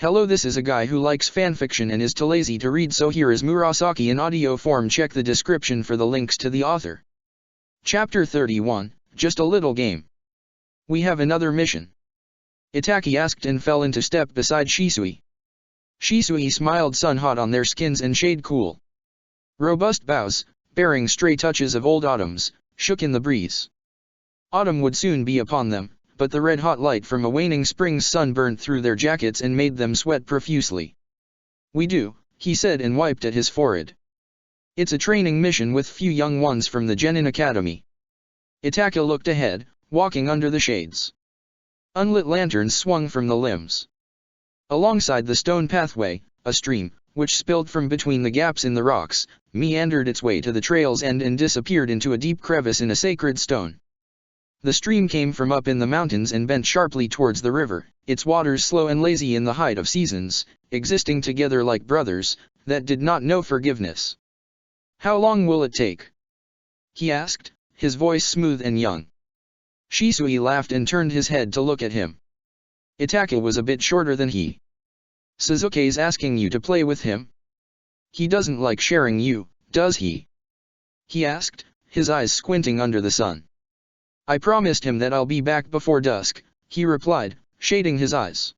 Hello, this is a guy who likes fanfiction and is too lazy to read, so here is Murasaki in audio form. Check the description for the links to the author. Chapter 31, Just a Little Game. We have another mission. Itaki asked and fell into step beside Shisui. Shisui smiled. Sun hot on their skins and shade cool. Robust boughs, bearing stray touches of old autumns, shook in the breeze. Autumn would soon be upon them, but the red-hot light from a waning spring's sun burnt through their jackets and made them sweat profusely. "We do," he said and wiped at his forehead. "It's a training mission with few young ones from the Genin Academy." Itaka looked ahead, walking under the shades. Unlit lanterns swung from the limbs. Alongside the stone pathway, a stream, which spilled from between the gaps in the rocks, meandered its way to the trail's end and disappeared into a deep crevice in a sacred stone. The stream came from up in the mountains and bent sharply towards the river, its waters slow and lazy in the height of seasons, existing together like brothers, that did not know forgiveness. "How long will it take?" he asked, his voice smooth and young. Shisui laughed and turned his head to look at him. Itaka was a bit shorter than he. "Suzuki's asking you to play with him? He doesn't like sharing you, does he?" he asked, his eyes squinting under the sun. "I promised him that I'll be back before dusk," he replied, shading his eyes.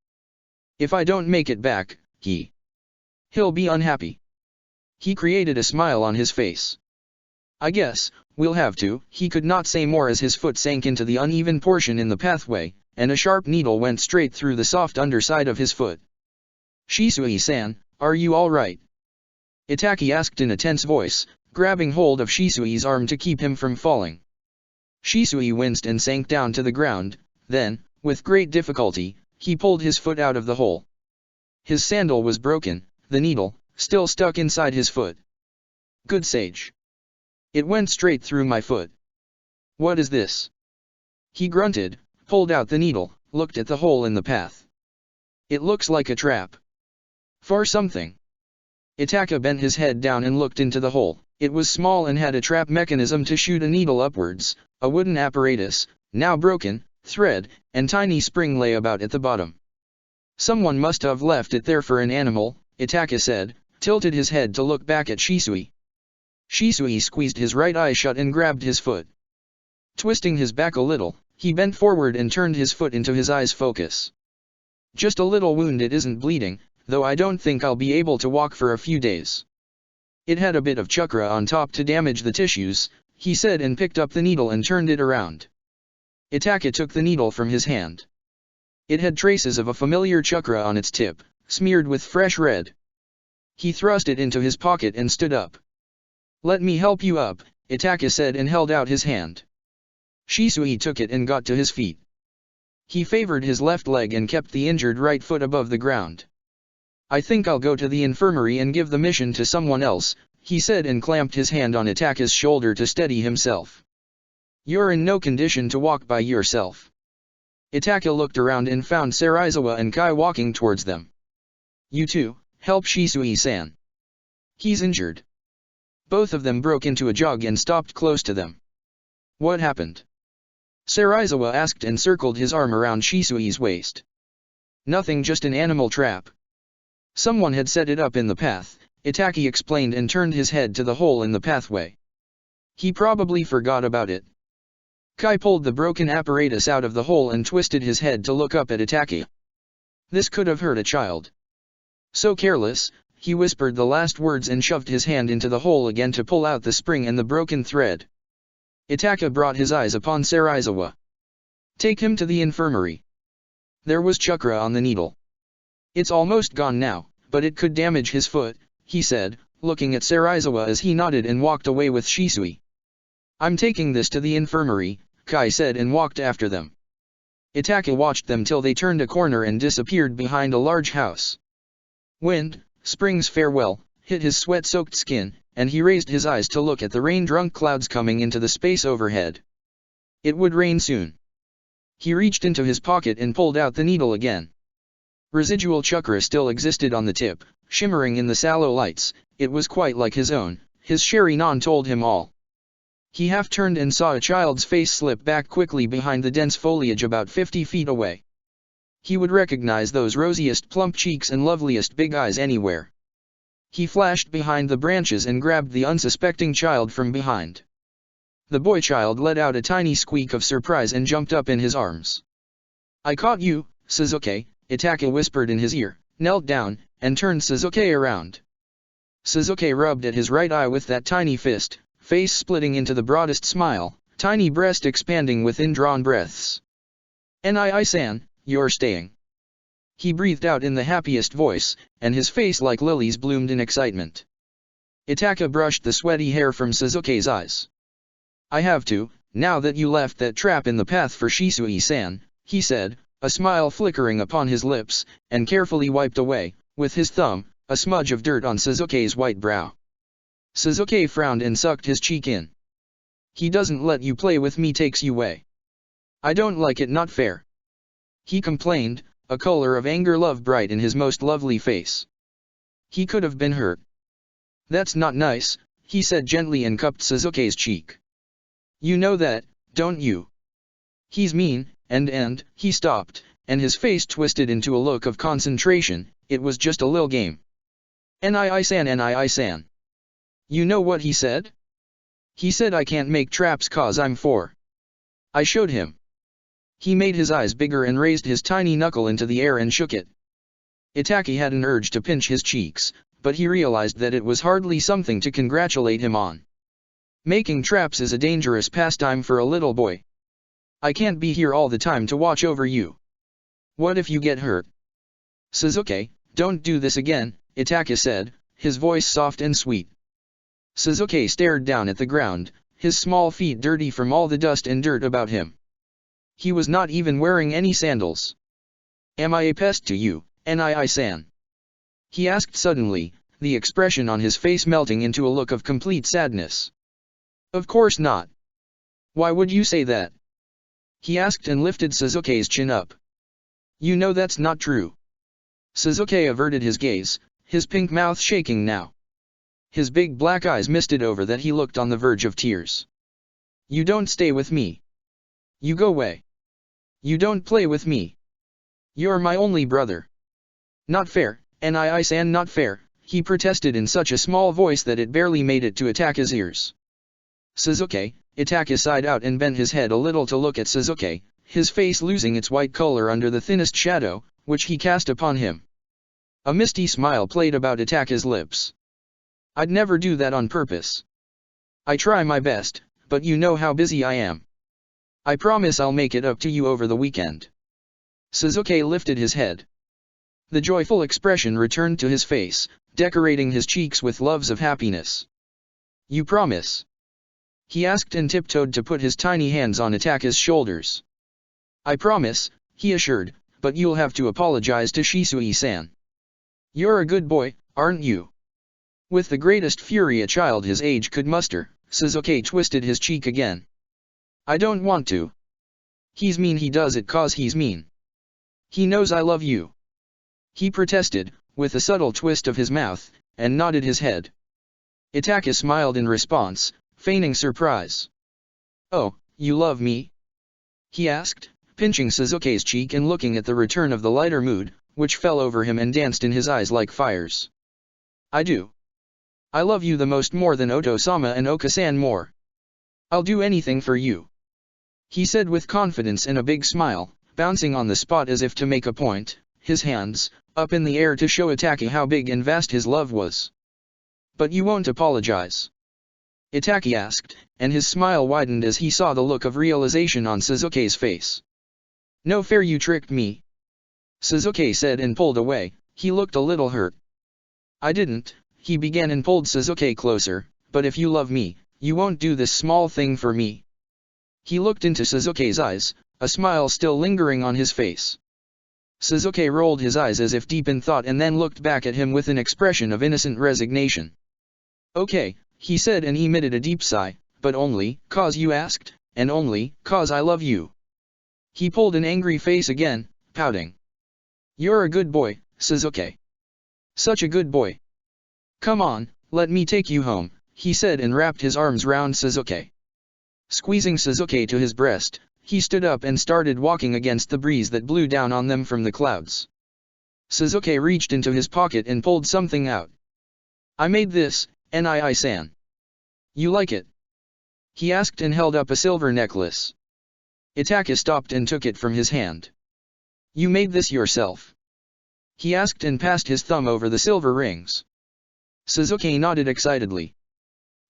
"If I don't make it back, he'll be unhappy." He created a smile on his face. "I guess we'll have to." He could not say more as his foot sank into the uneven portion in the pathway, and a sharp needle went straight through the soft underside of his foot. "Shisui-san, are you all right?" Itaki asked in a tense voice, grabbing hold of Shisui's arm to keep him from falling. Shisui winced and sank down to the ground, then, with great difficulty, he pulled his foot out of the hole. His sandal was broken, the needle, still stuck inside his foot. "Good sage. It went straight through my foot. What is this?" He grunted, pulled out the needle, looked at the hole in the path. "It looks like a trap. For something." Itaka bent his head down and looked into the hole. It was small and had a trap mechanism to shoot a needle upwards, a wooden apparatus, now broken, thread, and tiny spring lay about at the bottom. "Someone must have left it there for an animal," Itaka said, tilted his head to look back at Shisui. Shisui squeezed his right eye shut and grabbed his foot. Twisting his back a little, he bent forward and turned his foot into his eye's focus. "Just a little wound, it isn't bleeding, though I don't think I'll be able to walk for a few days. It had a bit of chakra on top to damage the tissues," he said and picked up the needle and turned it around. Itaka took the needle from his hand. It had traces of a familiar chakra on its tip, smeared with fresh red. He thrust it into his pocket and stood up. "Let me help you up," Itaka said and held out his hand. Shisui took it and got to his feet. He favored his left leg and kept the injured right foot above the ground. "I think I'll go to the infirmary and give the mission to someone else," he said and clamped his hand on Itaka's shoulder to steady himself. "You're in no condition to walk by yourself." Itaka looked around and found Serizawa and Kai walking towards them. "You too, help Shisui-san. He's injured." Both of them broke into a jog and stopped close to them. "What happened?" Serizawa asked and circled his arm around Shisui's waist. "Nothing, just an animal trap. Someone had set it up in the path," Itaki explained and turned his head to the hole in the pathway. "He probably forgot about it." Kai pulled the broken apparatus out of the hole and twisted his head to look up at Itaki. "This could have hurt a child. So careless," he whispered the last words and shoved his hand into the hole again to pull out the spring and the broken thread. Itaka brought his eyes upon Serizawa. "Take him to the infirmary. There was chakra on the needle. It's almost gone now, but it could damage his foot," he said, looking at Serizawa as he nodded and walked away with Shisui. "I'm taking this to the infirmary," Kai said and walked after them. Itaka watched them till they turned a corner and disappeared behind a large house. Wind, spring's farewell, hit his sweat-soaked skin, and he raised his eyes to look at the rain-drunk clouds coming into the space overhead. It would rain soon. He reached into his pocket and pulled out the needle again. Residual chakra still existed on the tip, shimmering in the sallow lights. It was quite like his own. His Sherry-non told him all. He half-turned and saw a child's face slip back quickly behind the dense foliage about 50 feet away. He would recognize those rosiest plump cheeks and loveliest big eyes anywhere. He flashed behind the branches and grabbed the unsuspecting child from behind. The boy child let out a tiny squeak of surprise and jumped up in his arms. "I caught you, Suzuki," Itaka whispered in his ear, knelt down, and turned Suzuki around. Suzuki rubbed at his right eye with that tiny fist, face splitting into the broadest smile, tiny breast expanding with indrawn breaths. "Nii-san, you're staying." He breathed out in the happiest voice, and his face like lilies bloomed in excitement. Itaka brushed the sweaty hair from Suzuki's eyes. "I have to, now that you left that trap in the path for Shisui-san," he said, a smile flickering upon his lips, and carefully wiped away, with his thumb, a smudge of dirt on Suzuki's white brow. Suzuki frowned and sucked his cheek in. "He doesn't let you play with me, takes you away. I don't like it, not fair," he complained, a color of anger love bright in his most lovely face. He could have been hurt. "That's not nice," he said gently and cupped Suzuki's cheek. "You know that, don't you? He's mean," and he stopped, and his face twisted into a look of concentration. "It was just a lil game." "Nii-san, Nii-san. You know what he said? He said I can't make traps 'cause I'm 4. I showed him." He made his eyes bigger and raised his tiny knuckle into the air and shook it. Itaki had an urge to pinch his cheeks, but he realized that it was hardly something to congratulate him on. Making traps is a dangerous pastime for a little boy. "I can't be here all the time to watch over you. What if you get hurt?" "Suzuki, don't do this again," Itaka said, his voice soft and sweet. Suzuki stared down at the ground, his small feet dirty from all the dust and dirt about him. He was not even wearing any sandals. "Am I a pest to you, Nii-san?" he asked suddenly, the expression on his face melting into a look of complete sadness. "Of course not. Why would you say that?" he asked and lifted Suzuki's chin up. "You know that's not true." Suzuki averted his gaze, his pink mouth shaking now. His big black eyes misted over that he looked on the verge of tears. "You don't stay with me. You go away. You don't play with me. You're my only brother." "Not fair, Nii-san, not fair," he protested in such a small voice that it barely made it to Itaka's ears. "Suzuki," Itaka sighed out and bent his head a little to look at Suzuki, his face losing its white color under the thinnest shadow, which he cast upon him. A misty smile played about Itaka's lips. "I'd never do that on purpose. I try my best, but you know how busy I am. I promise I'll make it up to you over the weekend." Suzuki lifted his head. The joyful expression returned to his face, decorating his cheeks with loves of happiness. "You promise?" he asked and tiptoed to put his tiny hands on Itaka's shoulders. "I promise," he assured, "but you'll have to apologize to Shisui-san." "You're a good boy, aren't you?" With the greatest fury a child his age could muster, Suzuki twisted his cheek again. "I don't want to. He's mean, he does it 'cause he's mean. He knows I love you," he protested, with a subtle twist of his mouth, and nodded his head. Itaka smiled in response, feigning surprise. "Oh, you love me?" he asked, pinching Suzuki's cheek and looking at the return of the lighter mood, which fell over him and danced in his eyes like fires. "I do. I love you the most, more than Oto-sama and Oka-san more. I'll do anything for you," he said with confidence and a big smile, bouncing on the spot as if to make a point, his hands up in the air to show Itaki how big and vast his love was. "But you won't apologize?" Itaki asked, and his smile widened as he saw the look of realization on Suzuki's face. "No fair, you tricked me," Suzuki said and pulled away. He looked a little hurt. "I didn't," he began and pulled Suzuki closer, "but if you love me, you won't do this small thing for me." He looked into Suzuki's eyes, a smile still lingering on his face. Suzuki rolled his eyes as if deep in thought and then looked back at him with an expression of innocent resignation. "Okay," he said and emitted a deep sigh, "but only 'cause you asked, and only 'cause I love you." He pulled an angry face again, pouting. "You're a good boy, Suzuki. Such a good boy. Come on, let me take you home," he said and wrapped his arms round Suzuki. Squeezing Suzuki to his breast, he stood up and started walking against the breeze that blew down on them from the clouds. Suzuki reached into his pocket and pulled something out. "I made this, Nii-san. You like it?" he asked and held up a silver necklace. Itaka stopped and took it from his hand. "You made this yourself?" he asked and passed his thumb over the silver rings. Suzuki nodded excitedly.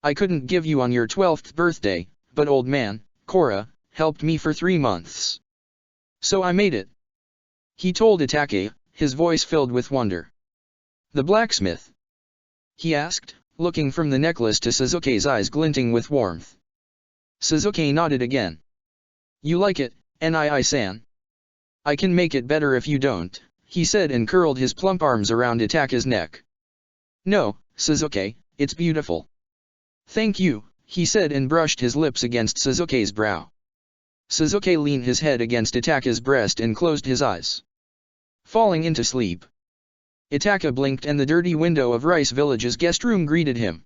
"I couldn't give you on your 12th birthday, but old man, Kora, helped me for 3 months. So I made it," he told Itaka, his voice filled with wonder. "The blacksmith?" he asked, looking from the necklace to Suzuki's eyes glinting with warmth. Suzuki nodded again. "You like it, Nii-san? I can make it better if you don't," he said and curled his plump arms around Itaka's neck. "No, Suzuki, it's beautiful." "Thank you," he said and brushed his lips against Suzuki's brow. Suzuki leaned his head against Itaka's breast and closed his eyes, falling into sleep. Itaka blinked and the dirty window of Rice Village's guest room greeted him.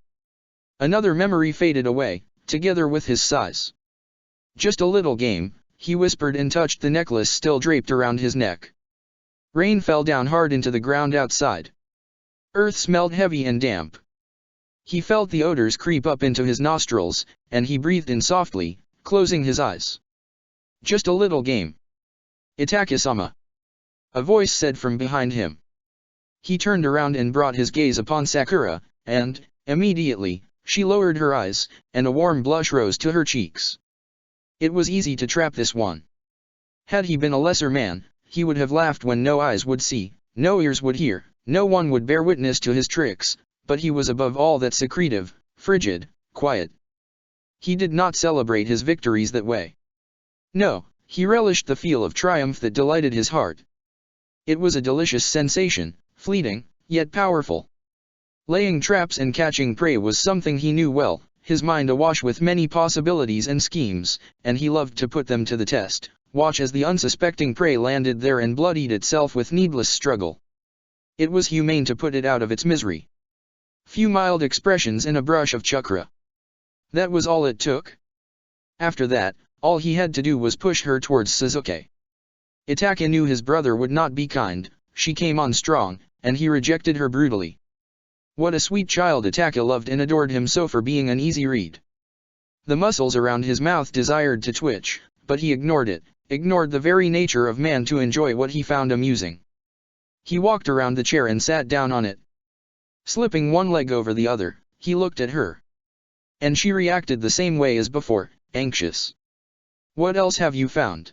Another memory faded away, together with his sighs. "Just a little game," he whispered and touched the necklace still draped around his neck. Rain fell down hard into the ground outside. Earth smelled heavy and damp. He felt the odors creep up into his nostrils, and he breathed in softly, closing his eyes. "Just a little game. Itaka-sama," a voice said from behind him. He turned around and brought his gaze upon Sakura, and, immediately, she lowered her eyes, and a warm blush rose to her cheeks. It was easy to trap this one. Had he been a lesser man, he would have laughed when no eyes would see, no ears would hear, no one would bear witness to his tricks, but he was above all that secretive, frigid, quiet. He did not celebrate his victories that way. No, he relished the feel of triumph that delighted his heart. It was a delicious sensation, fleeting, yet powerful. Laying traps and catching prey was something he knew well, his mind awash with many possibilities and schemes, and he loved to put them to the test, watch as the unsuspecting prey landed there and bloodied itself with needless struggle. It was humane to put it out of its misery. Few mild expressions and a brush of chakra. That was all it took. After that, all he had to do was push her towards Suzuki. Itaka knew his brother would not be kind, she came on strong, and he rejected her brutally. What a sweet child. Itaka loved and adored him so for being an easy read. The muscles around his mouth desired to twitch, but he ignored it, ignored the very nature of man to enjoy what he found amusing. He walked around the chair and sat down on it. Slipping one leg over the other, he looked at her. And she reacted the same way as before, anxious. "What else have you found?"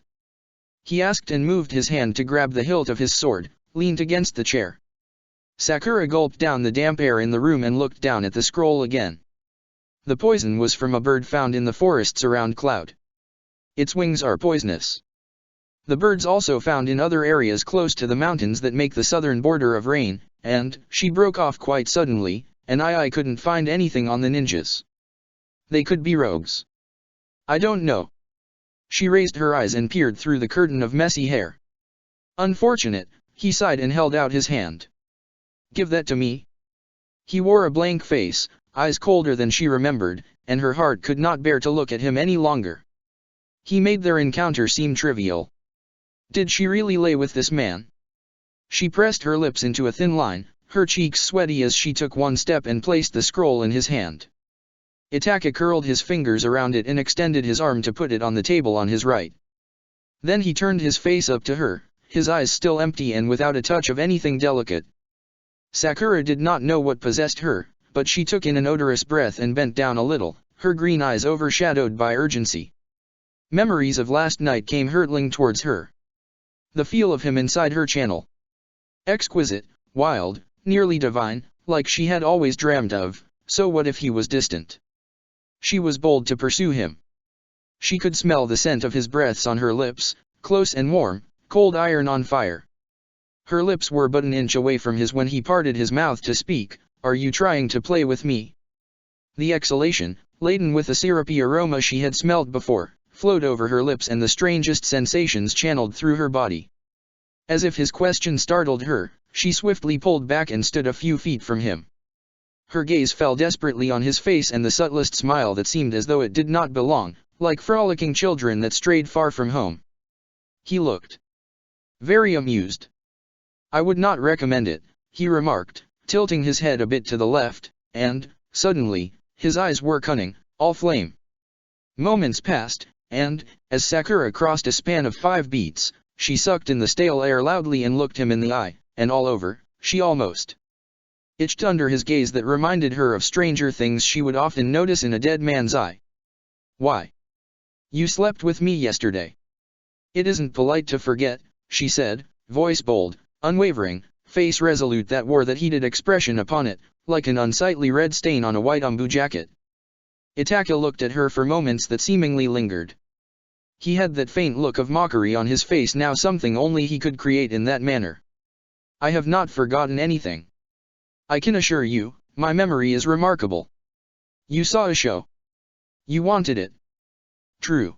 he asked and moved his hand to grab the hilt of his sword, leaned against the chair. Sakura gulped down the damp air in the room and looked down at the scroll again. The poison was from a bird found in the forests around Cloud. Its wings are poisonous. The birds also found in other areas close to the mountains that make the southern border of rain, and, she broke off quite suddenly, and I couldn't find anything on the ninjas. They could be rogues. I don't know. She raised her eyes and peered through the curtain of messy hair. Unfortunate, he sighed and held out his hand. Give that to me. He wore a blank face, eyes colder than she remembered, and her heart could not bear to look at him any longer. He made their encounter seem trivial. Did she really lay with this man? She pressed her lips into a thin line, her cheeks sweaty as she took one step and placed the scroll in his hand. Itaka curled his fingers around it and extended his arm to put it on the table on his right. Then he turned his face up to her, his eyes still empty and without a touch of anything delicate. Sakura did not know what possessed her, but she took in an odorous breath and bent down a little, her green eyes overshadowed by urgency. Memories of last night came hurtling towards her. The feel of him inside her channel. Exquisite, wild, nearly divine, like she had always dreamed of, so what if he was distant? She was bold to pursue him. She could smell the scent of his breaths on her lips, close and warm, cold iron on fire. Her lips were but an inch away from his when he parted his mouth to speak. Are you trying to play with me? The exhalation, laden with the syrupy aroma she had smelled before, flowed over her lips and the strangest sensations channeled through her body. As if his question startled her, she swiftly pulled back and stood a few feet from him. Her gaze fell desperately on his face and the subtlest smile that seemed as though it did not belong, like frolicking children that strayed far from home. He looked very amused. I would not recommend it, he remarked, tilting his head a bit to the left, and, suddenly, his eyes were cunning, all flame. Moments passed, and, as Sakura crossed a span of 5 beats, she sucked in the stale air loudly and looked him in the eye, and all over, she almost itched under his gaze that reminded her of stranger things she would often notice in a dead man's eye. Why? You slept with me yesterday. It isn't polite to forget, she said, voice bold, unwavering, face resolute that wore that heated expression upon it, like an unsightly red stain on a white umbu jacket. Itaka looked at her for moments that seemingly lingered. He had that faint look of mockery on his face now, something only he could create in that manner. I have not forgotten anything. I can assure you, my memory is remarkable. You saw a show. You wanted it. True?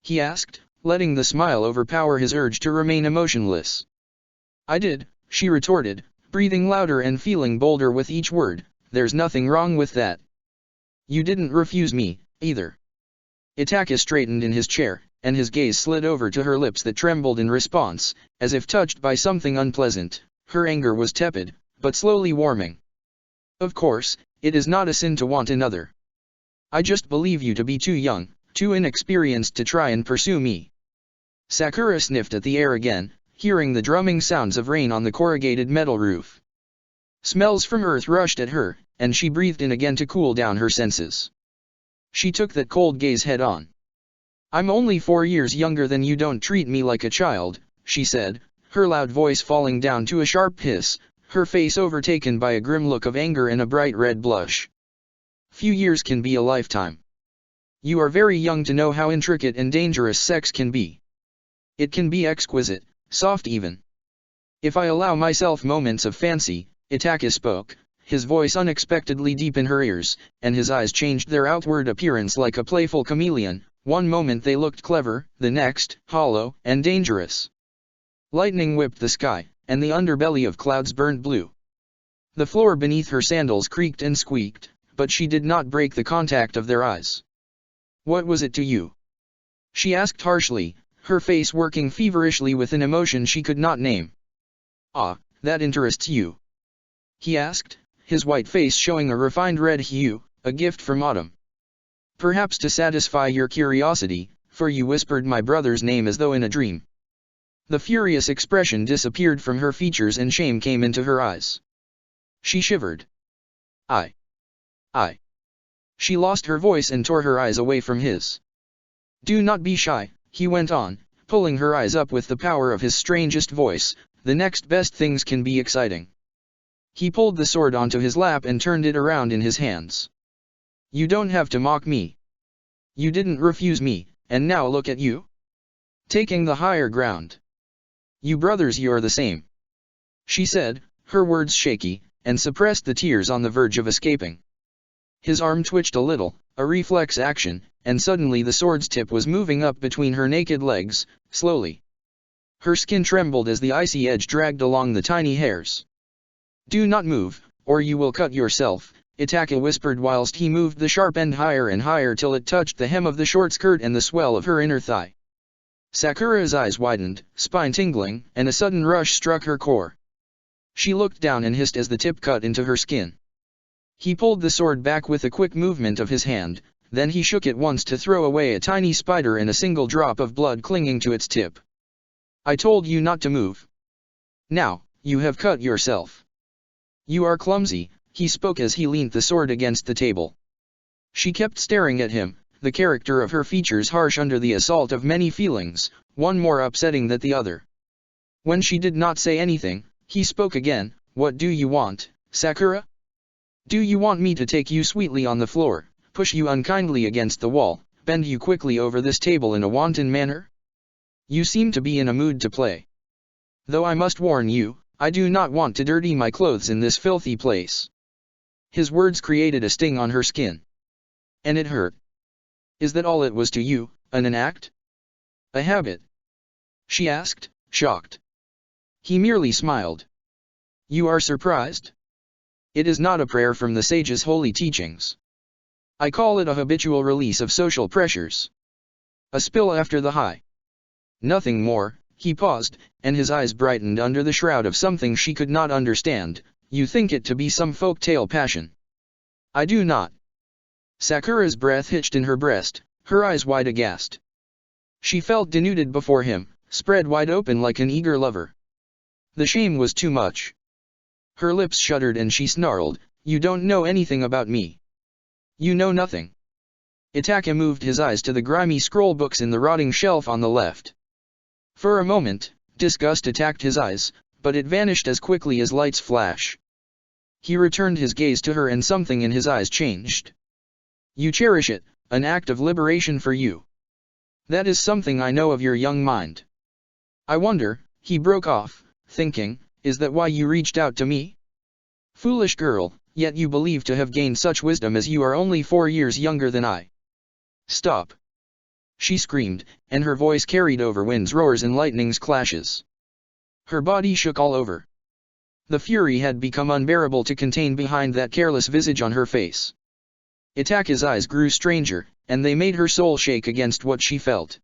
He asked, letting the smile overpower his urge to remain emotionless. I did, she retorted, breathing louder and feeling bolder with each word. There's nothing wrong with that. You didn't refuse me, either. Itaka straightened in his chair, and his gaze slid over to her lips that trembled in response, as if touched by something unpleasant. Her anger was tepid, but slowly warming. Of course, it is not a sin to want another. I just believe you to be too young, too inexperienced to try and pursue me. Sakura sniffed at the air again, hearing the drumming sounds of rain on the corrugated metal roof. Smells from earth rushed at her, and she breathed in again to cool down her senses. She took that cold gaze head on. I'm only 4 years younger than you, don't treat me like a child, she said, her loud voice falling down to a sharp hiss, her face overtaken by a grim look of anger and a bright red blush. Few years can be a lifetime. You are very young to know how intricate and dangerous sex can be. It can be exquisite, soft even. If I allow myself moments of fancy, Itaka spoke, his voice unexpectedly deep in her ears, and his eyes changed their outward appearance like a playful chameleon. One moment they looked clever, the next, hollow and dangerous. Lightning whipped the sky, and the underbelly of clouds burned blue. The floor beneath her sandals creaked and squeaked, but she did not break the contact of their eyes. What was it to you? She asked harshly, her face working feverishly with an emotion she could not name. Ah, that interests you? He asked, his white face showing a refined red hue, a gift from autumn. Perhaps to satisfy your curiosity, for you whispered my brother's name as though in a dream. The furious expression disappeared from her features and shame came into her eyes. She shivered. I. She lost her voice and tore her eyes away from his. Do not be shy, he went on, pulling her eyes up with the power of his strangest voice, the next best things can be exciting. He pulled the sword onto his lap and turned it around in his hands. You don't have to mock me. You didn't refuse me, and now look at you. Taking the higher ground. You brothers, you're the same. She said, her words shaky, and suppressed the tears on the verge of escaping. His arm twitched a little, a reflex action, and suddenly the sword's tip was moving up between her naked legs, slowly. Her skin trembled as the icy edge dragged along the tiny hairs. Do not move, or you will cut yourself, Itaka whispered whilst he moved the sharp end higher and higher till it touched the hem of the short skirt and the swell of her inner thigh. Sakura's eyes widened, spine tingling, and a sudden rush struck her core. She looked down and hissed as the tip cut into her skin. He pulled the sword back with a quick movement of his hand, then he shook it once to throw away a tiny spider and a single drop of blood clinging to its tip. I told you not to move. Now, you have cut yourself. You are clumsy, he spoke as he leaned the sword against the table. She kept staring at him, the character of her features harsh under the assault of many feelings, one more upsetting than the other. When she did not say anything, he spoke again. What do you want, Sakura? Do you want me to take you sweetly on the floor, push you unkindly against the wall, bend you quickly over this table in a wanton manner? You seem to be in a mood to play. Though I must warn you, I do not want to dirty my clothes in this filthy place. His words created a sting on her skin. And it hurt. Is that all it was to you, an act? A habit? She asked, shocked. He merely smiled. You are surprised? It is not a prayer from the sage's holy teachings. I call it a habitual release of social pressures. A spill after the high. Nothing more. He paused, and his eyes brightened under the shroud of something she could not understand. You think it to be some folk-tale passion. I do not. Sakura's breath hitched in her breast, her eyes wide aghast. She felt denuded before him, spread wide open like an eager lover. The shame was too much. Her lips shuddered and she snarled, "You don't know anything about me. You know nothing." Itaka moved his eyes to the grimy scroll books in the rotting shelf on the left. For a moment, disgust attacked his eyes, but it vanished as quickly as lights flash. He returned his gaze to her and something in his eyes changed. "You cherish it, an act of liberation for you. That is something I know of your young mind. I wonder," he broke off, thinking, "is that why you reached out to me? Foolish girl, yet you believe to have gained such wisdom as you are only 4 years younger than I." "Stop!" she screamed, and her voice carried over wind's roars and lightning's clashes. Her body shook all over. The fury had become unbearable to contain behind that careless visage on her face. Itaka's eyes grew stranger, and they made her soul shake against what she felt.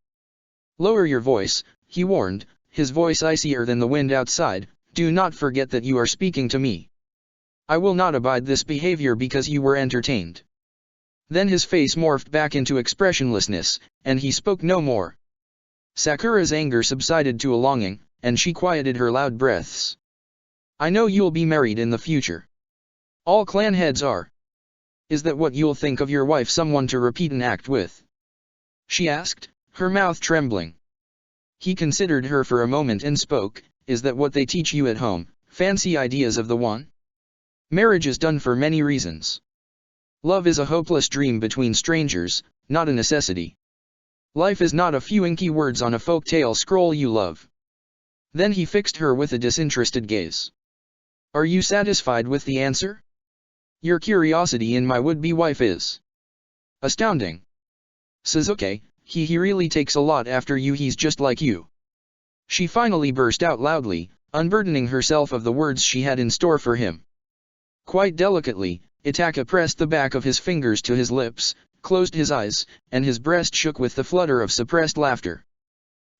"Lower your voice," he warned, his voice icier than the wind outside. "Do not forget that you are speaking to me. I will not abide this behavior because you were entertained." Then his face morphed back into expressionlessness, and he spoke no more. Sakura's anger subsided to a longing, and she quieted her loud breaths. "I know you'll be married in the future. All clan heads are. Is that what you'll think of your wife, someone to repeat an act with?" she asked, her mouth trembling. He considered her for a moment and spoke, "Is that what they teach you at home, fancy ideas of the one? Marriage is done for many reasons. Love is a hopeless dream between strangers, not a necessity. Life is not a few inky words on a folk-tale scroll you love." Then he fixed her with a disinterested gaze. "Are you satisfied with the answer? Your curiosity in my would-be wife is astounding. Suzuki, he really takes a lot after you. He's just like you." She finally burst out loudly, unburdening herself of the words she had in store for him. Quite delicately, Itaka pressed the back of his fingers to his lips, closed his eyes, and his breast shook with the flutter of suppressed laughter.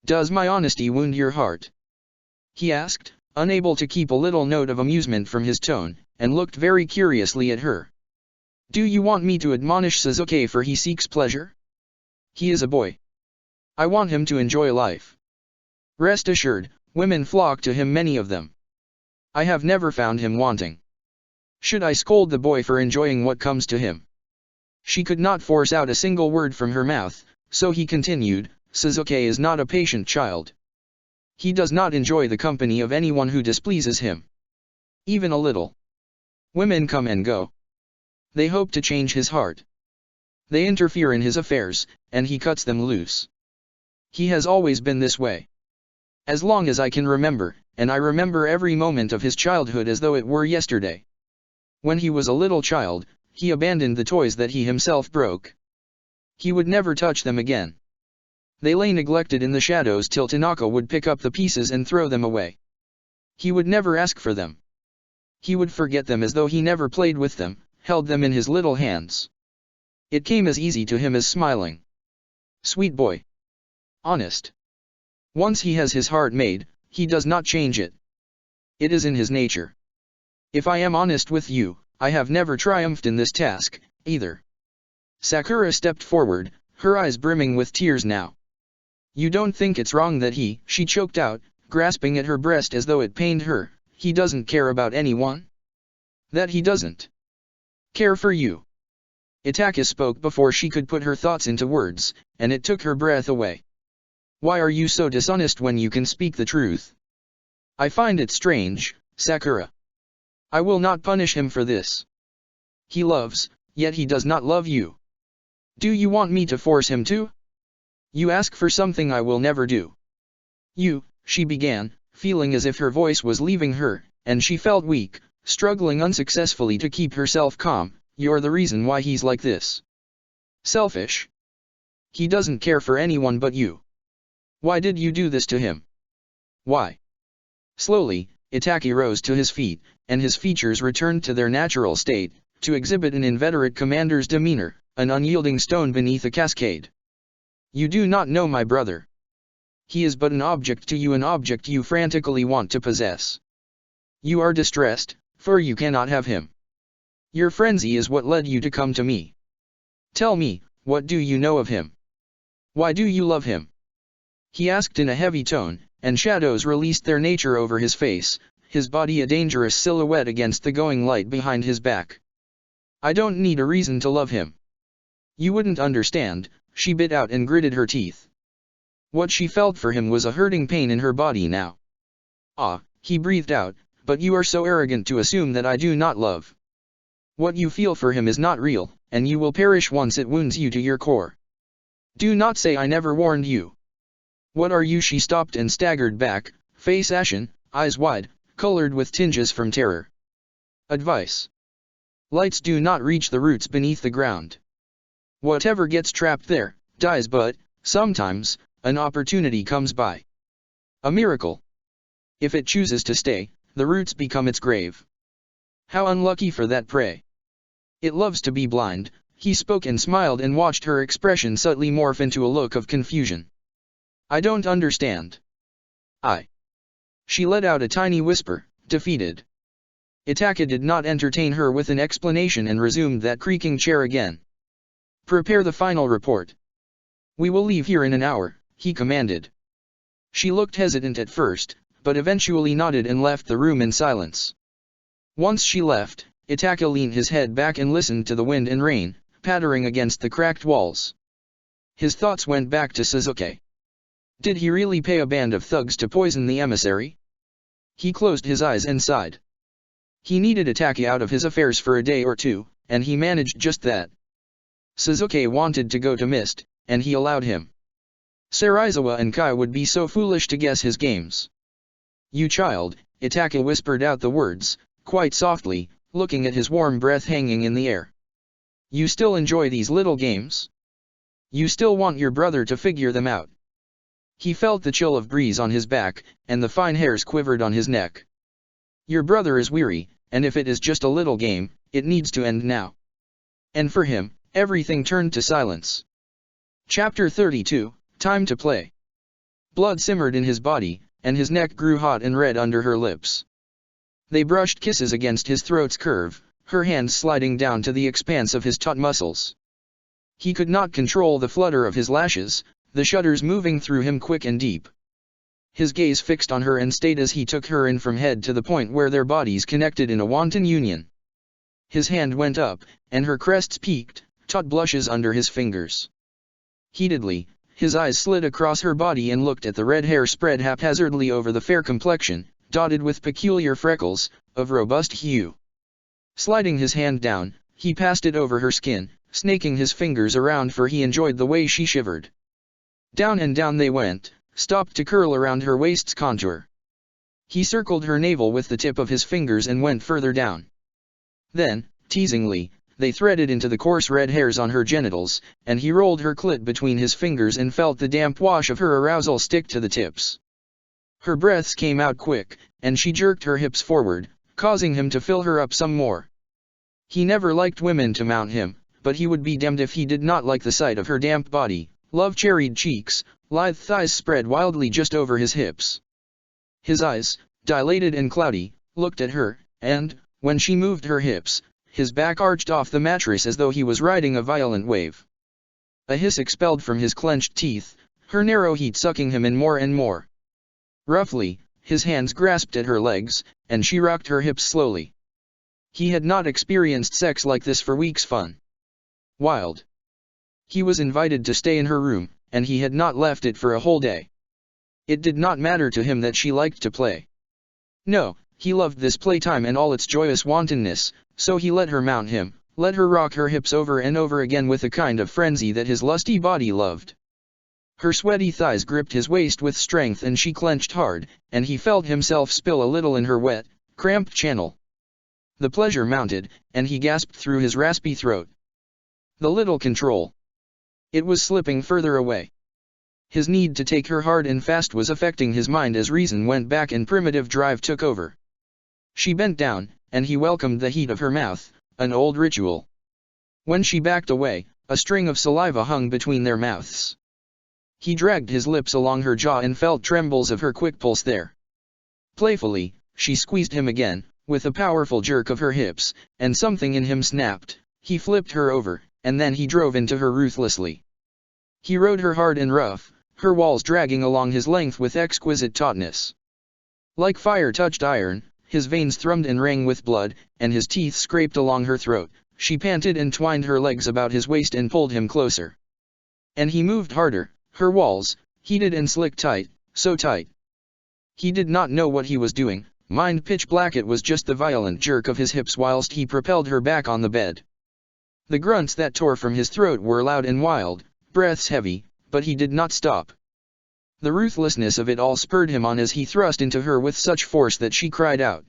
"Does my honesty wound your heart?" he asked, unable to keep a little note of amusement from his tone, and looked very curiously at her. "Do you want me to admonish Suzuki for he seeks pleasure? He is a boy. I want him to enjoy life. Rest assured, women flock to him, many of them. I have never found him wanting. Should I scold the boy for enjoying what comes to him?" She could not force out a single word from her mouth, so he continued, "Suzuki is not a patient child. He does not enjoy the company of anyone who displeases him. Even a little. Women come and go. They hope to change his heart. They interfere in his affairs, and he cuts them loose. He has always been this way. As long as I can remember, and I remember every moment of his childhood as though it were yesterday. When he was a little child, he abandoned the toys that he himself broke. He would never touch them again. They lay neglected in the shadows till Tanaka would pick up the pieces and throw them away. He would never ask for them. He would forget them as though he never played with them, held them in his little hands. It came as easy to him as smiling. Sweet boy. Honest. Once he has his heart made, he does not change it. It is in his nature. If I am honest with you, I have never triumphed in this task, either." Sakura stepped forward, her eyes brimming with tears now. "You don't think it's wrong that she choked out, grasping at her breast as though it pained her, "he doesn't care about anyone? That he doesn't care for you?" Itaka spoke before she could put her thoughts into words, and it took her breath away. "Why are you so dishonest when you can speak the truth? I find it strange, Sakura. I will not punish him for this. He loves, yet he does not love you. Do you want me to force him to? You ask for something I will never do." She began, feeling as if her voice was leaving her, and she felt weak, struggling unsuccessfully to keep herself calm. "You're the reason why he's like this. Selfish. He doesn't care for anyone but you. Why did you do this to him? Why?" Slowly, Itaki rose to his feet, and his features returned to their natural state, to exhibit an inveterate commander's demeanor. an unyielding stone beneath a cascade. You do not know my brother. He is but an object to you, an object you frantically want to possess. You are distressed, for you cannot have him. Your frenzy is what led you to come to me. Tell me, what do you know of him? Why do you love him? He asked in a heavy tone, and shadows released their nature over his face, his body a dangerous silhouette against the going light behind his back. I don't need a reason to love him. You wouldn't understand, she bit out and gritted her teeth. What she felt for him was a hurting pain in her body now. Ah, he breathed out, but you are so arrogant to assume that I do not love. What you feel for him is not real, and you will perish once it wounds you to your core. Do not say I never warned you. What are you? She stopped and staggered back, face ashen, eyes wide, colored with tinges from terror. Advice. Lights do not reach the roots beneath the ground. Whatever gets trapped there, dies, but, sometimes, an opportunity comes by. A miracle. If it chooses to stay, the roots become its grave. How unlucky for that prey. It loves to be blind, he spoke and smiled and watched her expression subtly morph into a look of confusion. I don't understand. She let out a tiny whisper, defeated. Itaka did not entertain her with an explanation and resumed that creaking chair again. Prepare the final report. We will leave here in an hour, he commanded. She looked hesitant at first, but eventually nodded and left the room in silence. Once she left, Itaka leaned his head back and listened to the wind and rain, pattering against the cracked walls. His thoughts went back to Suzuki. Did he really pay a band of thugs to poison the emissary? He closed his eyes and sighed. He needed Itaka out of his affairs for a day or two, and he managed just that. Suzuki wanted to go to Mist, and he allowed him. Serizawa and Kai would be so foolish to guess his games. You child, Itaka whispered out the words, quite softly, looking at his warm breath hanging in the air. You still enjoy these little games? You still want your brother to figure them out? He felt the chill of breeze on his back, and the fine hairs quivered on his neck. Your brother is weary, and if it is just a little game, it needs to end now. And for him, everything turned to silence. Chapter 32, Time to Play. Blood simmered in his body, and his neck grew hot and red under her lips. They brushed kisses against his throat's curve, her hands sliding down to the expanse of his taut muscles. He could not control the flutter of his lashes, the shudders moving through him quick and deep. His gaze fixed on her and stayed as he took her in from head to the point where their bodies connected in a wanton union. His hand went up, and her crests peaked, taut blushes under his fingers. Heatedly, his eyes slid across her body and looked at the red hair spread haphazardly over the fair complexion, dotted with peculiar freckles, of robust hue. Sliding his hand down, he passed it over her skin, snaking his fingers around, for he enjoyed the way she shivered. Down and down they went, stopped to curl around her waist's contour. He circled her navel with the tip of his fingers and went further down. Then, teasingly, they threaded into the coarse red hairs on her genitals, and he rolled her clit between his fingers and felt the damp wash of her arousal stick to the tips. Her breaths came out quick, and she jerked her hips forward, causing him to fill her up some more. He never liked women to mount him, but he would be damned if he did not like the sight of her damp body, love-cherried cheeks, lithe thighs spread wildly just over his hips. His eyes, dilated and cloudy, looked at her, and, when she moved her hips, his back arched off the mattress as though he was riding a violent wave. A hiss expelled from his clenched teeth, her narrow heat sucking him in more and more. Roughly, his hands grasped at her legs, and she rocked her hips slowly. He had not experienced sex like this for weeks. Fun. Wild. He was invited to stay in her room, and he had not left it for a whole day. It did not matter to him that she liked to play. No, he loved this playtime and all its joyous wantonness, so he let her mount him, let her rock her hips over and over again with a kind of frenzy that his lusty body loved. Her sweaty thighs gripped his waist with strength and she clenched hard, and he felt himself spill a little in her wet, cramped channel. The pleasure mounted, and he gasped through his raspy throat. The little control. It was slipping further away. His need to take her hard and fast was affecting his mind as reason went back and primitive drive took over. She bent down, and he welcomed the heat of her mouth, an old ritual. When she backed away, A string of saliva hung between their mouths. He dragged his lips along her jaw and felt trembles of her quick pulse there. Playfully, she squeezed him again, with a powerful jerk of her hips, and something in him snapped. He flipped her over, and then he drove into her ruthlessly. He rode her hard and rough, her walls dragging along his length with exquisite tautness. Like fire touched iron, his veins thrummed and rang with blood, and his teeth scraped along her throat. She panted and twined her legs about his waist and pulled him closer. And he moved harder, her walls, heated and slick tight, so tight. He did not know what he was doing, mind pitch black. It was just the violent jerk of his hips whilst he propelled her back on the bed. The grunts that tore from his throat were loud and wild, breaths heavy, but he did not stop. The ruthlessness of it all spurred him on as he thrust into her with such force that she cried out.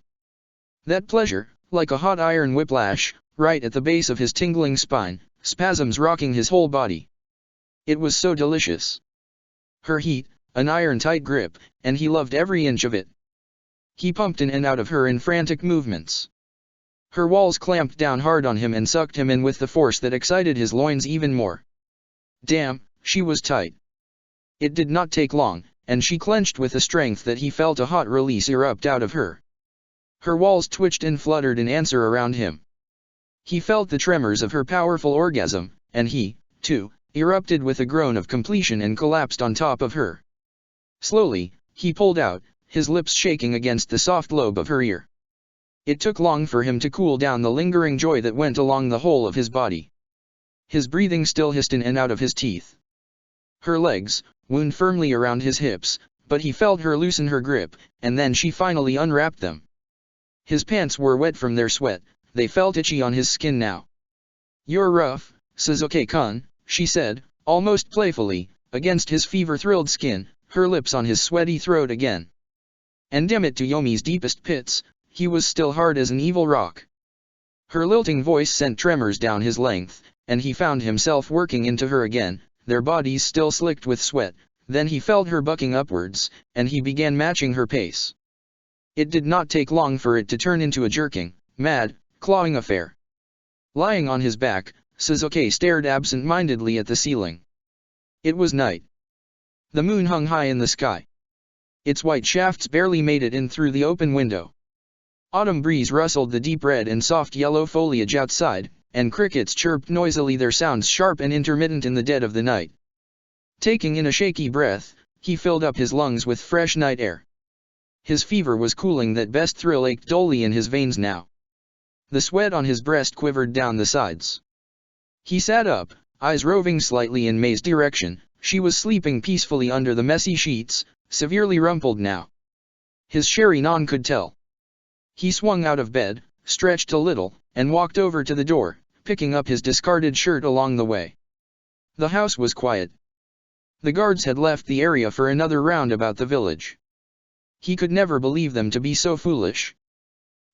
That pleasure, like a hot iron whiplash, right at the base of his tingling spine, spasms rocking his whole body. It was so delicious. Her heat, an iron-tight grip, and he loved every inch of it. He pumped in and out of her in frantic movements. Her walls clamped down hard on him and sucked him in with the force that excited his loins even more. Damn, she was tight. It did not take long, and she clenched with a strength that he felt a hot release erupt out of her. Her walls twitched and fluttered in answer around him. He felt the tremors of her powerful orgasm, and he, too, erupted with a groan of completion and collapsed on top of her. Slowly, he pulled out, his lips shaking against the soft lobe of her ear. It took long for him to cool down the lingering joy that went along the whole of his body. His breathing still hissed in and out of his teeth. Her legs wound firmly around his hips, but he felt her loosen her grip, and then she finally unwrapped them. His pants were wet from their sweat, they felt itchy on his skin now. You're rough, Suzuki-kun, she said, almost playfully, against his fever-thrilled skin, her lips on his sweaty throat again. And damn it, to Yomi's deepest pits, he was still hard as an evil rock. Her lilting voice sent tremors down his length, and he found himself working into her again, their bodies still slicked with sweat. Then he felt her bucking upwards, and he began matching her pace. It did not take long for it to turn into a jerking, mad, clawing affair. Lying on his back, Suzuki stared absent-mindedly at the ceiling. It was night. The moon hung high in the sky. Its white shafts barely made it in through the open window. Autumn breeze rustled the deep red and soft yellow foliage outside, and crickets chirped noisily, their sounds sharp and intermittent in the dead of the night. Taking in a shaky breath, he filled up his lungs with fresh night air. His fever was cooling, that best thrill ached dully in his veins now. The sweat on his breast quivered down the sides. He sat up, eyes roving slightly in May's direction. She was sleeping peacefully under the messy sheets, severely rumpled now. His sherry non could tell. He swung out of bed, stretched a little, and walked over to the door, picking up his discarded shirt along the way. The house was quiet. The guards had left the area for another round about the village. He could never believe them to be so foolish.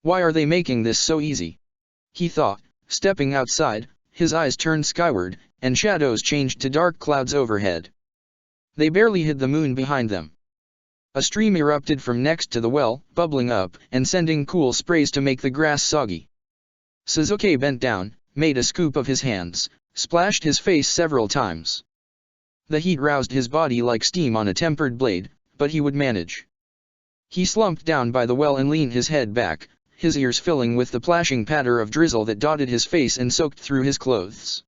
Why are they making this so easy? He thought, stepping outside, his eyes turned skyward, and shadows changed to dark clouds overhead. They barely hid the moon behind them. A stream erupted from next to the well, bubbling up, and sending cool sprays to make the grass soggy. Suzuki bent down, made a scoop of his hands, splashed his face several times. The heat roused his body like steam on a tempered blade, but he would manage. He slumped down by the well and leaned his head back, his ears filling with the plashing patter of drizzle that dotted his face and soaked through his clothes.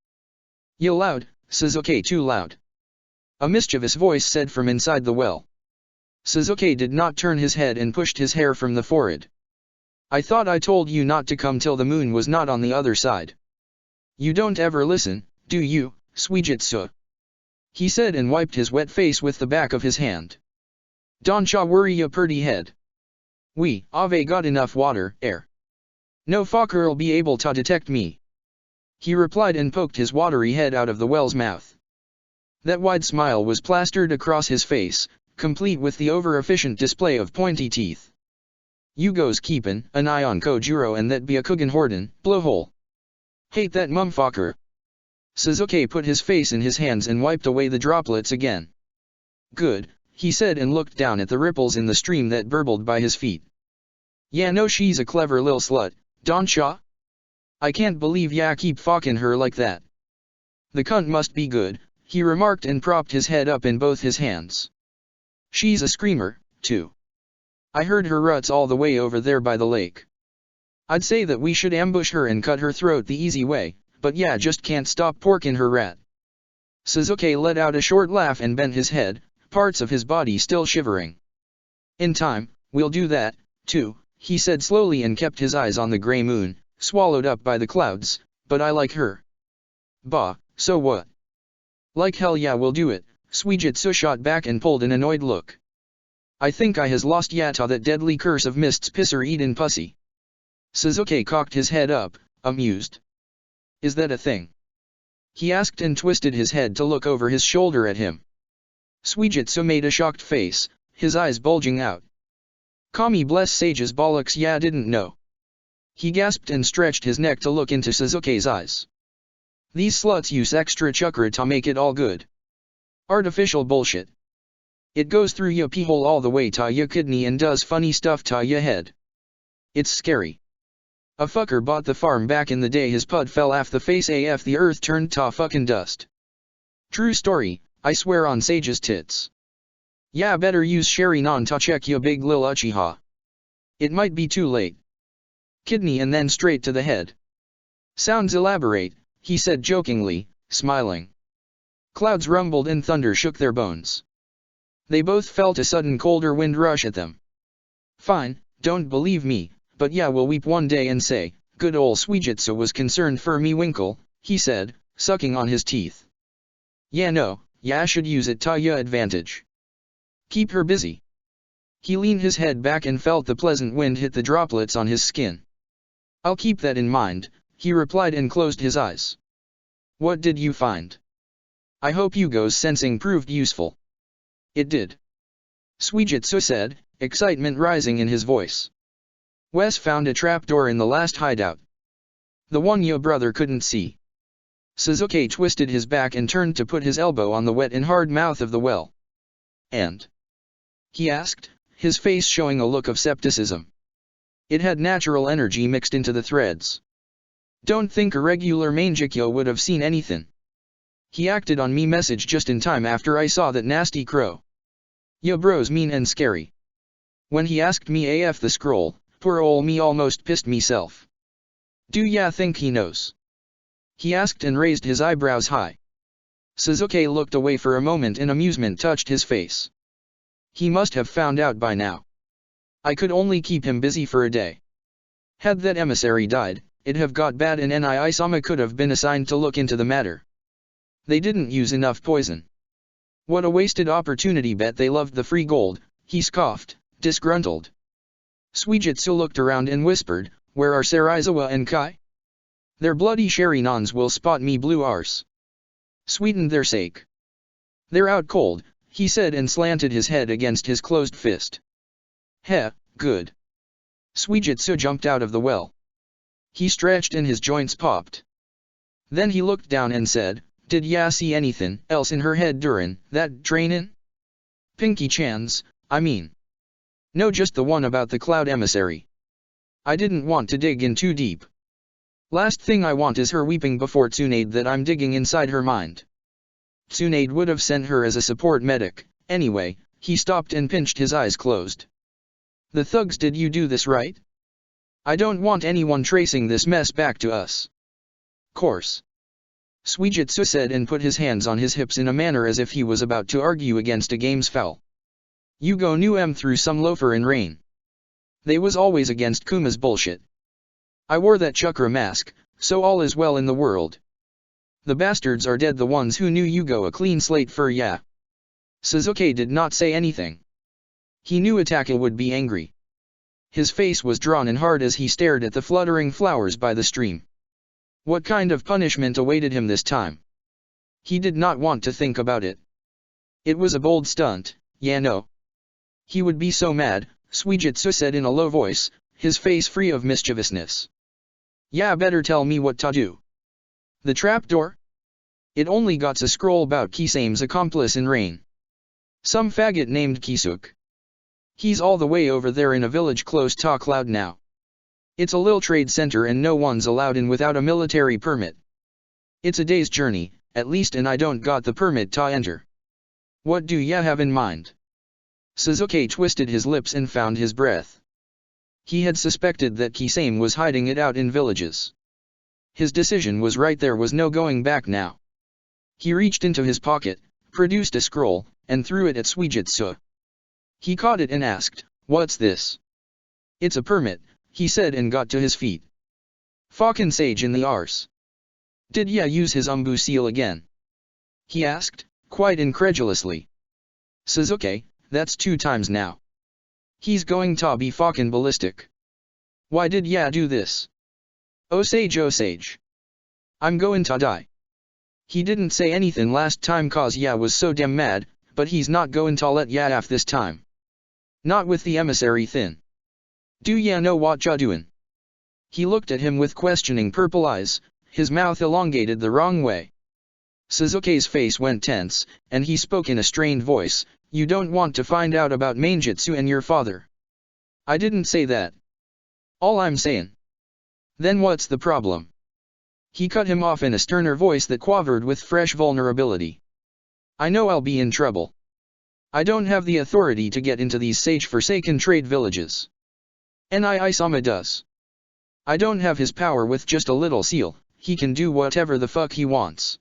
"Yell loud, Suzuki, too loud," a mischievous voice said from inside the well. Suzuki did not turn his head and pushed his hair from the forehead. "I thought I told you not to come till the moon was not on the other side. You don't ever listen, do you, Suijitsu?" he said, and wiped his wet face with the back of his hand. "Doncha worry ya purty head. I've got enough water, air. No fucker'll be able to detect me," he replied and poked his watery head out of the well's mouth. That wide smile was plastered across his face, complete with the over-efficient display of pointy teeth. "You goes keepin' an eye on Kojiro and that Byakugan Horden, blowhole. Hate that mumfucker." Suzuki put his face in his hands and wiped away the droplets again. "Good," he said, and looked down at the ripples in the stream that burbled by his feet. "Yeah, no, she's a clever lil slut, doncha? I can't believe ya keep fucking her like that." The cunt must be good, he remarked and propped his head up in both his hands. She's a screamer, too. I heard her ruts all the way over there by the lake. I'd say that we should ambush her and cut her throat the easy way, but yeah, just can't stop porking her rat. Sasuke let out a short laugh and bent his head, parts of his body still shivering. In time, we'll do that, too, he said slowly and kept his eyes on the gray moon, swallowed up by the clouds, but I like her. Bah, so what? Like hell yeah, we'll do it, Suijutsu shot back and pulled an annoyed look. I think I has lost Yatta that deadly curse of mists pisser eatin' pussy. Sasuke cocked his head up, amused. Is that a thing? He asked and twisted his head to look over his shoulder at him. Suijutsu made a shocked face, his eyes bulging out. Kami bless sage's bollocks, yeah, didn't know. He gasped and stretched his neck to look into Sasuke's eyes. These sluts use extra chakra to make it all good. Artificial bullshit. It goes through ya pee hole all the way to ya kidney and does funny stuff to ya head. It's scary. A fucker bought the farm back in the day his pud fell off the face af the earth turned to fucking dust. True story, I swear on Sage's tits. Yeah, better use Sharingan to check ya big lil Uchiha. It might be too late. Kidney and then straight to the head. Sounds elaborate, he said jokingly, smiling. Clouds rumbled and thunder shook their bones. They both felt a sudden colder wind rush at them. Fine, don't believe me, but yeah, we'll weep one day and say, good ol' Suijutsu was concerned for me winkle, he said, sucking on his teeth. Yeah no, ya should use it to ya advantage. Keep her busy. He leaned his head back and felt the pleasant wind hit the droplets on his skin. I'll keep that in mind, he replied and closed his eyes. What did you find? I hope Yugo's sensing proved useful. It did. Suijutsu said, excitement rising in his voice. Wes found a trapdoor in the last hideout. The one your brother couldn't see. Sasuke twisted his back and turned to put his elbow on the wet and hard mouth of the well. And? He asked, his face showing a look of skepticism. It had natural energy mixed into the threads. Don't think a regular mangekyo would have seen anything. He acted on me message just in time after I saw that nasty crow. Yo bro's mean and scary. When he asked me af the scroll, poor ol' me almost pissed meself. Do ya think he knows? He asked and raised his eyebrows high. Sasuke looked away for a moment and amusement touched his face. He must have found out by now. I could only keep him busy for a day. Had that emissary died, it'd have got bad and Nii-sama could have been assigned to look into the matter. They didn't use enough poison. What a wasted opportunity, bet they loved the free gold, he scoffed, disgruntled. Suijutsu looked around and whispered, where are Sarizawa and Kai? Their bloody Sharinans will spot me blue arse. Sweeten their sake. They're out cold, he said and slanted his head against his closed fist. Heh, good. Suijutsu jumped out of the well. He stretched and his joints popped. Then he looked down and said, did ya see anything else in her head durin' that trainin'? Pinky-chan's, I mean. No, just the one about the cloud emissary. I didn't want to dig in too deep. Last thing I want is her weeping before Tsunade that I'm digging inside her mind. Tsunade would have sent her as a support medic, anyway. He stopped and pinched his eyes closed. The thugs, did you do this right? I don't want anyone tracing this mess back to us. Course. Suijutsu said and put his hands on his hips in a manner as if he was about to argue against a game's foul. Yugo knew em through some loafer in rain. They was always against Kuma's bullshit. I wore that chakra mask, so all is well in the world. The bastards are dead, the ones who knew Yugo a clean slate for ya. Sasuke did not say anything. He knew Ataka would be angry. His face was drawn and hard as he stared at the fluttering flowers by the stream. What kind of punishment awaited him this time? He did not want to think about it. It was a bold stunt, yeah no. He would be so mad, Suijutsu said in a low voice, his face free of mischievousness. Yeah, better tell me what to do. The trapdoor? It only got a scroll about Kisame's accomplice in rain. Some faggot named Kisuk. He's all the way over there in a village close to Cloud now. It's a lil trade center and no one's allowed in without a military permit. It's a day's journey, at least, and I don't got the permit to enter. What do ya have in mind? Sasuke twisted his lips and found his breath. He had suspected that Kisame was hiding it out in villages. His decision was right, there was no going back now. He reached into his pocket, produced a scroll, and threw it at Suijutsu. He caught it and asked, "What's this?" "It's a permit," he said, and got to his feet. "Fucking sage in the arse. Did ya use his umbu seal again?" he asked, quite incredulously. "Sasuke, that's 2 times now. He's going to be fucking ballistic. Why did ya do this? Oh sage, I'm going to die." He didn't say anything last time cause ya was so damn mad, but he's not going to let ya off this time. Not with the emissary thin. "Do ya know what ya doin'?" He looked at him with questioning purple eyes, his mouth elongated the wrong way. Sasuke's face went tense, and he spoke in a strained voice, "You don't want to find out about Mainjutsu and your father." "I didn't say that. All I'm saying." "Then what's the problem?" He cut him off in a sterner voice that quivered with fresh vulnerability. "I know I'll be in trouble. I don't have the authority to get into these sage-forsaken trade villages. Nii-sama does. I don't have his power with just a little seal, he can do whatever the fuck he wants.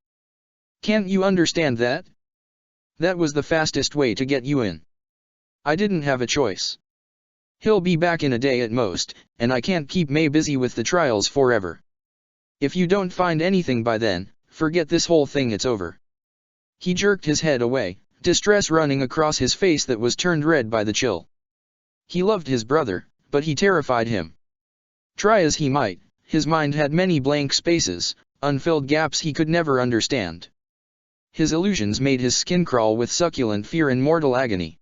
Can't you understand that? That was the fastest way to get you in. I didn't have a choice. He'll be back in a day at most, and I can't keep Mei busy with the trials forever. If you don't find anything by then, forget this whole thing, it's over." He jerked his head away, distress running across his face that was turned red by the chill. He loved his brother, but he terrified him. Try as he might, his mind had many blank spaces, unfilled gaps he could never understand. His illusions made his skin crawl with succulent fear and mortal agony.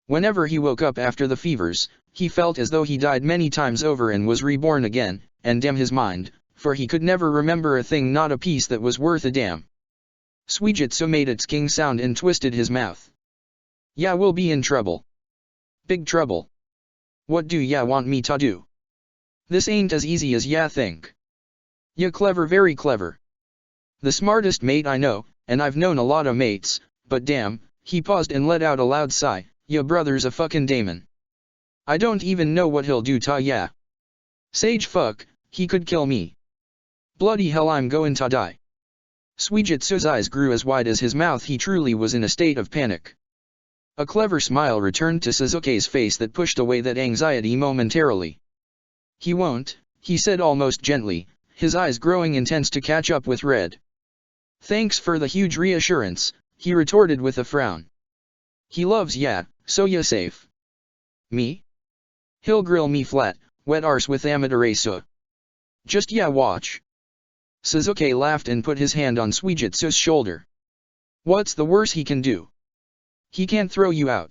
Whenever he woke up after the fevers, he felt as though he died many times over and was reborn again, and damn his mind, for he could never remember a thing, not a piece that was worth a damn. Suijutsu made its king sound and twisted his mouth. "Ya will be in trouble. Big trouble. What do ya want me to do? This ain't as easy as ya think. Ya clever, very clever. The smartest mate I know, and I've known a lot of mates, but damn," he paused and let out a loud sigh, "ya brother's a fucking daemon. I don't even know what he'll do to ya. Sage fuck, he could kill me. Bloody hell, I'm going to die." Suijutsu's eyes grew as wide as his mouth. He truly was in a state of panic. A clever smile returned to Sasuke's face that pushed away that anxiety momentarily. "He won't," he said almost gently, his eyes growing intense to catch up with red. "Thanks for the huge reassurance," he retorted with a frown. "He loves ya, so ya safe." "Me? He'll grill me flat, wet arse with Amaterasu. Just ya watch." Sasuke laughed and put his hand on Suijutsu's shoulder. "What's the worst he can do? He can't throw you out.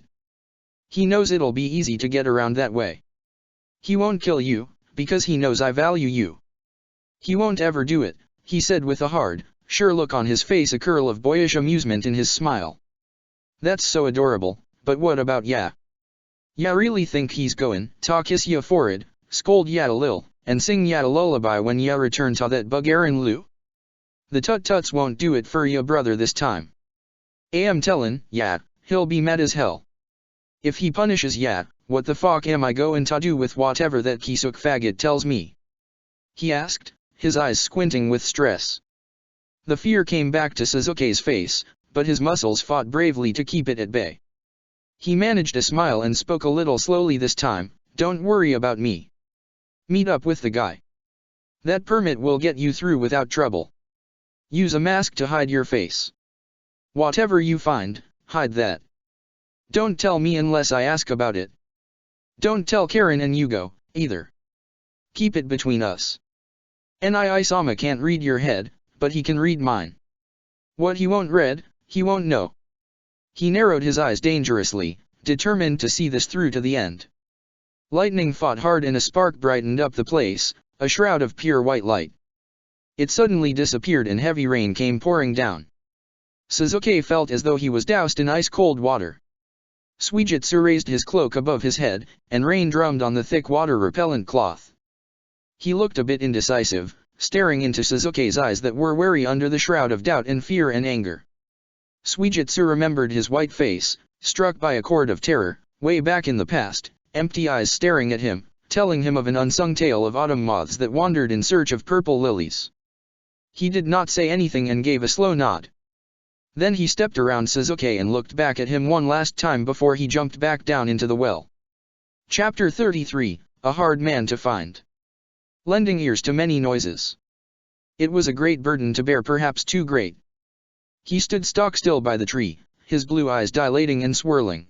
He knows it'll be easy to get around that way. He won't kill you, because he knows I value you. He won't ever do it," he said with a hard, sure look on his face, a curl of boyish amusement in his smile. "That's so adorable, but what about ya? Ya really think he's going to kiss ya forehead, scold ya a lil, and sing ya a lullaby when ya return to that Bulgarian Lou? The tut-tuts won't do it for ya brother this time. Am tellin' ya, he'll be mad as hell. If he punishes ya, what the fuck am I going to do with whatever that Kisuk faggot tells me?" he asked, his eyes squinting with stress. The fear came back to Sasuke's face, but his muscles fought bravely to keep it at bay. He managed a smile and spoke a little slowly this time, "Don't worry about me. Meet up with the guy. That permit will get you through without trouble. Use a mask to hide your face. Whatever you find, hide that. Don't tell me unless I ask about it. Don't tell Karen and Yugo, either. Keep it between us. Nii-sama can't read your head, but he can read mine. What he won't read, he won't know." He narrowed his eyes dangerously, determined to see this through to the end. Lightning fought hard and a spark brightened up the place, a shroud of pure white light. It suddenly disappeared and heavy rain came pouring down. Sasuke felt as though he was doused in ice-cold water. Suijutsu raised his cloak above his head, and rain drummed on the thick water-repellent cloth. He looked a bit indecisive, staring into Suzuki's eyes that were wary under the shroud of doubt and fear and anger. Suijitsu remembered his white face, struck by a chord of terror, way back in the past, empty eyes staring at him, telling him of an unsung tale of autumn moths that wandered in search of purple lilies. He did not say anything and gave a slow nod. Then he stepped around Suzuki and looked back at him one last time before he jumped back down into the well. Chapter 33, A Hard Man to Find. Lending ears to many noises. It was a great burden to bear, perhaps too great. He stood stock still by the tree, his blue eyes dilating and swirling.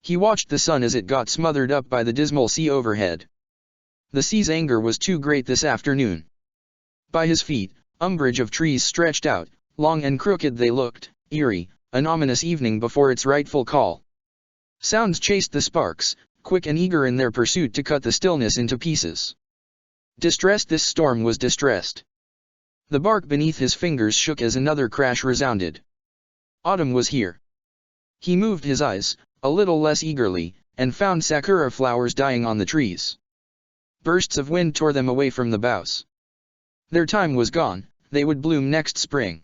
He watched the sun as it got smothered up by the dismal sea overhead. The sea's anger was too great this afternoon. By his feet, umbrage of trees stretched out, long and crooked they looked, eerie, an ominous evening before its rightful call. Sounds chased the sparks, quick and eager in their pursuit to cut the stillness into pieces. Distressed, this storm was distressed. The bark beneath his fingers shook as another crash resounded. Autumn was here. He moved his eyes, a little less eagerly, and found sakura flowers dying on the trees. Bursts of wind tore them away from the boughs. Their time was gone, they would bloom next spring.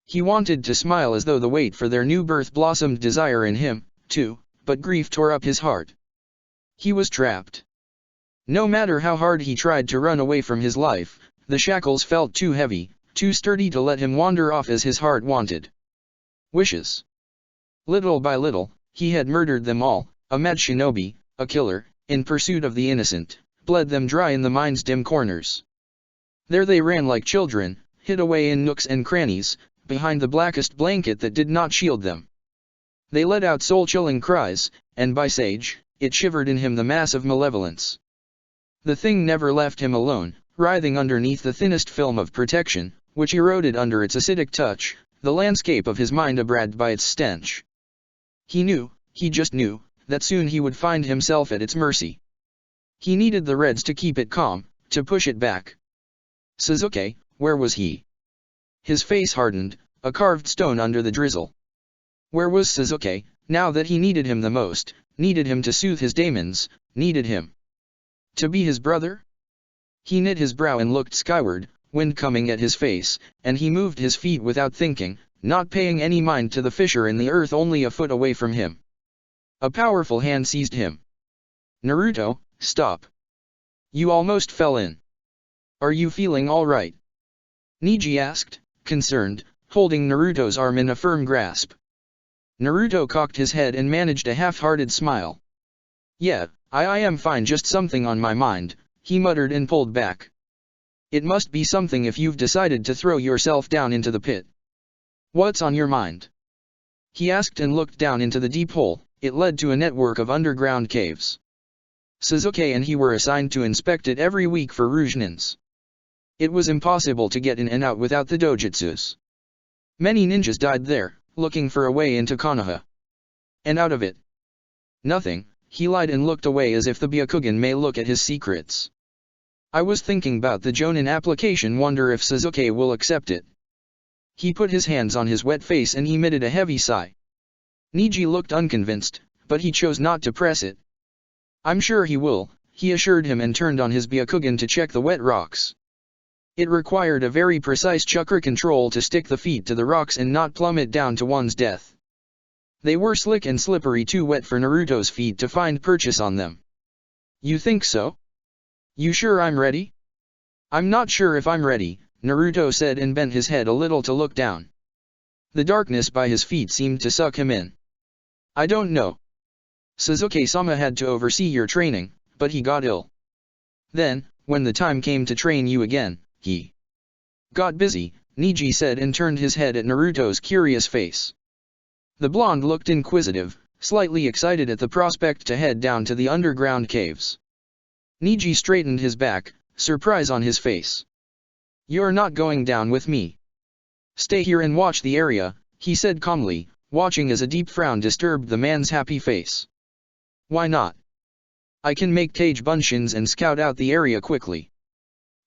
He wanted to smile as though the wait for their new birth blossomed desire in him, too, but grief tore up his heart. He was trapped. No matter how hard he tried to run away from his life, the shackles felt too heavy, too sturdy to let him wander off as his heart wanted. Wishes. Little by little, he had murdered them all, a mad shinobi, a killer, in pursuit of the innocent, bled them dry in the mind's dim corners. There they ran like children, hid away in nooks and crannies, behind the blackest blanket that did not shield them. They let out soul-chilling cries, and by sage, it shivered in him the mass of malevolence. The thing never left him alone, writhing underneath the thinnest film of protection, which eroded under its acidic touch, the landscape of his mind abraded by its stench. He knew, he just knew, that soon he would find himself at its mercy. He needed the reds to keep it calm, to push it back. Suzuki, where was he? His face hardened, a carved stone under the drizzle. Where was Suzuki, now that he needed him the most, needed him to soothe his demons, needed him to be his brother? He knit his brow and looked skyward, wind coming at his face, and he moved his feet without thinking, not paying any mind to the fissure in the earth only a foot away from him. A powerful hand seized him. Naruto, stop. You almost fell in. Are you feeling all right? Niji asked, concerned, holding Naruto's arm in a firm grasp. Naruto cocked his head and managed a half-hearted smile. Yeah, I am fine, just something on my mind, he muttered and pulled back. It must be something if you've decided to throw yourself down into the pit. What's on your mind? He asked and looked down into the deep hole. It led to a network of underground caves. Suzuki and he were assigned to inspect it every week for Rougenins. It was impossible to get in and out without the dojutsus. Many ninjas died there, looking for a way into Konoha. And out of it. Nothing, he lied and looked away as if the Byakugan may look at his secrets. I was thinking about the Jonin application, wonder if Suzuki will accept it. He put his hands on his wet face and emitted a heavy sigh. Niji looked unconvinced, but he chose not to press it. I'm sure he will, he assured him and turned on his Byakugan to check the wet rocks. It required a very precise chakra control to stick the feet to the rocks and not plummet down to one's death. They were slick and slippery, too wet for Naruto's feet to find purchase on them. You think so? You sure I'm ready? I'm not sure if I'm ready, Naruto said and bent his head a little to look down. The darkness by his feet seemed to suck him in. I don't know. Suzuki-sama had to oversee your training, but he got ill. Then, when the time came to train you again, he got busy, Niji said and turned his head at Naruto's curious face. The blonde looked inquisitive, slightly excited at the prospect to head down to the underground caves. Niji straightened his back, surprise on his face. You're not going down with me. Stay here and watch the area, he said calmly, watching as a deep frown disturbed the man's happy face. Why not? I can make Tage Bunshins and scout out the area quickly.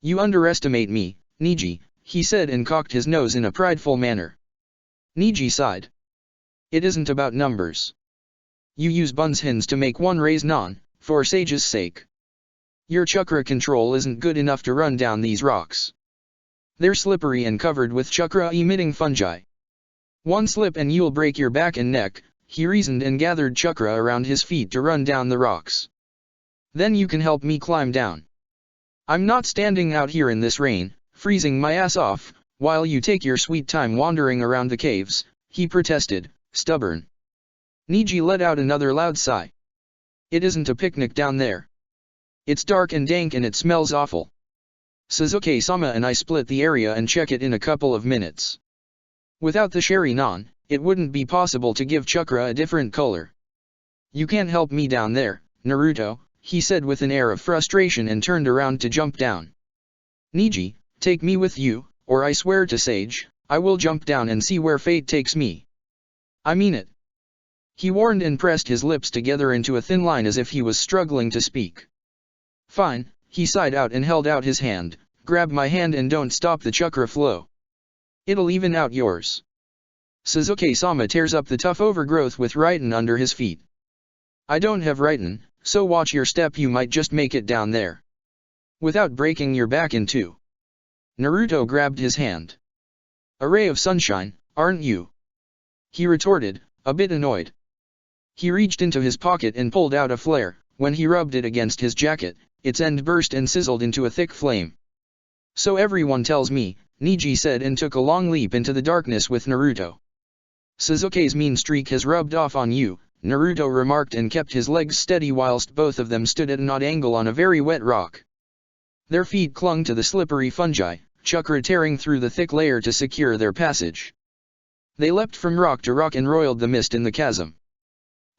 You underestimate me, Niji, he said and cocked his nose in a prideful manner. Niji sighed. It isn't about numbers. You use Bunshins to make one raise non, for Sage's sake. Your chakra control isn't good enough to run down these rocks. They're slippery and covered with chakra-emitting fungi. One slip and you'll break your back and neck, he reasoned and gathered chakra around his feet to run down the rocks. Then you can help me climb down. I'm not standing out here in this rain, freezing my ass off, while you take your sweet time wandering around the caves, he protested, stubborn. Niji let out another loud sigh. It isn't a picnic down there. It's dark and dank and it smells awful. Suzuki-sama and I split the area and check it in a couple of minutes. Without the sherry non, it wouldn't be possible to give chakra a different color. You can't help me down there, Naruto, he said with an air of frustration and turned around to jump down. Niji, take me with you, or I swear to Sage, I will jump down and see where fate takes me. I mean it. He warned and pressed his lips together into a thin line as if he was struggling to speak. Fine, he sighed out and held out his hand, grab my hand and don't stop the chakra flow. It'll even out yours. Suzuki-sama tears up the tough overgrowth with Raiten under his feet. I don't have Raiten, so watch your step, you might just make it down there. Without breaking your back in two. Naruto grabbed his hand. A ray of sunshine, aren't you? He retorted, a bit annoyed. He reached into his pocket and pulled out a flare. When he rubbed it against his jacket, its end burst and sizzled into a thick flame. So everyone tells me, Niji said and took a long leap into the darkness with Naruto. Suzuki's mean streak has rubbed off on you, Naruto remarked and kept his legs steady whilst both of them stood at an odd angle on a very wet rock. Their feet clung to the slippery fungi, chakra tearing through the thick layer to secure their passage. They leapt from rock to rock and roiled the mist in the chasm.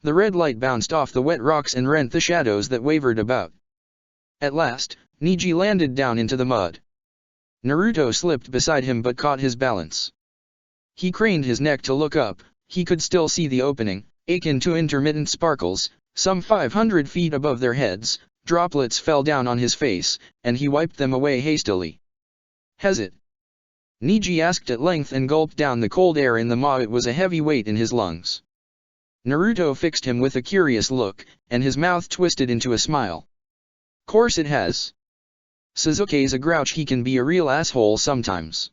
The red light bounced off the wet rocks and rent the shadows that wavered about. At last, Niji landed down into the mud. Naruto slipped beside him but caught his balance. He craned his neck to look up. He could still see the opening, akin to intermittent sparkles, some 500 feet above their heads. Droplets fell down on his face, and he wiped them away hastily. Has it? Niji asked at length and gulped down the cold air in the maw. It was a heavy weight in his lungs. Naruto fixed him with a curious look, and his mouth twisted into a smile. Course it has. Suzuki's a grouch, he can be a real asshole sometimes.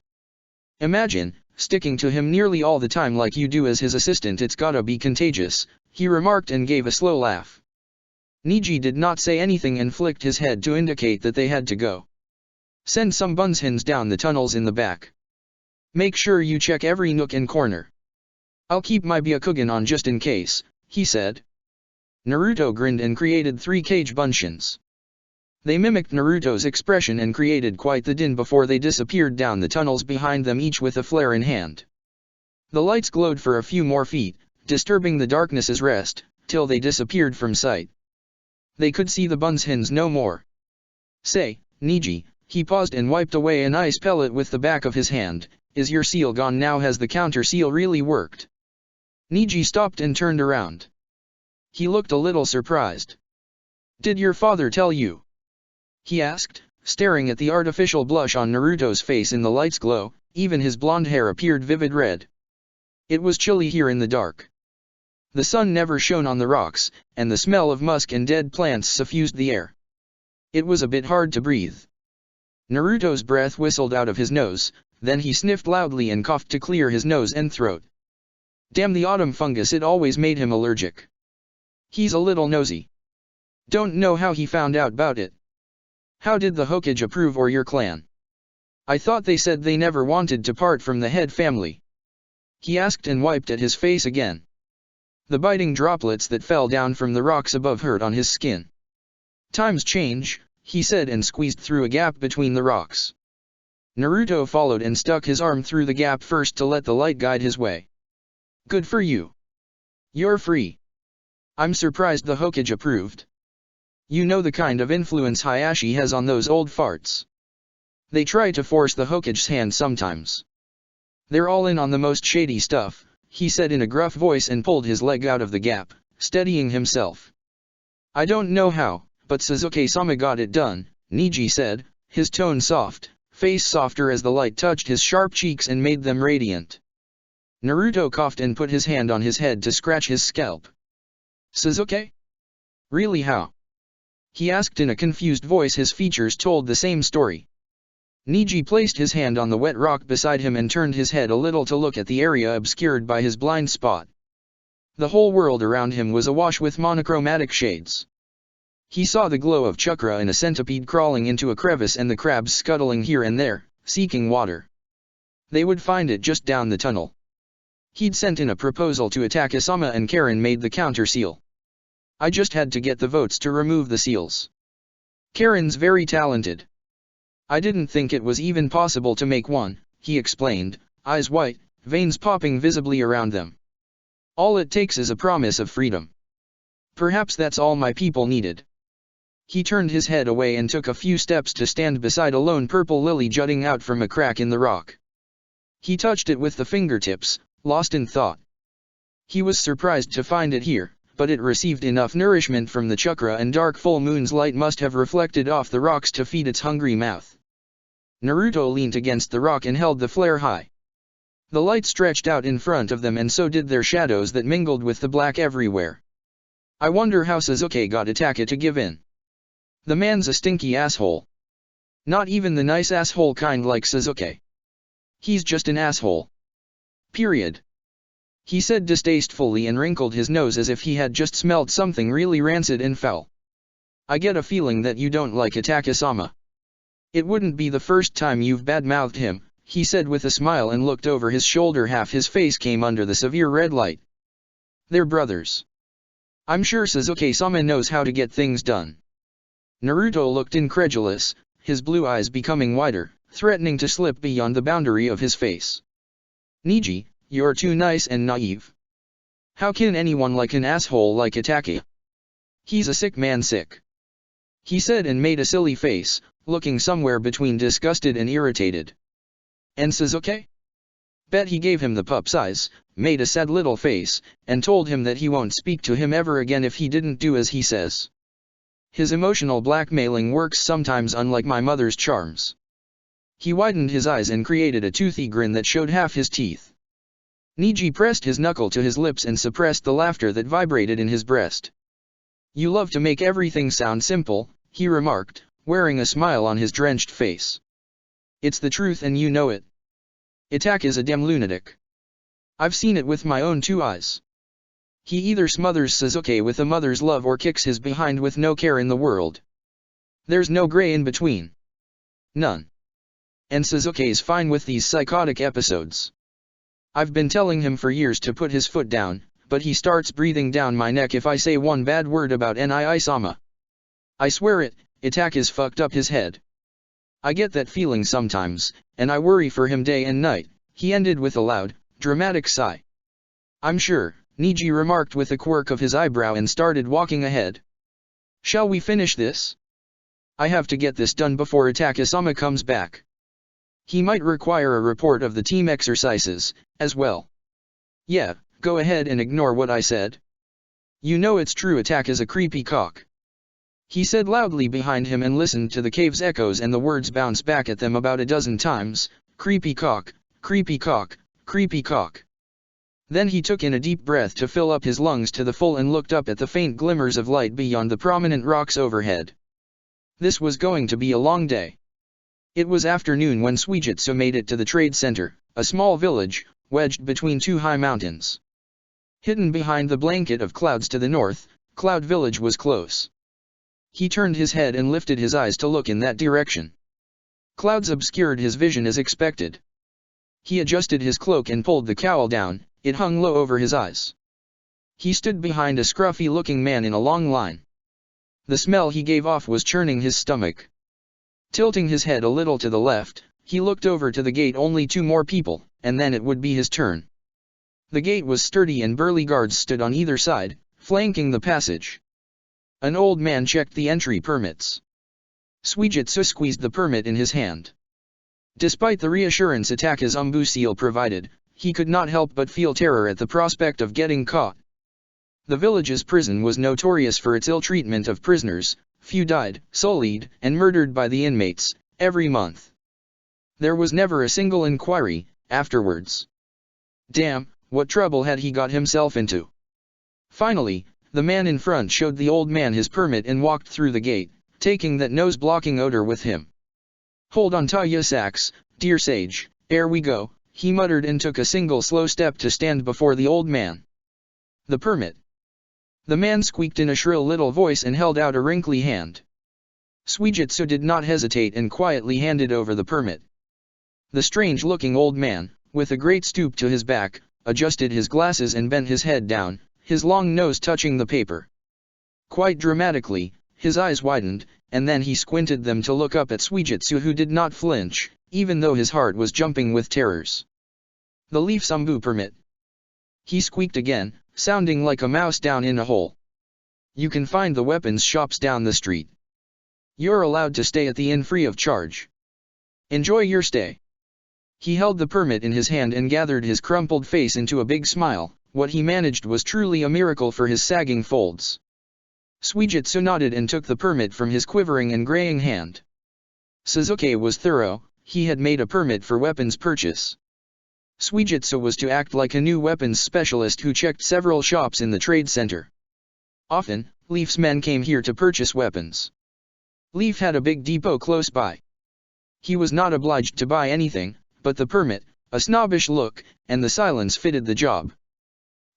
Imagine, sticking to him nearly all the time like you do as his assistant. It's gotta be contagious, he remarked and gave a slow laugh. Niji did not say anything and flicked his head to indicate that they had to go. Send some bunshins down the tunnels in the back. Make sure you check every nook and corner. I'll keep my Byakugan on just in case, he said. Naruto grinned and created 3 cage bunshins. They mimicked Naruto's expression and created quite the din before they disappeared down the tunnels behind them, each with a flare in hand. The lights glowed for a few more feet, disturbing the darkness's rest, till they disappeared from sight. They could see the bunshins no more. Say, Niji, he paused and wiped away an ice pellet with the back of his hand, is your seal gone now? Has the counter seal really worked? Niji stopped and turned around. He looked a little surprised. Did your father tell you? He asked, staring at the artificial blush on Naruto's face in the light's glow. Even his blonde hair appeared vivid red. It was chilly here in the dark. The sun never shone on the rocks, and the smell of musk and dead plants suffused the air. It was a bit hard to breathe. Naruto's breath whistled out of his nose, then he sniffed loudly and coughed to clear his nose and throat. Damn the autumn fungus, it always made him allergic. He's a little nosy. Don't know how he found out about it. How did the Hokage approve, or your clan? I thought they said they never wanted to part from the head family. He asked and wiped at his face again. The biting droplets that fell down from the rocks above hurt on his skin. Times change, he said and squeezed through a gap between the rocks. Naruto followed and stuck his arm through the gap first to let the light guide his way. Good for you. You're free. I'm surprised the Hokage approved. You know the kind of influence Hayashi has on those old farts. They try to force the Hokage's hand sometimes. They're all in on the most shady stuff, he said in a gruff voice and pulled his leg out of the gap, steadying himself. I don't know how, but Suzuki-sama got it done, Niji said, his tone soft, face softer as the light touched his sharp cheeks and made them radiant. Naruto coughed and put his hand on his head to scratch his scalp. Suzuki? Really, how? he asked in a confused voice. His features told the same story. Niji placed his hand on the wet rock beside him and turned his head a little to look at the area obscured by his blind spot. The whole world around him was awash with monochromatic shades. He saw the glow of chakra and a centipede crawling into a crevice and the crabs scuttling here and there, seeking water. They would find it just down the tunnel. He'd sent in a proposal to attack Isama and Karen made the counter seal. I just had to get the votes to remove the seals. Karen's very talented. I didn't think it was even possible to make one, he explained, eyes white, veins popping visibly around them. All it takes is a promise of freedom. Perhaps that's all my people needed. He turned his head away and took a few steps to stand beside a lone purple lily jutting out from a crack in the rock. He touched it with the fingertips, lost in thought. He was surprised to find it here, but it received enough nourishment from the chakra and dark full moon's light must have reflected off the rocks to feed its hungry mouth. Naruto leaned against the rock and held the flare high. The light stretched out in front of them and so did their shadows that mingled with the black everywhere. I wonder how Sasuke got Itachi to give in. The man's a stinky asshole. Not even the nice asshole kind like Sasuke. He's just an asshole. Period. He said distastefully and wrinkled his nose as if he had just smelled something really rancid and foul. I get a feeling that you don't like Itachi-sama. It wouldn't be the first time you've bad-mouthed him, he said with a smile and looked over his shoulder. Half his face came under the severe red light. They're brothers. I'm sure Sasuke-sama knows how to get things done. Naruto looked incredulous, his blue eyes becoming wider, threatening to slip beyond the boundary of his face. Niji, you're too nice and naive. How can anyone like an asshole like Itachi? He's a sick man sick. He said and made a silly face, looking somewhere between disgusted and irritated. And Sasuke? Bet he gave him the pup's eyes, made a sad little face, and told him that he won't speak to him ever again if he didn't do as he says. His emotional blackmailing works sometimes, unlike my mother's charms. He widened his eyes and created a toothy grin that showed half his teeth. Niji pressed his knuckle to his lips and suppressed the laughter that vibrated in his breast. You love to make everything sound simple, he remarked, wearing a smile on his drenched face. It's the truth and you know it. Itachi is a damn lunatic. I've seen it with my own two eyes. He either smothers Sasuke with a mother's love or kicks his behind with no care in the world. There's no gray in between. None. And Sasuke's fine with these psychotic episodes. I've been telling him for years to put his foot down, but he starts breathing down my neck if I say one bad word about Nii-sama. I swear it, Itachi's fucked up his head. I get that feeling sometimes, and I worry for him day and night, he ended with a loud, dramatic sigh. I'm sure, Niji remarked with a quirk of his eyebrow and started walking ahead. Shall we finish this? I have to get this done before Itachi-sama comes back. He might require a report of the team exercises, as well. Yeah, go ahead and ignore what I said. You know it's true, Itachi's a creepy cock. He said loudly behind him and listened to the cave's echoes and the words bounce back at them about a dozen times, creepy cock, creepy cock, creepy cock. Then he took in a deep breath to fill up his lungs to the full and looked up at the faint glimmers of light beyond the prominent rocks overhead. This was going to be a long day. It was afternoon when Suijutsu made it to the trade center, a small village, wedged between two high mountains. Hidden behind the blanket of clouds to the north, Cloud Village was close. He turned his head and lifted his eyes to look in that direction. Clouds obscured his vision as expected. He adjusted his cloak and pulled the cowl down, it hung low over his eyes. He stood behind a scruffy-looking man in a long line. The smell he gave off was churning his stomach. Tilting his head a little to the left, he looked over to the gate. Only two more people, and then it would be his turn. The gate was sturdy and burly guards stood on either side, flanking the passage. An old man checked the entry permits. Suijutsu squeezed the permit in his hand. Despite the reassurance Itachi's umbu seal provided, he could not help but feel terror at the prospect of getting caught. The village's prison was notorious for its ill treatment of prisoners. Few died, sullied, and murdered by the inmates, every month. There was never a single inquiry, afterwards. Damn, what trouble had he got himself into? Finally, The man in front showed the old man his permit and walked through the gate, taking that nose-blocking odor with him. "Hold on to your sacks, dear sage, ere we go," he muttered and took a single slow step to stand before the old man. "The permit." The man squeaked in a shrill little voice and held out a wrinkly hand. Suijitsu did not hesitate and quietly handed over the permit. The strange-looking old man, with a great stoop to his back, adjusted his glasses and bent his head down, his long nose touching the paper. Quite dramatically, his eyes widened, and then he squinted them to look up at Suijitsu, who did not flinch, even though his heart was jumping with terrors. "The leaf sambu permit," he squeaked again, sounding like a mouse down in a hole. "You can find the weapons shops down the street. You're allowed to stay at the inn free of charge. Enjoy your stay." He held the permit in his hand and gathered his crumpled face into a big smile. What he managed was truly a miracle for his sagging folds. Suijitsu nodded and took the permit from his quivering and graying hand. Suzuki was thorough. He had made a permit for weapons purchase. Suijitsu was to act like a new weapons specialist who checked several shops in the trade center. Often, Leaf's men came here to purchase weapons. Leaf had a big depot close by. He was not obliged to buy anything, but the permit, a snobbish look, and the silence fitted the job.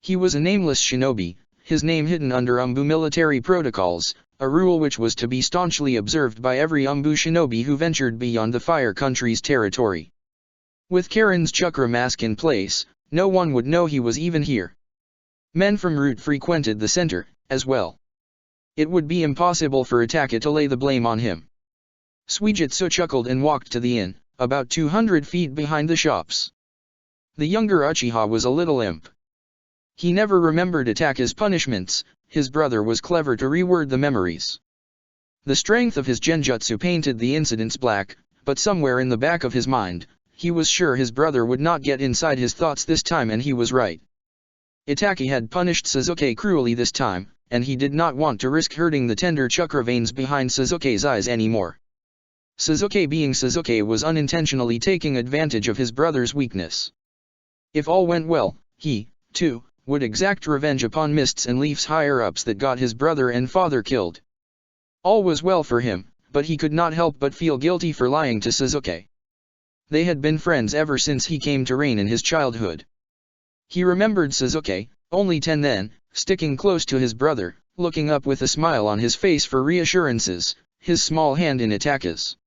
He was a nameless shinobi, his name hidden under Umbu military protocols, a rule which was to be staunchly observed by every Umbu shinobi who ventured beyond the Fire Country's territory. With Karen's chakra mask in place, no one would know he was even here. Men from Route frequented the center, as well. It would be impossible for Itaka to lay the blame on him. Suijitsu chuckled and walked to the inn, about 200 feet behind the shops. The younger Uchiha was a little imp. He never remembered Itaka's punishments. His brother was clever to reword the memories. The strength of his genjutsu painted the incidents black, but somewhere in the back of his mind, he was sure his brother would not get inside his thoughts this time, and he was right. Itaka had punished Suzuki cruelly this time, and he did not want to risk hurting the tender chakra veins behind Suzuki's eyes anymore. Suzuki, being Suzuki, was unintentionally taking advantage of his brother's weakness. If all went well, he, too, would exact revenge upon Mists and Leaf's higher-ups that got his brother and father killed. All was well for him, but he could not help but feel guilty for lying to Suzuki. They had been friends ever since he came to reign in his childhood. He remembered Suzuki, only 10 then, sticking close to his brother, looking up with a smile on his face for reassurances, his small hand in Itaka's.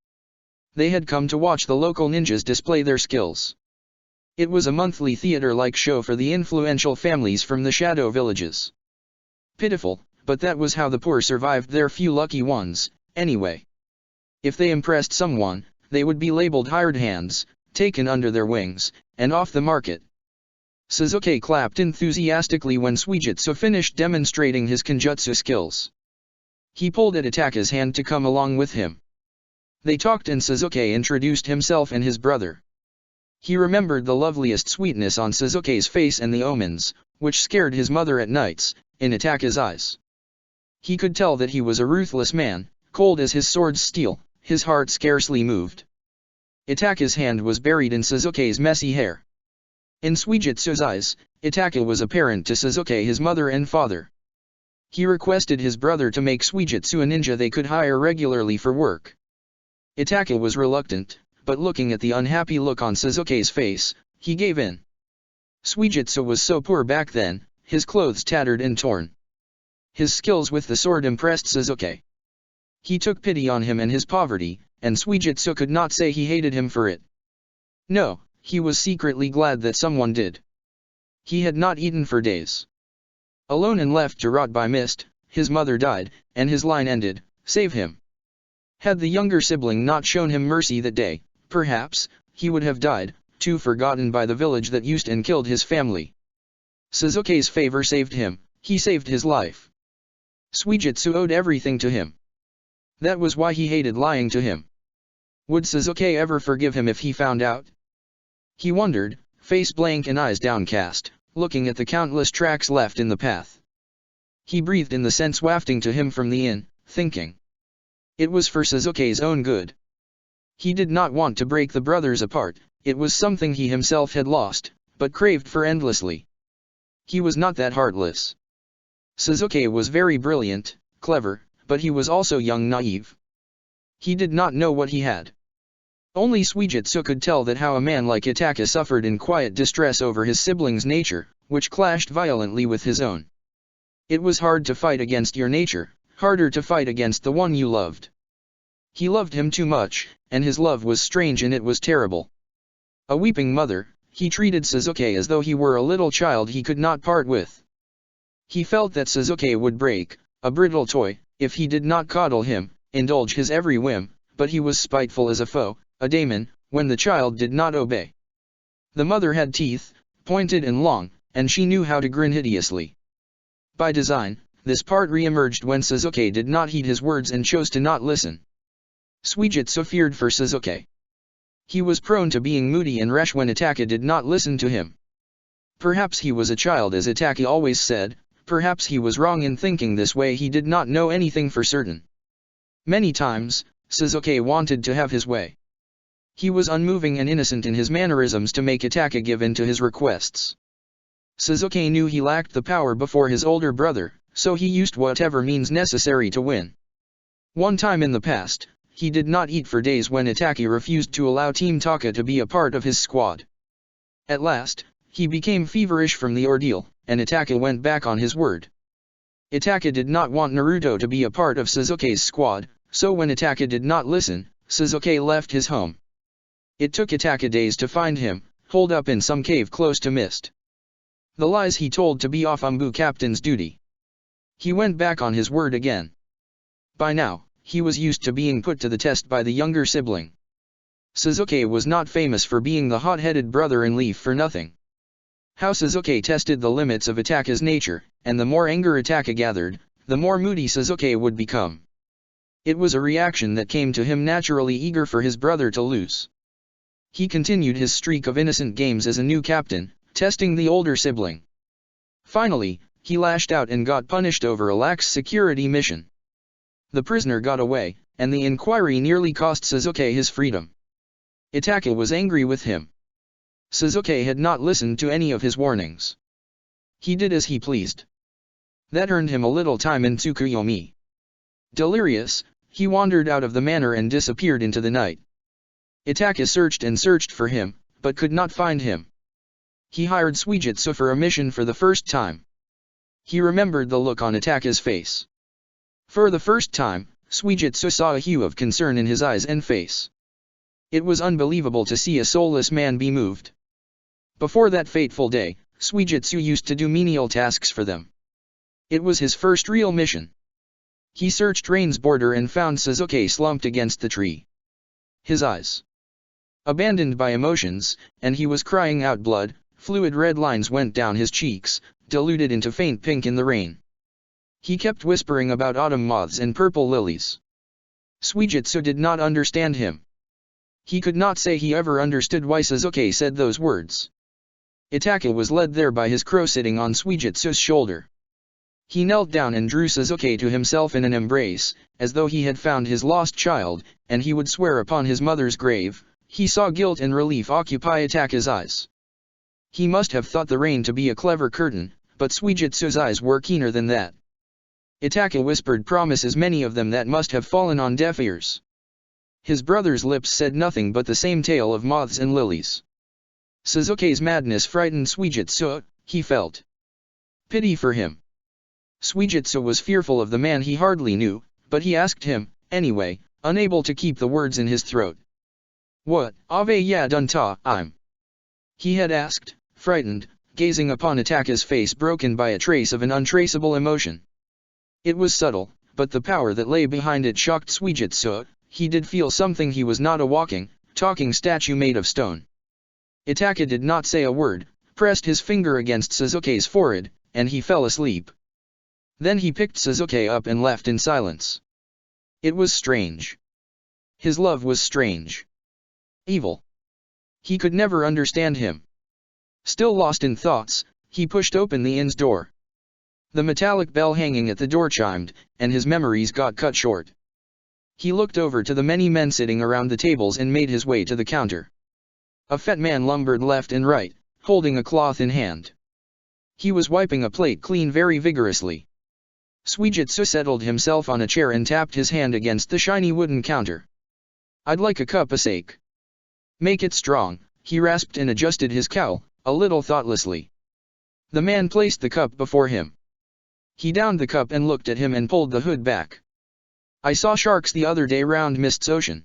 They had come to watch the local ninjas display their skills. It was a monthly theater-like show for the influential families from the shadow villages. Pitiful, but that was how the poor survived, their few lucky ones, anyway. If they impressed someone, they would be labeled hired hands, taken under their wings, and off the market. Suzuki clapped enthusiastically when Suijitsu finished demonstrating his kenjutsu skills. He pulled at Itaka's hand to come along with him. They talked and Suzuki introduced himself and his brother. He remembered the loveliest sweetness on Suzuki's face and the omens, which scared his mother at nights, in Itaka's eyes. He could tell that he was a ruthless man, cold as his sword's steel, his heart scarcely moved. Itaka's hand was buried in Suzuki's messy hair. In Suijitsu's eyes, Itaka was a parent to Suzuki, his mother and father. He requested his brother to make Suijitsu a ninja they could hire regularly for work. Itaka was reluctant, but looking at the unhappy look on Suzuki's face, he gave in. Suijitsu was so poor back then, his clothes tattered and torn. His skills with the sword impressed Suzuki. He took pity on him and his poverty, and Suijitsu could not say he hated him for it. No, he was secretly glad that someone did. He had not eaten for days. Alone and left to rot by mist, his mother died, and his line ended, "Save him." Had the younger sibling not shown him mercy that day, perhaps, he would have died, too forgotten by the village that used and killed his family. Suzuki's favor saved him, he saved his life. Suijitsu owed everything to him. That was why he hated lying to him. Would Suzuki ever forgive him if he found out? He wondered, face blank and eyes downcast, looking at the countless tracks left in the path. He breathed in the scents wafting to him from the inn, thinking. It was for Suzuki's own good. He did not want to break the brothers apart, it was something he himself had lost, but craved for endlessly. He was not that heartless. Suzuki was very brilliant, clever, but he was also young, naive. He did not know what he had. Only Suijitsu could tell that how a man like Itaka suffered in quiet distress over his sibling's nature, which clashed violently with his own. It was hard to fight against your nature, harder to fight against the one you loved. He loved him too much, and his love was strange and it was terrible. A weeping mother, he treated Suzuki as though he were a little child he could not part with. He felt that Suzuki would break, a brittle toy, if he did not coddle him, indulge his every whim, but he was spiteful as a foe, a daemon, when the child did not obey. The mother had teeth, pointed and long, and she knew how to grin hideously. By design, this part re-emerged when Suzuki did not heed his words and chose to not listen. Suijitsu feared for Suzuki. He was prone to being moody and rash when Itaka did not listen to him. Perhaps he was a child, as Itaka always said, perhaps he was wrong in thinking this way, he did not know anything for certain. Many times, Suzuki wanted to have his way. He was unmoving and innocent in his mannerisms to make Itaka give in to his requests. Suzuki knew he lacked the power before his older brother, so he used whatever means necessary to win. One time in the past, he did not eat for days when Itaka refused to allow Team Taka to be a part of his squad. At last, he became feverish from the ordeal, and Itaka went back on his word. Itaka did not want Naruto to be a part of Suzuki's squad, so when Itaka did not listen, Suzuki left his home. It took Itaka days to find him, holed up in some cave close to Mist. The lies he told to be off Umbu captain's duty. He went back on his word again. By now, he was used to being put to the test by the younger sibling. Suzuki was not famous for being the hot-headed brother in Leaf for nothing. How Suzuki tested the limits of Itaka's nature, and the more anger Itaka gathered, the more moody Suzuki would become. It was a reaction that came to him naturally, eager for his brother to lose. He continued his streak of innocent games as a new captain, testing the older sibling. Finally, he lashed out and got punished over a lax security mission. The prisoner got away, and the inquiry nearly cost Suzuki his freedom. Itaka was angry with him. Suzuki had not listened to any of his warnings. He did as he pleased. That earned him a little time in Tsukuyomi. Delirious, he wandered out of the manor and disappeared into the night. Itaka searched and searched for him, but could not find him. He hired Suijitsu for a mission for the first time. He remembered the look on Itaka's face. For the first time, Suijitsu saw a hue of concern in his eyes and face. It was unbelievable to see a soulless man be moved. Before that fateful day, Suijitsu used to do menial tasks for them. It was his first real mission. He searched Rain's border and found Suzuki slumped against the tree. His eyes abandoned by emotions, and he was crying out blood. Fluid red lines went down his cheeks, diluted into faint pink in the rain. He kept whispering about autumn moths and purple lilies. Suijitsu did not understand him. He could not say he ever understood why Suzuki said those words. Itaka was led there by his crow sitting on Suijitsu's shoulder. He knelt down and drew Suzuki to himself in an embrace, as though he had found his lost child, and he would swear upon his mother's grave. He saw guilt and relief occupy Itaka's eyes. He must have thought the rain to be a clever curtain, but Suijitsu's eyes were keener than that. Itaka whispered promises, many of them that must have fallen on deaf ears. His brother's lips said nothing but the same tale of moths and lilies. Suzuki's madness frightened Suijitsu. He felt pity for him. Suijitsu was fearful of the man he hardly knew, but he asked him, anyway, unable to keep the words in his throat. What, Ave ya dunta, I'm? He had asked, frightened, gazing upon Itaka's face broken by a trace of an untraceable emotion. It was subtle, but the power that lay behind it shocked Suijitsu. He did feel something. He was not a walking, talking statue made of stone. Itaka did not say a word, pressed his finger against Suzuki's forehead, and he fell asleep. Then he picked Suzuki up and left in silence. It was strange. His love was strange. Evil. He could never understand him. Still lost in thoughts, he pushed open the inn's door. The metallic bell hanging at the door chimed, and his memories got cut short. He looked over to the many men sitting around the tables and made his way to the counter. A fat man lumbered left and right, holding a cloth in hand. He was wiping a plate clean very vigorously. Suijitsu settled himself on a chair and tapped his hand against the shiny wooden counter. I'd like a cup of sake. Make it strong, he rasped and adjusted his cowl, a little thoughtlessly. The man placed the cup before him. He downed the cup and looked at him and pulled the hood back. I saw sharks the other day round Mist's Ocean.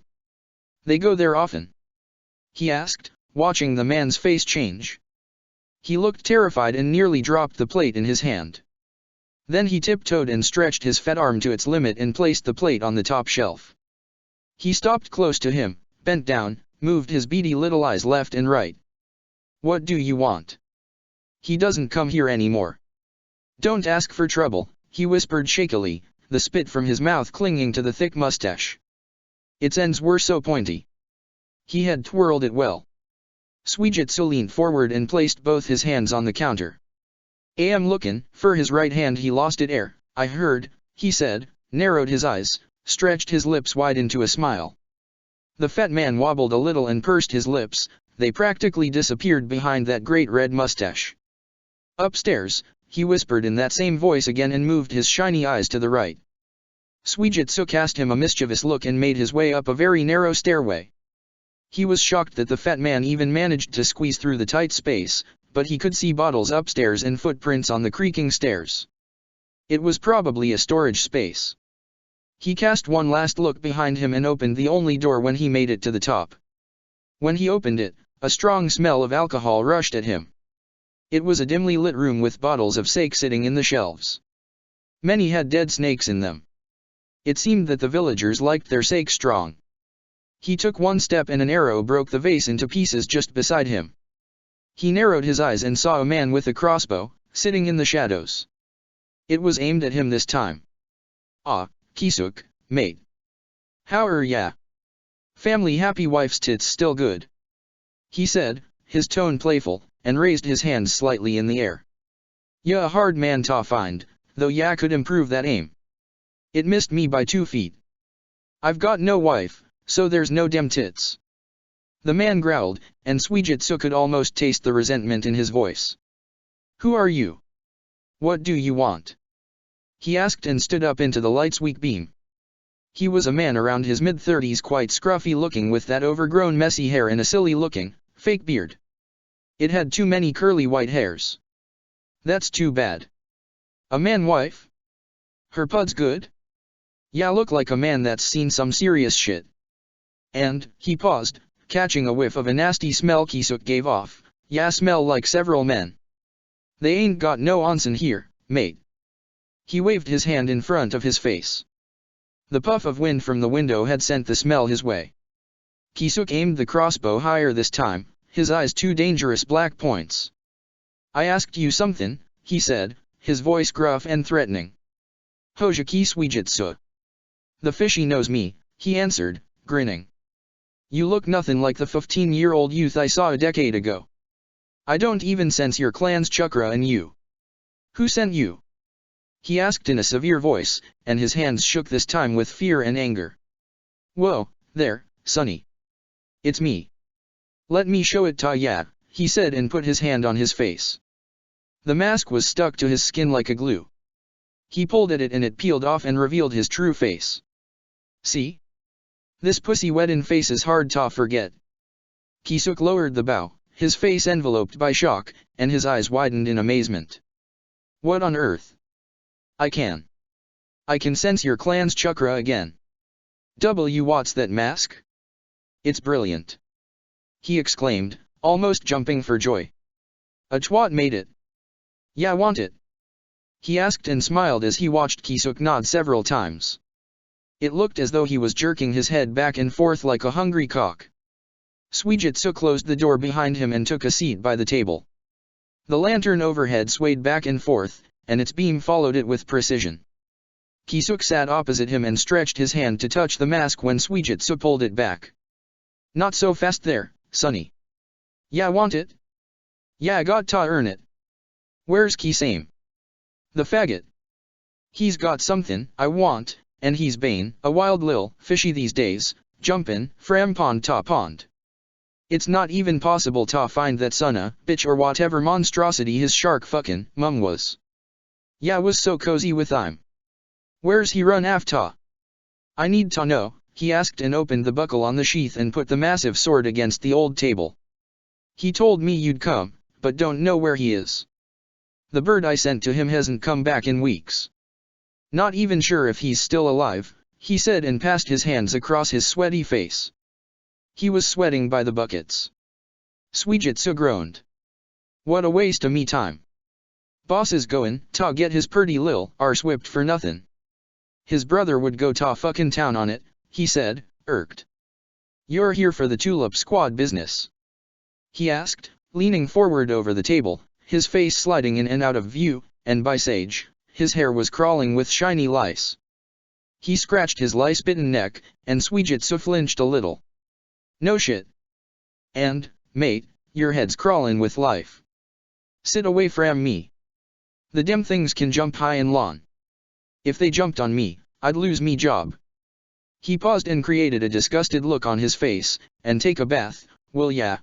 They go there often? He asked, watching the man's face change. He looked terrified and nearly dropped the plate in his hand. Then he tiptoed and stretched his fat arm to its limit and placed the plate on the top shelf. He stopped close to him, bent down, moved his beady little eyes left and right. What do you want? He doesn't come here anymore. Don't ask for trouble, he whispered shakily, the spit from his mouth clinging to the thick mustache. Its ends were so pointy. He had twirled it well. Suijitsu leaned forward and placed both his hands on the counter. I'm lookin' for his right hand. He lost it ere I heard, he said, narrowed his eyes, stretched his lips wide into a smile. The fat man wobbled a little and pursed his lips, they practically disappeared behind that great red mustache. Upstairs, he whispered in that same voice again and moved his shiny eyes to the right. Suijitsu cast him a mischievous look and made his way up a very narrow stairway. He was shocked that the fat man even managed to squeeze through the tight space, but he could see bottles upstairs and footprints on the creaking stairs. It was probably a storage space. He cast one last look behind him and opened the only door when he made it to the top. When he opened it, a strong smell of alcohol rushed at him. It was a dimly lit room with bottles of sake sitting in the shelves. Many had dead snakes in them. It seemed that the villagers liked their sake strong. He took one step and an arrow broke the vase into pieces just beside him. He narrowed his eyes and saw a man with a crossbow, sitting in the shadows. It was aimed at him this time. Ah, Kisuk, mate. How ya? Family happy, wife's tits still good? He said, his tone playful, and raised his hands slightly in the air. Ya a hard man to find, though ya could improve that aim. It missed me by 2 feet. I've got no wife, so there's no dem tits. The man growled, and Suijitsu could almost taste the resentment in his voice. Who are you? What do you want? He asked and stood up into the light's weak beam. He was a man around his mid-30s, quite scruffy looking with that overgrown messy hair and a silly-looking, fake beard. It had too many curly white hairs. That's too bad. A man wife? Her pud's good? Ya look like a man that's seen some serious shit. And, he paused, catching a whiff of a nasty smell Kisuk gave off, ya smell like several men. They ain't got no onsen here, mate. He waved his hand in front of his face. The puff of wind from the window had sent the smell his way. Kisuk aimed the crossbow higher this time, his eyes 2 dangerous black points. I asked you something, he said, his voice gruff and threatening. Hojiki Suijitsu. The fishy knows me, he answered, grinning. You look nothing like the 15-year-old youth I saw a decade ago. I don't even sense your clan's chakra in you. Who sent you? He asked in a severe voice, and his hands shook this time with fear and anger. Whoa, there, sonny. It's me. Let me show it to ya, he said and put his hand on his face. The mask was stuck to his skin like a glue. He pulled at it and it peeled off and revealed his true face. See? This pussy-weddin' face is hard to forget. Kisuk lowered the bow, his face enveloped by shock, and his eyes widened in amazement. What on earth? I can sense your clan's chakra again. What's that mask? It's brilliant. He exclaimed, almost jumping for joy. A twat made it. Ya want it? He asked and smiled as he watched Kisuk nod several times. It looked as though he was jerking his head back and forth like a hungry cock. Suijitsu closed the door behind him and took a seat by the table. The lantern overhead swayed back and forth, and its beam followed it with precision. Kisuk sat opposite him and stretched his hand to touch the mask when Suijitsu pulled it back. Not so fast there, sonny. Ya want it? Ya got to earn it. Where's Kisame? The faggot. He's got something I want, and he's bane a wild lil fishy these days, jumpin' from pond to pond. It's not even possible to find that sonna bitch or whatever monstrosity his shark fuckin' mum was. Ya was so cozy with him. Where's he run after? I need to know, he asked and opened the buckle on the sheath and put the massive sword against the old table. He told me you'd come, but don't know where he is. The bird I sent to him hasn't come back in weeks. Not even sure if he's still alive, he said and passed his hands across his sweaty face. He was sweating by the buckets. Suijitsu groaned. What a waste of me time. Boss is goin' to get his purty lil arse whipped for nothin'. His brother would go to fucking town on it, he said, irked. You're here for the Tulip Squad business? He asked, leaning forward over the table, his face sliding in and out of view, and by sage, his hair was crawling with shiny lice. He scratched his lice-bitten neck, and Suijitsu flinched a little. No shit. And, mate, your head's crawlin' with life. Sit away from me. The dem things can jump high and long. If they jumped on me, I'd lose me job. He paused and created a disgusted look on his face, and take a bath, will ya?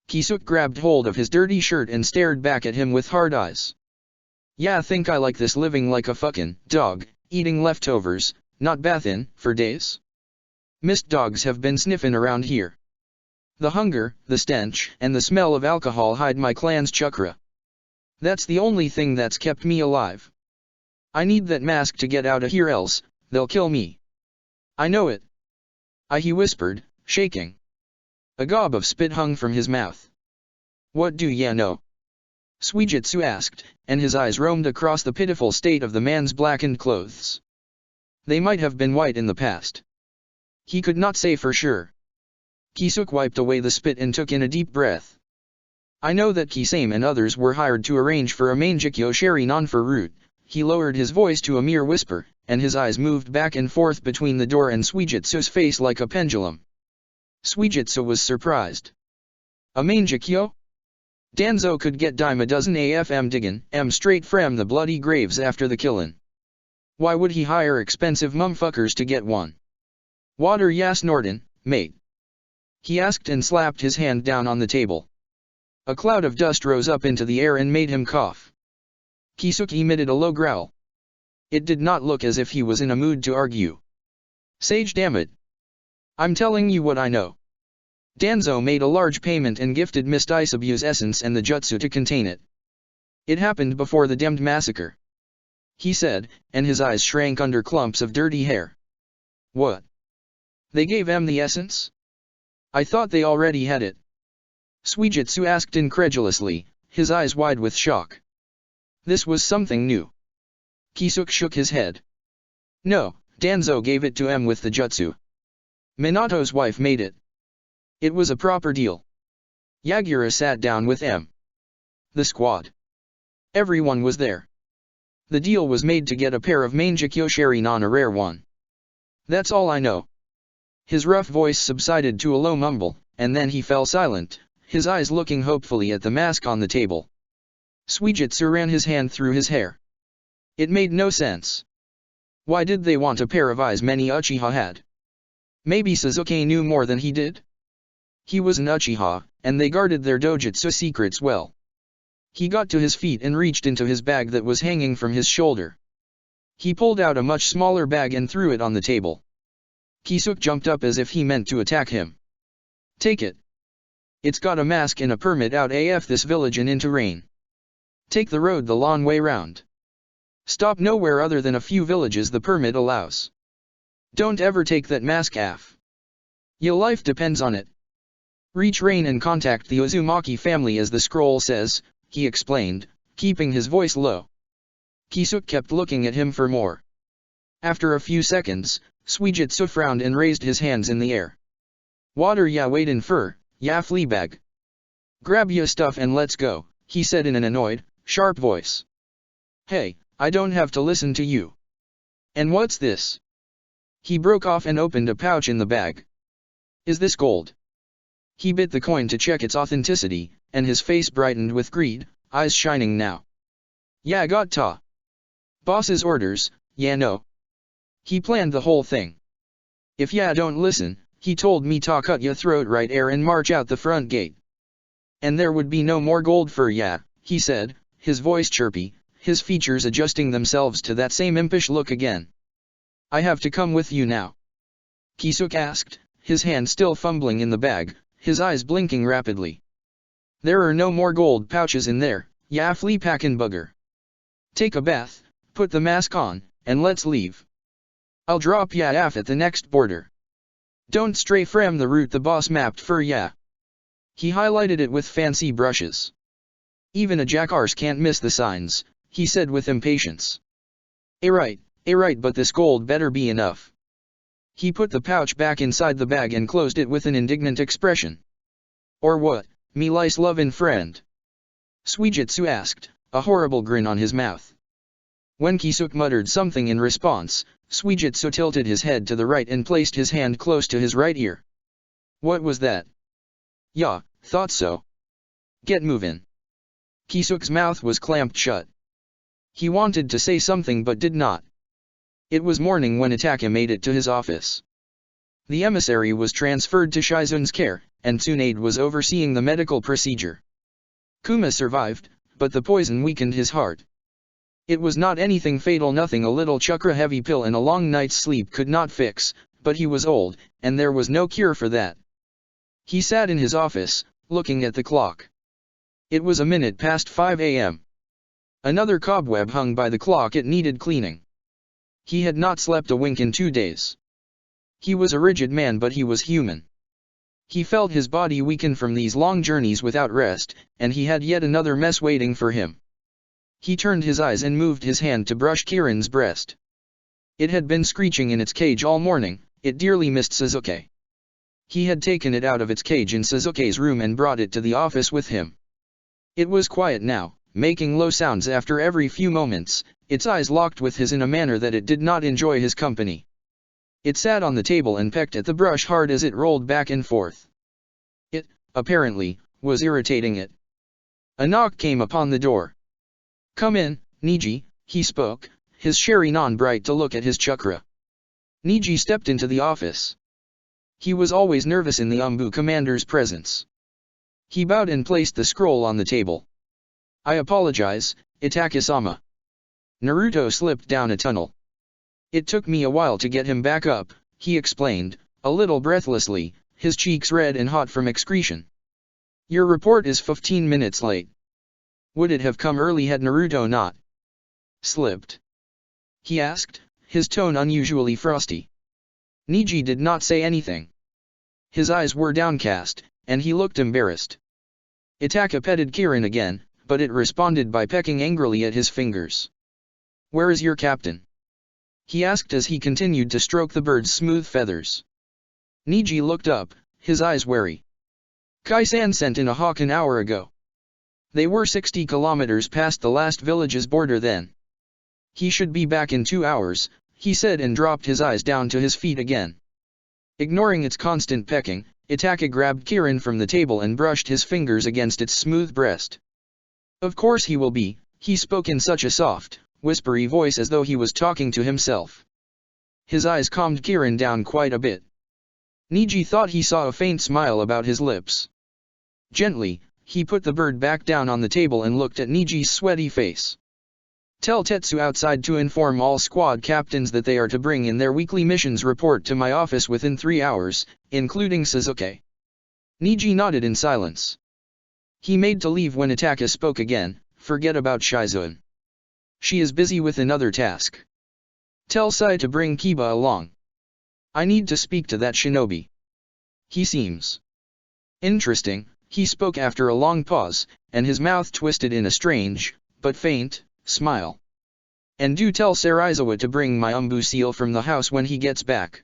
Kisuk grabbed hold of his dirty shirt and stared back at him with hard eyes. Yeah, I think I like this living like a fucking dog, eating leftovers, not bathin', for days. Mist dogs have been sniffin' around here. The hunger, the stench, and the smell of alcohol hide my clan's chakra. That's the only thing that's kept me alive. I need that mask to get out of here else, they'll kill me. I know it. He whispered, shaking. A gob of spit hung from his mouth. What do ya know? Suijitsu asked, and his eyes roamed across the pitiful state of the man's blackened clothes. They might have been white in the past. He could not say for sure. Kisuk wiped away the spit and took in a deep breath. I know that Kisame and others were hired to arrange for a Mangekyo Sherry non for root. He lowered his voice to a mere whisper, and his eyes moved back and forth between the door and Suijitsu's face like a pendulum. Suijitsu was surprised. A Mangekyo? Danzo could get dime a dozen AFM diggin' straight from the bloody graves after the killin'. Why would he hire expensive mumfuckers to get one? Water ya snortin', mate? He asked and slapped his hand down on the table. A cloud of dust rose up into the air and made him cough. Kisuk emitted a low growl. It did not look as if he was in a mood to argue. Sage dammit. I'm telling you what I know. Danzo made a large payment and gifted Mist Isabu's essence and the jutsu to contain it. It happened before the demmed massacre. He said, and his eyes shrank under clumps of dirty hair. What? They gave him the essence? I thought they already had it. Suijitsu asked incredulously, his eyes wide with shock. This was something new. Kisuk shook his head. No, Danzo gave it to him with the jutsu. Minato's wife made it. It was a proper deal. Yagura sat down with M. The squad. Everyone was there. The deal was made to get a pair of Mangekyo Sherry non a rare one. That's all I know. His rough voice subsided to a low mumble, and then he fell silent, his eyes looking hopefully at the mask on the table. Suijitsu ran his hand through his hair. It made no sense. Why did they want a pair of eyes many Uchiha had? Maybe Sasuke knew more than he did? He was an Uchiha, and they guarded their dojutsu secrets well. He got to his feet and reached into his bag that was hanging from his shoulder. He pulled out a much smaller bag and threw it on the table. Kisuk jumped up as if he meant to attack him. Take it. It's got a mask and a permit out AF this village and into rain. Take the road the long way round. Stop nowhere other than a few villages the permit allows. Don't ever take that mask off. Your life depends on it. Reach rain and contact the Uzumaki family as the scroll says, he explained, keeping his voice low. Kisuk kept looking at him for more. After a few seconds, Suijitsu frowned and raised his hands in the air. Water ya waitin' fur, ya fleabag. Grab ya stuff and let's go, he said in an annoyed, sharp voice. Hey, I don't have to listen to you. And what's this? He broke off and opened a pouch in the bag. Is this gold? He bit the coin to check its authenticity, and his face brightened with greed, eyes shining now. Yeah, got ta. Boss's orders, yeah no. He planned the whole thing. If ya don't listen, he told me ta cut ya throat right ere and march out the front gate. And there would be no more gold for ya, he said, his voice chirpy, his features adjusting themselves to that same impish look again. I have to come with you now? Kisuke asked, his hand still fumbling in the bag, his eyes blinking rapidly. There are no more gold pouches in there, ya flea packin' bugger. Take a bath, put the mask on, and let's leave. I'll drop ya off at the next border. Don't stray from the route the boss mapped for ya. He highlighted it with fancy brushes. Even a jackass can't miss the signs, he said with impatience. Right, but this gold better be enough. He put the pouch back inside the bag and closed it with an indignant expression. Or what, me lice lovin' friend? Suijitsu asked, a horrible grin on his mouth. When Kisuke muttered something in response, Suijitsu tilted his head to the right and placed his hand close to his right ear. What was that? Yeah, thought so. Get movin'. Kisuke's mouth was clamped shut. He wanted to say something but did not. It was morning when Itaka made it to his office. The emissary was transferred to Shizun's care, and Tsunade was overseeing the medical procedure. Kuma survived, but the poison weakened his heart. It was not anything fatal, nothing a little chakra-heavy pill and a long night's sleep could not fix, but he was old, and there was no cure for that. He sat in his office, looking at the clock. It was 5 a.m. Another cobweb hung by the clock, it needed cleaning. He had not slept a wink in 2 days. He was a rigid man, but he was human. He felt his body weaken from these long journeys without rest, and he had yet another mess waiting for him. He turned his eyes and moved his hand to brush Kirin's breast. It had been screeching in its cage all morning, it dearly missed Suzuki. He had taken it out of its cage in Suzuki's room and brought it to the office with him. It was quiet now, making low sounds after every few moments, its eyes locked with his in a manner that it did not enjoy his company. It sat on the table and pecked at the brush hard as it rolled back and forth. It, apparently, was irritating it. A knock came upon the door. Come in, Niji, he spoke, his Sharingan bright to look at his chakra. Niji stepped into the office. He was always nervous in the Umbu commander's presence. He bowed and placed the scroll on the table. I apologize, Itaka-sama. Naruto slipped down a tunnel. It took me a while to get him back up, he explained, a little breathlessly, his cheeks red and hot from excretion. Your report is 15 minutes late. Would it have come early had Naruto not slipped? He asked, his tone unusually frosty. Niji did not say anything. His eyes were downcast, and he looked embarrassed. Itaka petted Kirin again, but it responded by pecking angrily at his fingers. Where is your captain? He asked as he continued to stroke the bird's smooth feathers. Niji looked up, his eyes wary. Kai-san sent in a hawk an hour ago. They were 60 kilometers past the last village's border then. He should be back in 2 hours, he said and dropped his eyes down to his feet again. Ignoring its constant pecking, Itaka grabbed Kirin from the table and brushed his fingers against its smooth breast. Of course he will be, he spoke in such a soft, whispery voice as though he was talking to himself. His eyes calmed Kirin down quite a bit. Niji thought he saw a faint smile about his lips. Gently, he put the bird back down on the table and looked at Niji's sweaty face. Tell Tetsu outside to inform all squad captains that they are to bring in their weekly missions report to my office within 3 hours, including Suzuki. Niji nodded in silence. He made to leave when Itaka spoke again, forget about Shizun. She is busy with another task. Tell Sai to bring Kiba along. I need to speak to that shinobi. He seems interesting, he spoke after a long pause, and his mouth twisted in a strange, but faint, smile. And do tell Sarizawa to bring my Umbu seal from the house when he gets back.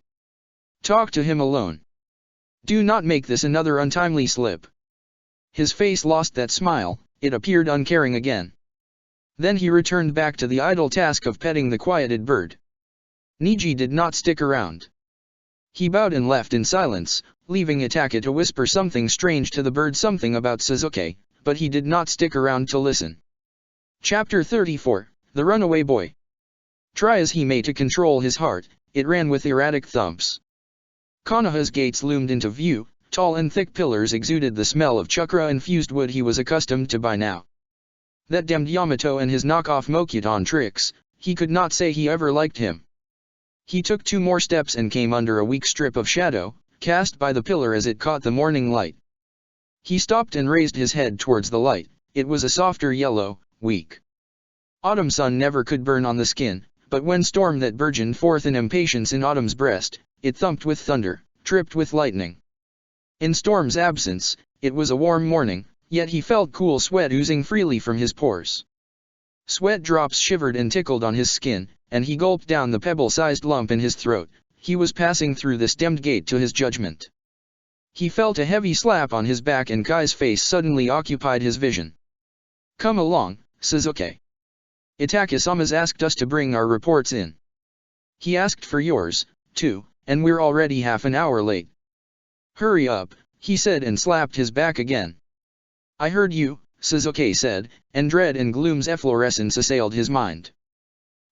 Talk to him alone. Do not make this another untimely slip. His face lost that smile, it appeared uncaring again. Then he returned back to the idle task of petting the quieted bird. Niji did not stick around. He bowed and left in silence, leaving Itaka to whisper something strange to the bird, something about Suzuki, but he did not stick around to listen. Chapter 34, The Runaway Boy. Try as he may to control his heart, it ran with erratic thumps. Konoha's gates loomed into view, tall and thick pillars exuded the smell of chakra-infused wood he was accustomed to by now. That damned Yamato and his knockoff Mokuton tricks, he could not say he ever liked him. He took 2 more steps and came under a weak strip of shadow, cast by the pillar as it caught the morning light. He stopped and raised his head towards the light. It was a softer yellow, weak. Autumn sun never could burn on the skin, but when storm that burgeoned forth in impatience in autumn's breast, it thumped with thunder, tripped with lightning. In storm's absence, it was a warm morning, yet he felt cool sweat oozing freely from his pores. Sweat drops shivered and tickled on his skin, and he gulped down the pebble-sized lump in his throat. He was passing through the stemmed gate to his judgment. He felt a heavy slap on his back and Kai's face suddenly occupied his vision. "Come along, Suzuki. Itake-sama's asked us to bring our reports in. He asked for yours, too, and we're already half an hour late." "Hurry up," he said and slapped his back again. "I heard you," Suzuki said, and dread and gloom's efflorescence assailed his mind.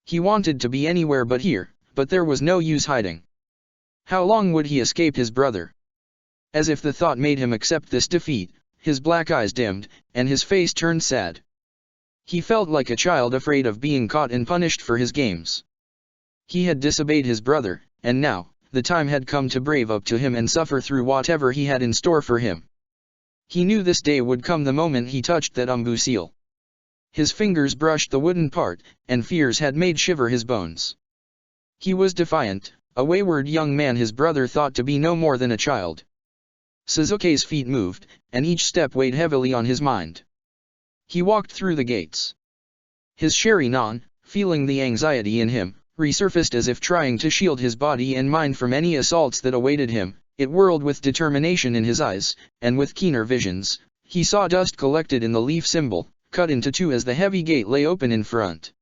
He wanted to be anywhere but here, but there was no use hiding. How long would he escape his brother? As if the thought made him accept this defeat, his black eyes dimmed, and his face turned sad. He felt like a child afraid of being caught and punished for his games. He had disobeyed his brother, and now, the time had come to brave up to him and suffer through whatever he had in store for him. He knew this day would come the moment he touched that seal. His fingers brushed the wooden part, and fears had made shiver his bones. He was defiant, a wayward young man his brother thought to be no more than a child. Suzuki's feet moved, and each step weighed heavily on his mind. He walked through the gates. His Sherry-non, feeling the anxiety in him, resurfaced as if trying to shield his body and mind from any assaults that awaited him. It whirled with determination in his eyes, and with keener visions, he saw dust collected in the leaf symbol, cut into 2 as the heavy gate lay open in front.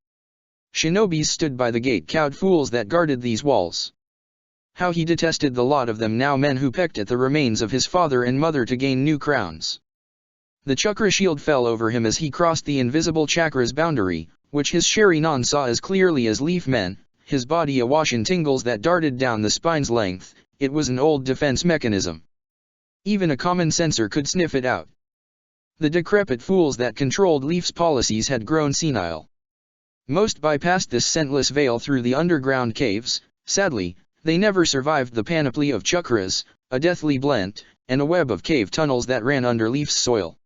Shinobis stood by the gate, cowed fools that guarded these walls. How he detested the lot of them now, men who pecked at the remains of his father and mother to gain new crowns. The chakra shield fell over him as he crossed the invisible chakra's boundary, which his Sherry-non saw as clearly as leaf men, his body awash in tingles that darted down the spine's length. It was an old defense mechanism. Even a common sensor could sniff it out. The decrepit fools that controlled Leaf's policies had grown senile. Most bypassed this scentless veil through the underground caves. Sadly, they never survived the panoply of chakras, a deathly blend, and a web of cave tunnels that ran under Leaf's soil.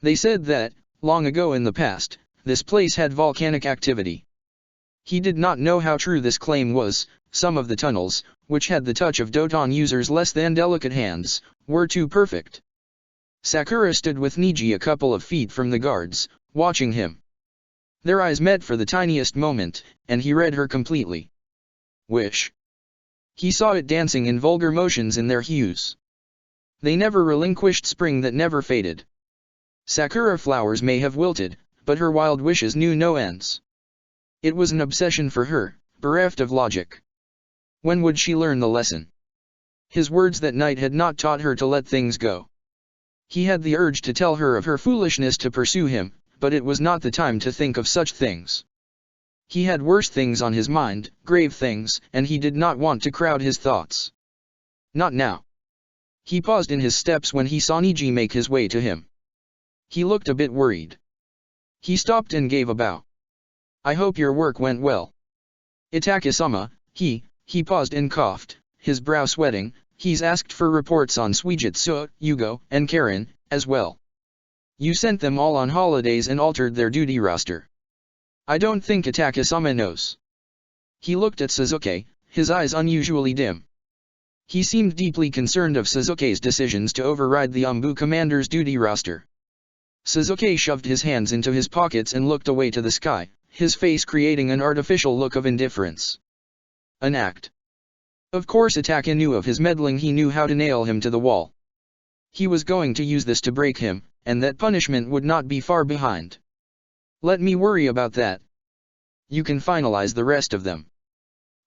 They said that, long ago in the past, this place had volcanic activity. He did not know how true this claim was. Some of the tunnels, which had the touch of Doton users' less than delicate hands, were too perfect. Sakura stood with Niji a couple of feet from the guards, watching him. Their eyes met for the tiniest moment, and he read her completely. Wish. He saw it dancing in vulgar motions in their hues. They never relinquished spring that never faded. Sakura flowers may have wilted, but her wild wishes knew no ends. It was an obsession for her, bereft of logic. When would she learn the lesson? His words that night had not taught her to let things go. He had the urge to tell her of her foolishness to pursue him, but it was not the time to think of such things. He had worse things on his mind, grave things, and he did not want to crowd his thoughts. Not now. He paused in his steps when he saw Niji make his way to him. He looked a bit worried. He stopped and gave a bow. "I hope your work went well." "Itake-sama," he paused and coughed, his brow sweating. "He's asked for reports on Suijitsu, Yugo, and Karen, as well. You sent them all on holidays and altered their duty roster. I don't think Itake-sama knows." He looked at Suzuki, his eyes unusually dim. He seemed deeply concerned of Suzuki's decisions to override the commander's duty roster. Suzuki shoved his hands into his pockets and looked away to the sky, his face creating an artificial look of indifference. An act. Of course Itake knew of his meddling. He knew how to nail him to the wall. He was going to use this to break him, and that punishment would not be far behind. "Let me worry about that. You can finalize the rest of them.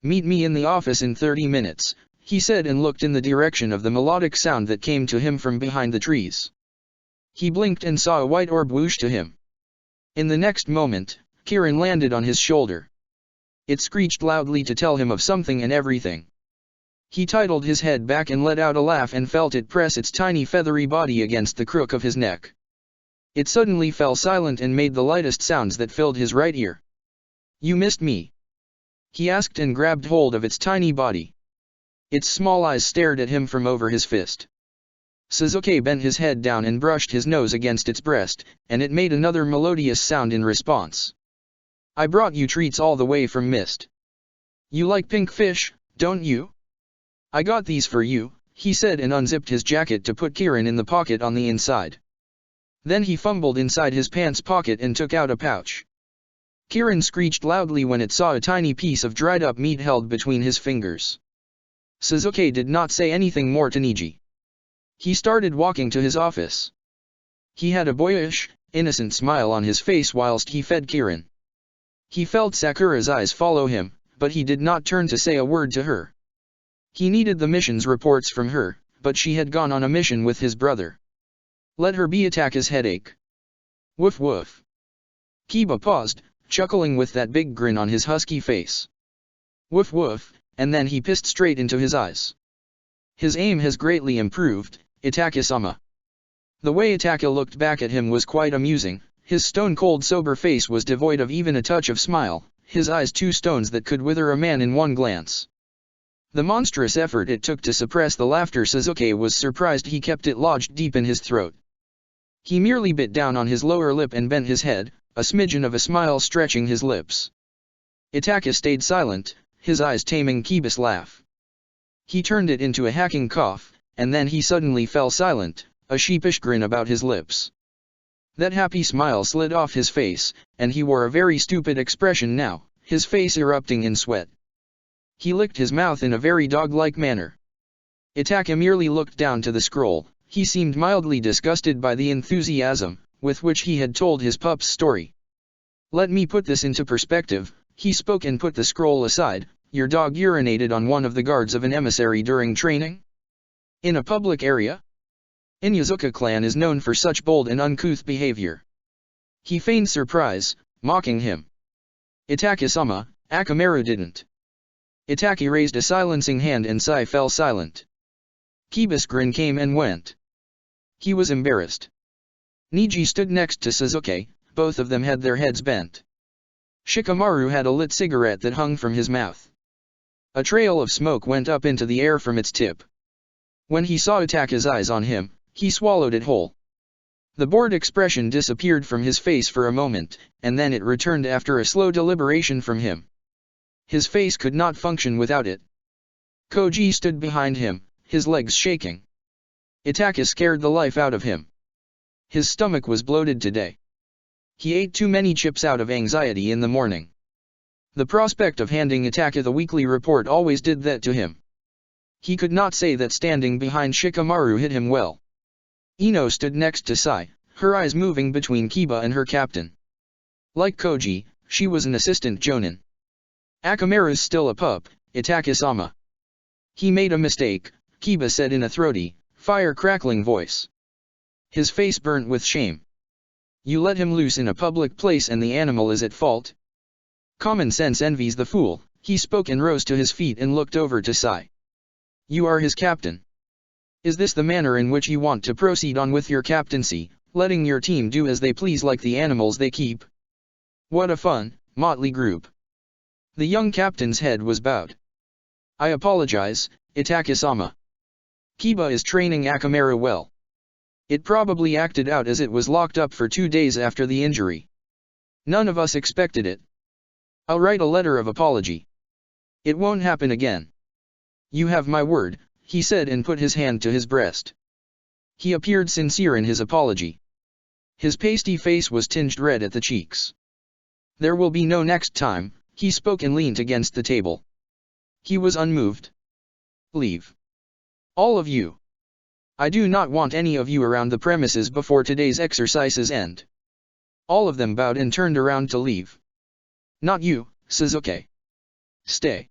Meet me in the office in 30 minutes, he said and looked in the direction of the melodic sound that came to him from behind the trees. He blinked and saw a white orb whoosh to him. In the next moment, Karen landed on his shoulder. It screeched loudly to tell him of something and everything. He titled his head back and let out a laugh and felt it press its tiny feathery body against the crook of his neck. It suddenly fell silent and made the lightest sounds that filled his right ear. "You missed me." he asked and grabbed hold of its tiny body. Its small eyes stared at him from over his fist. Sasuke bent his head down and brushed his nose against its breast, and it made another melodious sound in response. I brought you treats all the way from Mist. You like pink fish, don't you? I got these for you, he said and unzipped his jacket to put Kirin in the pocket on the inside. Then he fumbled inside his pants pocket and took out a pouch. Kirin screeched loudly when it saw a tiny piece of dried-up meat held between his fingers. Sasuke did not say anything more to Niji. He started walking to his office. He had a boyish, innocent smile on his face whilst he fed Kirin. He felt Sakura's eyes follow him, but he did not turn to say a word to her. He needed the mission's reports from her, but she had gone on a mission with his brother. Let her be Itaka's headache. Woof woof. Kiba paused, chuckling with that big grin on his husky face. Woof woof, and then he pissed straight into his eyes. His aim has greatly improved, Itaka-sama. The way Itaka looked back at him was quite amusing. His stone-cold sober face was devoid of even a touch of smile, his eyes two stones that could wither a man in one glance. The monstrous effort it took to suppress the laughter Sasuke was surprised he kept it lodged deep in his throat. He merely bit down on his lower lip and bent his head, a smidgen of a smile stretching his lips. Itaka stayed silent, his eyes taming Kiba's laugh. He turned it into a hacking cough, and then he suddenly fell silent, a sheepish grin about his lips. That happy smile slid off his face, and he wore a very stupid expression now, his face erupting in sweat. He licked his mouth in a very dog-like manner. Itaka merely looked down to the scroll. He seemed mildly disgusted by the enthusiasm with which he had told his pup's story. Let me put this into perspective, he spoke and put the scroll aside. Your dog urinated on one of the guards of an emissary during training? In a public area? Inyazuka clan is known for such bold and uncouth behavior. He feigned surprise, mocking him. Itaka-sama, Akamaru didn't. Itaki raised a silencing hand and Sai fell silent. Kiba's grin came and went. He was embarrassed. Niji stood next to Sasuke, both of them had their heads bent. Shikamaru had a lit cigarette that hung from his mouth. A trail of smoke went up into the air from its tip. When he saw Itaka's eyes on him, he swallowed it whole. The bored expression disappeared from his face for a moment, and then it returned after a slow deliberation from him. His face could not function without it. Koji stood behind him, his legs shaking. Itaka scared the life out of him. His stomach was bloated today. He ate too many chips out of anxiety in the morning. The prospect of handing Itaka the weekly report always did that to him. He could not say that standing behind Shikamaru hit him well. Ino stood next to Sai, her eyes moving between Kiba and her captain. Like Koji, she was an assistant jonin. Akamaru's still a pup, Itaka-sama. He made a mistake, Kiba said in a throaty, fire-crackling voice. His face burnt with shame. You let him loose in a public place and the animal is at fault? Common sense envies the fool, he spoke and rose to his feet and looked over to Sai. You are his captain. Is this the manner in which you want to proceed on with your captaincy, letting your team do as they please like the animals they keep? What a fun, motley group. The young captain's head was bowed. I apologize, Itaka-sama. Kiba is training Akamaru well. It probably acted out as it was locked up for 2 days after the injury. None of us expected it. I'll write a letter of apology. It won't happen again. You have my word, he said and put his hand to his breast. He appeared sincere in his apology. His pasty face was tinged red at the cheeks. There will be no next time, he spoke and leaned against the table. He was unmoved. Leave. All of you. I do not want any of you around the premises before today's exercises end. All of them bowed and turned around to leave. Not you, Sasuke. Stay.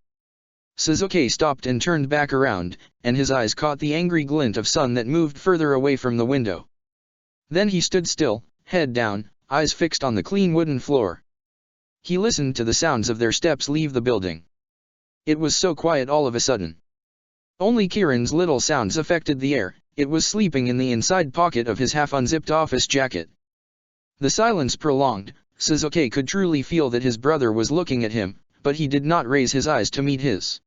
Sasuke stopped and turned back around, and his eyes caught the angry glint of sun that moved further away from the window. Then he stood still, head down, eyes fixed on the clean wooden floor. He listened to the sounds of their steps leave the building. It was so quiet all of a sudden. Only Kirin's little sounds affected the air. It was sleeping in the inside pocket of his half-unzipped office jacket. The silence prolonged. Sasuke could truly feel that his brother was looking at him, but he did not raise his eyes to meet his.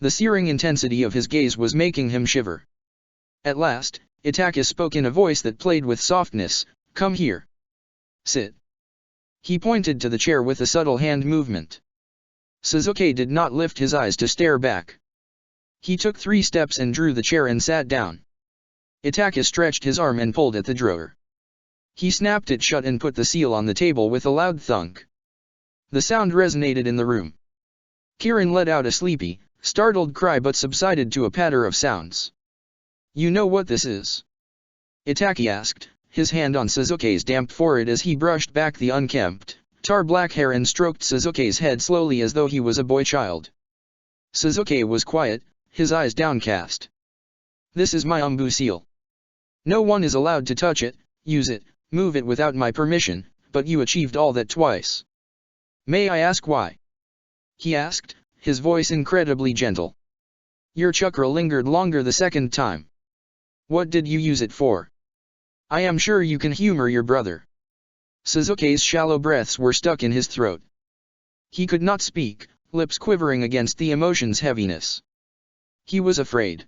The searing intensity of his gaze was making him shiver. At last, Itachi spoke in a voice that played with softness, "Come here. Sit." He pointed to the chair with a subtle hand movement. Sasuke did not lift his eyes to stare back. He took 3 steps and drew the chair and sat down. Itachi stretched his arm and pulled at the drawer. He snapped it shut and put the seal on the table with a loud thunk. The sound resonated in the room. Kirin let out a sleepy, startled cry but subsided to a patter of sounds. "You know what this is?" Itachi asked, his hand on Sasuke's damp forehead as he brushed back the unkempt, tar-black hair and stroked Sasuke's head slowly as though he was a boy child. Sasuke was quiet, his eyes downcast. "This is my Umbu seal. No one is allowed to touch it, use it, move it without my permission, but you achieved all that twice. May I ask why?" he asked, his voice incredibly gentle. "Your chakra lingered longer the second time. What did you use it for? I am sure you can humor your brother." Sasuke's shallow breaths were stuck in his throat. He could not speak, lips quivering against the emotion's heaviness. He was afraid.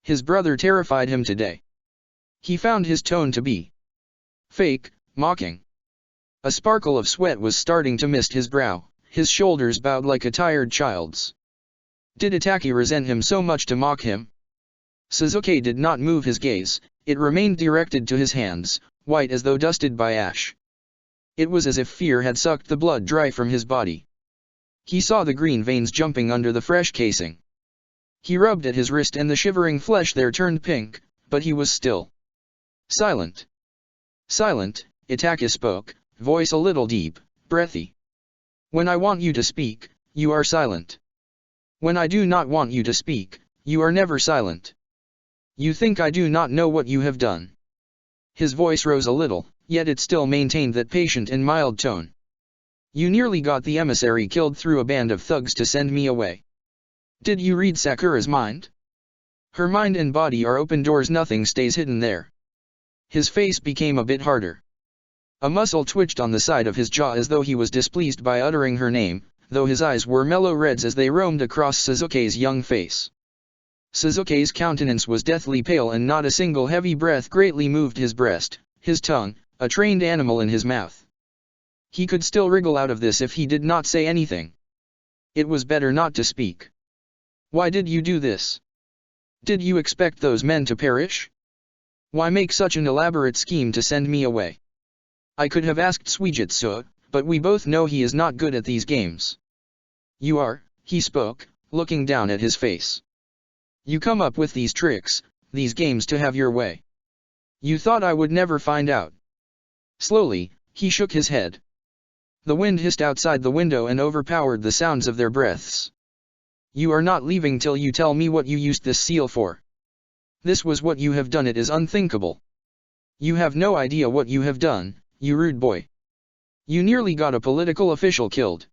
His brother terrified him today. He found his tone to be fake, mocking. A sparkle of sweat was starting to mist his brow, his shoulders bowed like a tired child's. Did Itachi resent him so much to mock him? Sasuke did not move his gaze, it remained directed to his hands, white as though dusted by ash. It was as if fear had sucked the blood dry from his body. He saw the green veins jumping under the fresh casing. He rubbed at his wrist and the shivering flesh there turned pink, but he was still silent. "Silent," Itachi spoke, voice a little deep, breathy. "When I want you to speak, you are silent. When I do not want you to speak, you are never silent. You think I do not know what you have done." His voice rose a little, yet it still maintained that patient and mild tone. "You nearly got the emissary killed through a band of thugs to send me away. Did you read Sakura's mind? Her mind and body are open doors, nothing stays hidden there." His face became a bit harder. A muscle twitched on the side of his jaw as though he was displeased by uttering her name, though his eyes were mellow reds as they roamed across Sasuke's young face. Sasuke's countenance was deathly pale and not a single heavy breath greatly moved his breast, his tongue, a trained animal in his mouth. He could still wriggle out of this if he did not say anything. It was better not to speak. "Why did you do this? Did you expect those men to perish? Why make such an elaborate scheme to send me away? I could have asked Suijutsu, but we both know he is not good at these games." "You are," he spoke, looking down at his face. "You come up with these tricks, these games to have your way. You thought I would never find out." Slowly, he shook his head. The wind hissed outside the window and overpowered the sounds of their breaths. "You are not leaving till you tell me what you used this seal for. This was what you have done. It is unthinkable. You have no idea what you have done, you rude boy. You nearly got a political official killed."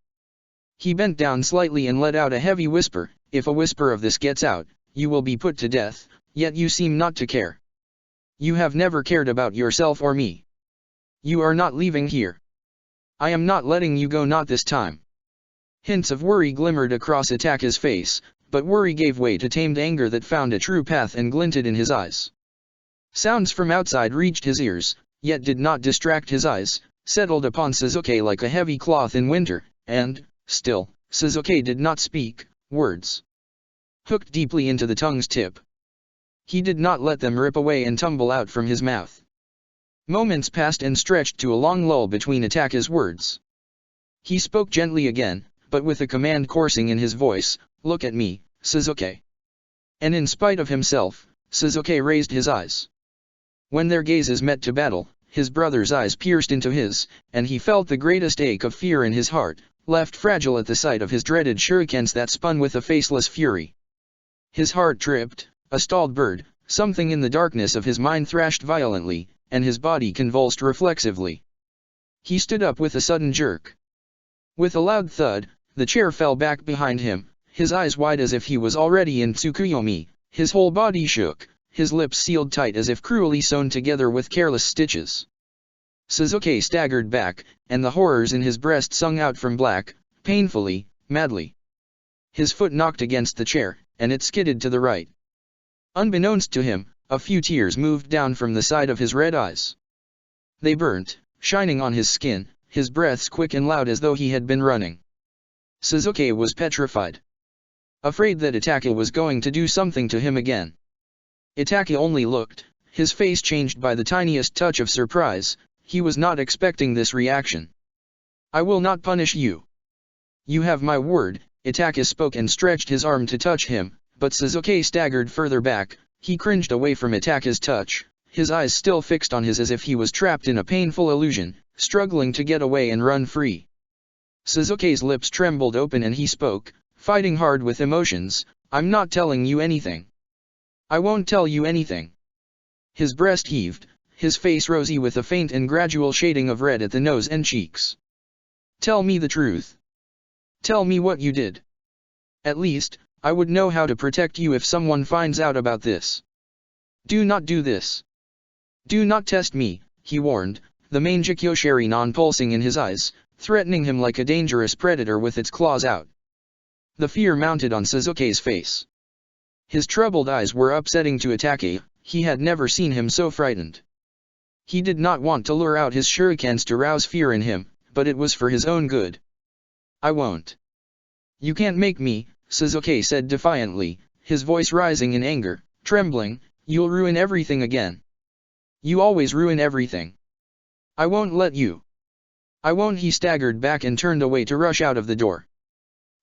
He bent down slightly and let out a heavy whisper, "If a whisper of this gets out, you will be put to death, yet you seem not to care. You have never cared about yourself or me. You are not leaving here. I am not letting you go, not this time." Hints of worry glimmered across Itachi's face, but worry gave way to tamed anger that found a true path and glinted in his eyes. Sounds from outside reached his ears, yet did not distract his eyes, settled upon Sasuke like a heavy cloth in winter, and, still, Sasuke did not speak, words hooked deeply into the tongue's tip. He did not let them rip away and tumble out from his mouth. Moments passed and stretched to a long lull between Itachi's words. He spoke gently again, but with a command coursing in his voice, "Look at me, Sasuke." And in spite of himself, Sasuke raised his eyes. When their gazes met to battle, his brother's eyes pierced into his, and he felt the greatest ache of fear in his heart, left fragile at the sight of his dreaded shurikens that spun with a faceless fury. His heart tripped, a stalled bird, something in the darkness of his mind thrashed violently, and his body convulsed reflexively. He stood up with a sudden jerk. With a loud thud, the chair fell back behind him, his eyes wide as if he was already in Tsukuyomi, his whole body shook, his lips sealed tight as if cruelly sewn together with careless stitches. Sasuke staggered back, and the horrors in his breast sung out from black, painfully, madly. His foot knocked against the chair, and it skidded to the right. Unbeknownst to him, a few tears moved down from the side of his red eyes. They burnt, shining on his skin, his breaths quick and loud as though he had been running. Sasuke was petrified. Afraid that Itachi was going to do something to him again. Itachi only looked, his face changed by the tiniest touch of surprise. He was not expecting this reaction. I will not punish you. You have my word. Itachi spoke and stretched his arm to touch him, but Sasuke staggered further back. He cringed away from Itachi's touch, his eyes still fixed on his as if he was trapped in a painful illusion, struggling to get away and run free. Sasuke's lips trembled open and he spoke, fighting hard with emotions, I'm not telling you anything. I won't tell you anything. His breast heaved, his face rosy with a faint and gradual shading of red at the nose and cheeks. Tell me the truth. Tell me what you did. At least, I would know how to protect you if someone finds out about this. Do not do this. Do not test me, he warned, the Mangekyou Sharingan pulsing in his eyes, threatening him like a dangerous predator with its claws out. The fear mounted on Sasuke's face. His troubled eyes were upsetting to Itachi. He had never seen him so frightened. He did not want to lure out his shurikens to rouse fear in him, but it was for his own good. I won't. You can't make me, Sasuke said defiantly, his voice rising in anger, trembling, you'll ruin everything again. You always ruin everything. I won't let you. I won't. He staggered back and turned away to rush out of the door.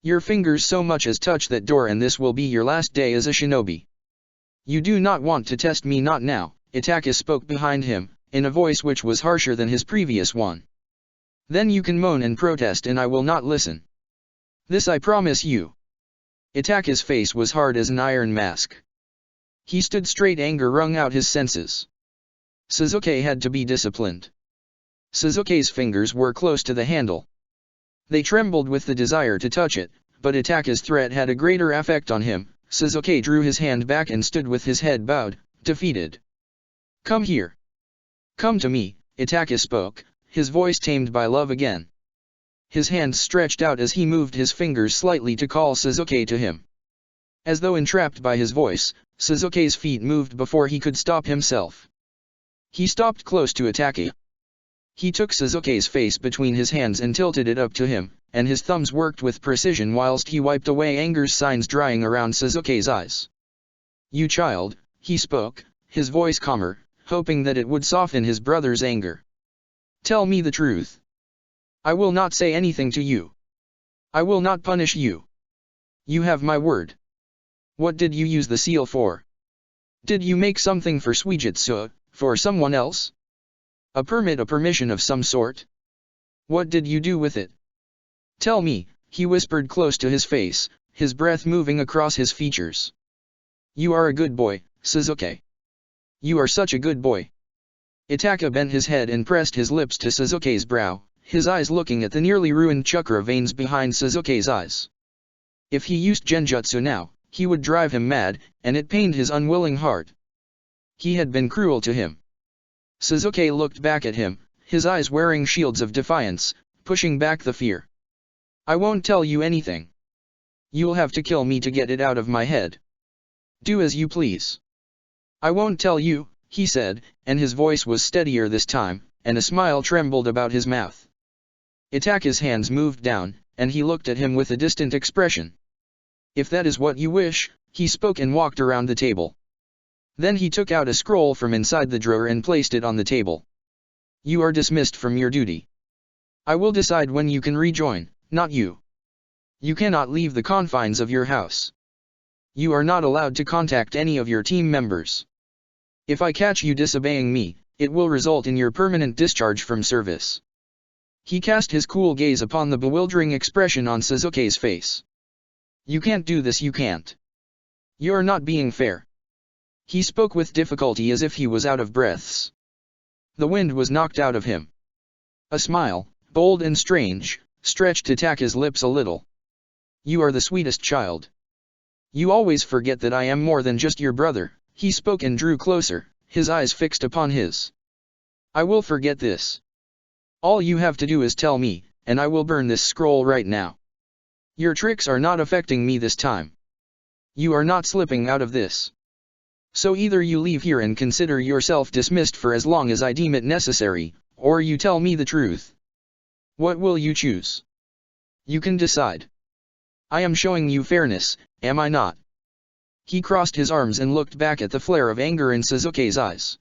Your fingers so much as touch that door and this will be your last day as a shinobi. You do not want to test me, not now, Itachi spoke behind him, in a voice which was harsher than his previous one. Then you can moan and protest and I will not listen. This I promise you. Itachi's face was hard as an iron mask. He stood straight, anger wrung out his senses. Sasuke had to be disciplined. Sasuke's fingers were close to the handle. They trembled with the desire to touch it, but Itachi's threat had a greater effect on him. Sasuke drew his hand back and stood with his head bowed, defeated. Come here. Come to me, Itachi spoke, his voice tamed by love again. His hands stretched out as he moved his fingers slightly to call Sasuke to him. As though entrapped by his voice, Sasuke's feet moved before he could stop himself. He stopped close to Itachi. He took Sasuke's face between his hands and tilted it up to him, and his thumbs worked with precision whilst he wiped away anger's signs drying around Sasuke's eyes. You child, he spoke, his voice calmer, hoping that it would soften his brother's anger. Tell me the truth. I will not say anything to you. I will not punish you. You have my word. What did you use the seal for? Did you make something for Suijutsu, for someone else? A permission of some sort? What did you do with it? Tell me, he whispered close to his face, his breath moving across his features. You are a good boy, Sasuke. You are such a good boy. Itachi bent his head and pressed his lips to Sasuke's brow, his eyes looking at the nearly ruined chakra veins behind Sasuke's eyes. If he used genjutsu now, he would drive him mad, and it pained his unwilling heart. He had been cruel to him. Sasuke looked back at him, his eyes wearing shields of defiance, pushing back the fear. I won't tell you anything. You'll have to kill me to get it out of my head. Do as you please. I won't tell you, he said, and his voice was steadier this time, and a smile trembled about his mouth. Itachi's hands moved down, and he looked at him with a distant expression. If that is what you wish, he spoke and walked around the table. Then he took out a scroll from inside the drawer and placed it on the table. You are dismissed from your duty. I will decide when you can rejoin, not you. You cannot leave the confines of your house. You are not allowed to contact any of your team members. If I catch you disobeying me, it will result in your permanent discharge from service. He cast his cool gaze upon the bewildering expression on Sasuke's face. You can't do this, you can't. You're not being fair. He spoke with difficulty as if he was out of breaths. The wind was knocked out of him. A smile, bold and strange, stretched Itachi's lips a little. You are the sweetest child. You always forget that I am more than just your brother, he spoke and drew closer, his eyes fixed upon his. I will forget this. All you have to do is tell me, and I will burn this scroll right now. Your tricks are not affecting me this time. You are not slipping out of this. So either you leave here and consider yourself dismissed for as long as I deem it necessary, or you tell me the truth. What will you choose? You can decide. I am showing you fairness, am I not? He crossed his arms and looked back at the flare of anger in Suzuki's eyes.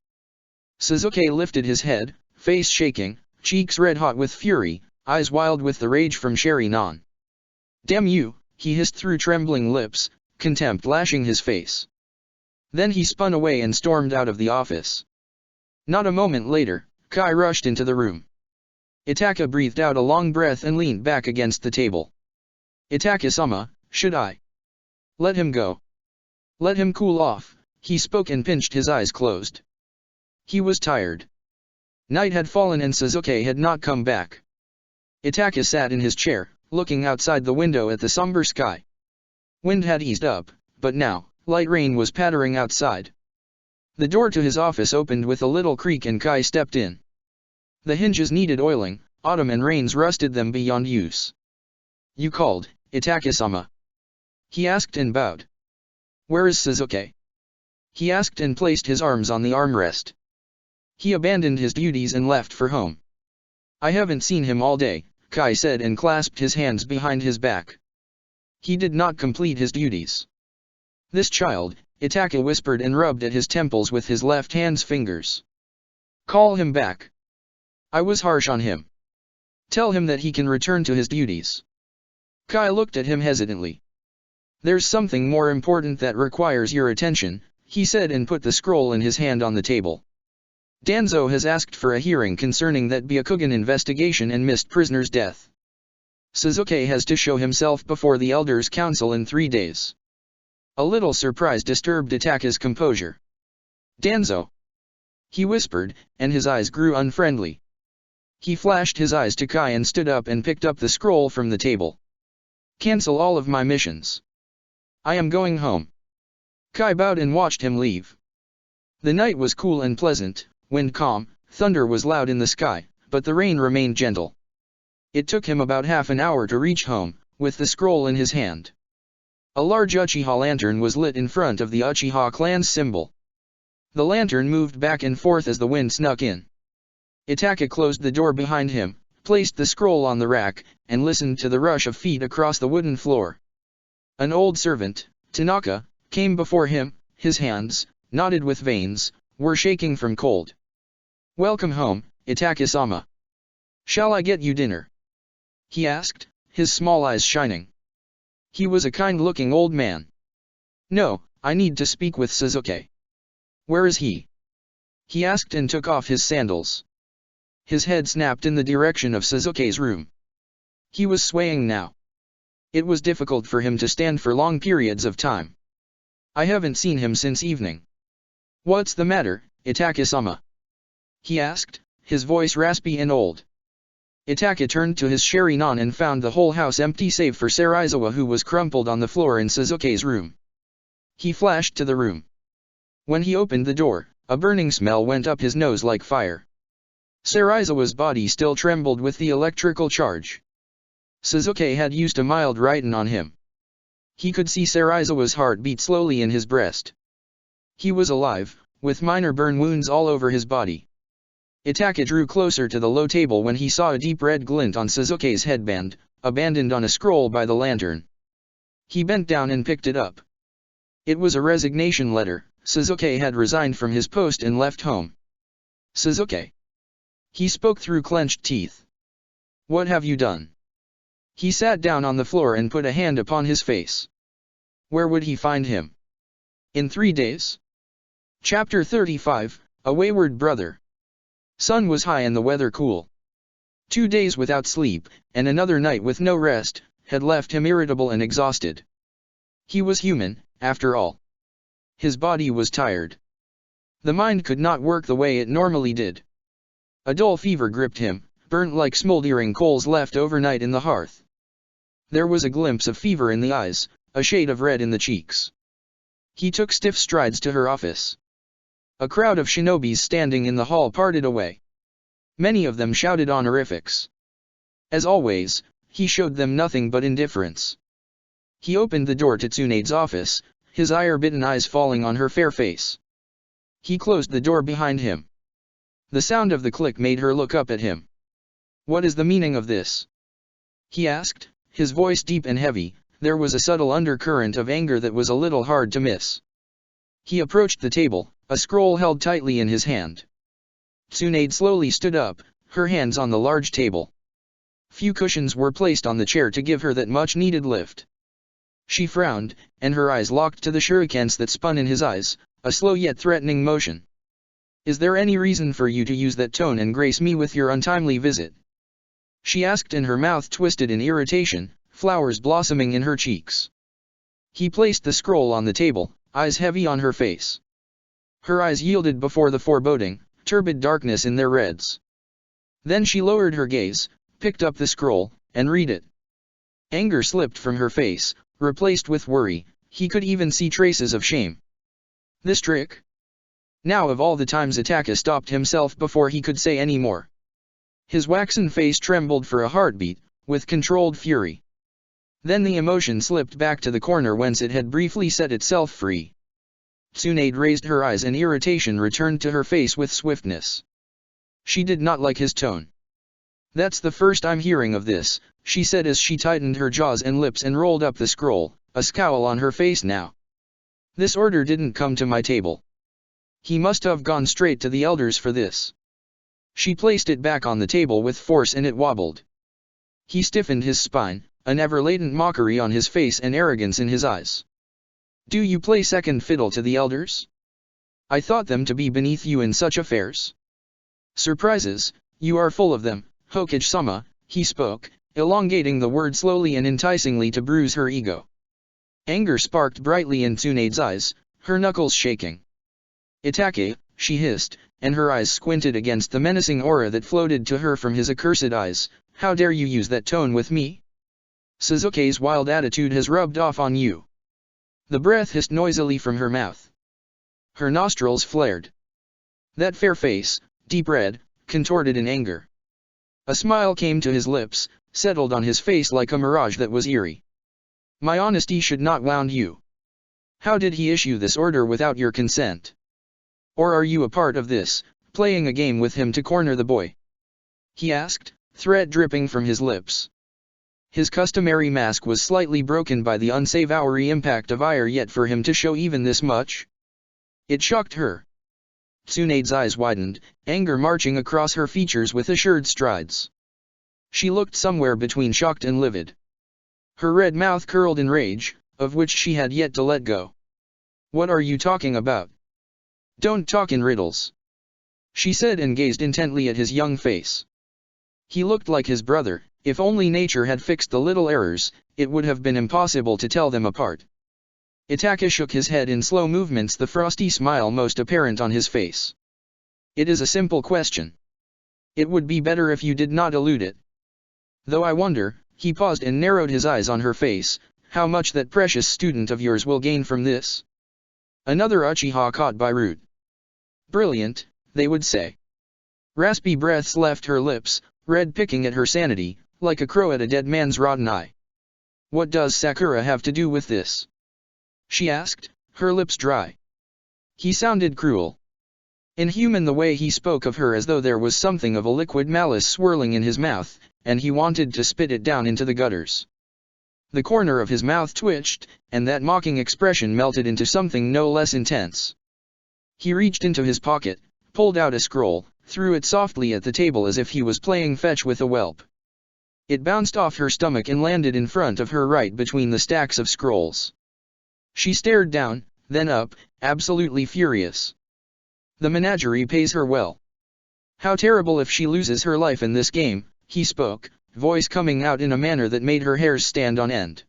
Suzuki lifted his head, face shaking, cheeks red-hot with fury, eyes wild with the rage from Sherry Non. Damn you, he hissed through trembling lips, contempt lashing his face. Then he spun away and stormed out of the office. Not a moment later, Kai rushed into the room. Itaka breathed out a long breath and leaned back against the table. Itaka-sama, should I let him go? Let him cool off, he spoke and pinched his eyes closed. He was tired. Night had fallen and Suzuki had not come back. Itaka sat in his chair, looking outside the window at the somber sky. Wind had eased up, but now, light rain was pattering outside. The door to his office opened with a little creak and Kai stepped in. The hinges needed oiling, autumn and rains rusted them beyond use. You called, Itaka-sama? He asked and bowed. Where is Suzuki? He asked and placed his arms on the armrest. He abandoned his duties and left for home. I haven't seen him all day, Kai said and clasped his hands behind his back. He did not complete his duties. This child, Itaka whispered and rubbed at his temples with his left hand's fingers. Call him back. I was harsh on him. Tell him that he can return to his duties. Kai looked at him hesitantly. There's something more important that requires your attention, he said and put the scroll in his hand on the table. Danzo has asked for a hearing concerning that Byakugan investigation and missed prisoner's death. Suzuki has to show himself before the Elders' Council in 3 days. A little surprise disturbed Itaka's composure. Danzo! He whispered, and his eyes grew unfriendly. He flashed his eyes to Kai and stood up and picked up the scroll from the table. Cancel all of my missions. I am going home. Kai bowed and watched him leave. The night was cool and pleasant, wind calm, thunder was loud in the sky, but the rain remained gentle. It took him about half an hour to reach home, with the scroll in his hand. A large Uchiha lantern was lit in front of the Uchiha clan's symbol. The lantern moved back and forth as the wind snuck in. Itaka closed the door behind him, placed the scroll on the rack, and listened to the rush of feet across the wooden floor. An old servant, Tanaka, came before him, his hands, knotted with veins, were shaking from cold. Welcome home, Itaka-sama. Shall I get you dinner? He asked, his small eyes shining. He was a kind-looking old man. No, I need to speak with Suzuki. Where is he? He asked and took off his sandals. His head snapped in the direction of Suzuki's room. He was swaying now. It was difficult for him to stand for long periods of time. I haven't seen him since evening. What's the matter, Itaka-sama? He asked, his voice raspy and old. Itaka turned to his Sherry Non and found the whole house empty save for Serizawa, who was crumpled on the floor in Suzuki's room. He flashed to the room. When he opened the door, a burning smell went up his nose like fire. Serizawa's body still trembled with the electrical charge. Suzuki had used a mild Raiden on him. He could see Serizawa's heart beat slowly in his breast. He was alive, with minor burn wounds all over his body. Itaka drew closer to the low table when he saw a deep red glint on Suzuki's headband, abandoned on a scroll by the lantern. He bent down and picked it up. It was a resignation letter. Suzuki had resigned from his post and left home. Suzuki. He spoke through clenched teeth. What have you done? He sat down on the floor and put a hand upon his face. Where would he find him? In 3 days? Chapter 35, A Wayward Brother. Sun was high and the weather cool. 2 days without sleep, and another night with no rest, had left him irritable and exhausted. He was human, after all. His body was tired. The mind could not work the way it normally did. A dull fever gripped him, burnt like smoldering coals left overnight in the hearth. There was a glimpse of fever in the eyes, a shade of red in the cheeks. He took stiff strides to her office. A crowd of shinobis standing in the hall parted away. Many of them shouted honorifics. As always, he showed them nothing but indifference. He opened the door to Tsunade's office, his ire-bitten eyes falling on her fair face. He closed the door behind him. The sound of the click made her look up at him. "What is the meaning of this?" he asked, his voice deep and heavy. There was a subtle undercurrent of anger that was a little hard to miss. He approached the table, a scroll held tightly in his hand. Tsunade slowly stood up, her hands on the large table. Few cushions were placed on the chair to give her that much-needed lift. She frowned, and her eyes locked to the shurikens that spun in his eyes, a slow yet threatening motion. "Is there any reason for you to use that tone and grace me with your untimely visit?" she asked, and her mouth twisted in irritation, flowers blossoming in her cheeks. He placed the scroll on the table, eyes heavy on her face. Her eyes yielded before the foreboding, turbid darkness in their reds. Then she lowered her gaze, picked up the scroll, and read it. Anger slipped from her face, replaced with worry. He could even see traces of shame. This trick? Now of all the times Itaka stopped himself before he could say any more. His waxen face trembled for a heartbeat, with controlled fury. Then the emotion slipped back to the corner whence it had briefly set itself free. Tsunade raised her eyes and irritation returned to her face with swiftness. She did not like his tone. "That's the first I'm hearing of this," she said as she tightened her jaws and lips and rolled up the scroll, a scowl on her face now. "This order didn't come to my table. He must have gone straight to the elders for this." She placed it back on the table with force and it wobbled. He stiffened his spine, an ever-latent mockery on his face and arrogance in his eyes. "Do you play second fiddle to the elders? I thought them to be beneath you in such affairs. Surprises, you are full of them, Hokage-sama," he spoke, elongating the word slowly and enticingly to bruise her ego. Anger sparked brightly in Tsunade's eyes, her knuckles shaking. "Itake," she hissed, and her eyes squinted against the menacing aura that floated to her from his accursed eyes. "How dare you use that tone with me? Suzuki's wild attitude has rubbed off on you." The breath hissed noisily from her mouth. Her nostrils flared. That fair face, deep red, contorted in anger. A smile came to his lips, settled on his face like a mirage that was eerie. "My honesty should not wound you. How did he issue this order without your consent? Or are you a part of this, playing a game with him to corner the boy?" he asked, threat dripping from his lips. His customary mask was slightly broken by the unsavory impact of ire, yet for him to show even this much? It shocked her. Tsunade's eyes widened, anger marching across her features with assured strides. She looked somewhere between shocked and livid. Her red mouth curled in rage, of which she had yet to let go. "What are you talking about? Don't talk in riddles," she said, and gazed intently at his young face. He looked like his brother. If only nature had fixed the little errors, it would have been impossible to tell them apart. Itaka shook his head in slow movements, the frosty smile most apparent on his face. "It is a simple question. It would be better if you did not elude it. Though I wonder," he paused and narrowed his eyes on her face, "how much that precious student of yours will gain from this? Another Uchiha caught by root. Brilliant, they would say." Raspy breaths left her lips, red picking at her sanity, like a crow at a dead man's rotten eye. "What does Sakura have to do with this?" she asked, her lips dry. He sounded cruel. Inhuman the way he spoke of her, as though there was something of a liquid malice swirling in his mouth, and he wanted to spit it down into the gutters. The corner of his mouth twitched, and that mocking expression melted into something no less intense. He reached into his pocket, pulled out a scroll, threw it softly at the table as if he was playing fetch with a whelp. It bounced off her stomach and landed in front of her right between the stacks of scrolls. She stared down, then up, absolutely furious. The menagerie pays her well. How terrible if she loses her life in this game, he spoke, voice coming out in a manner that made her hairs stand on end.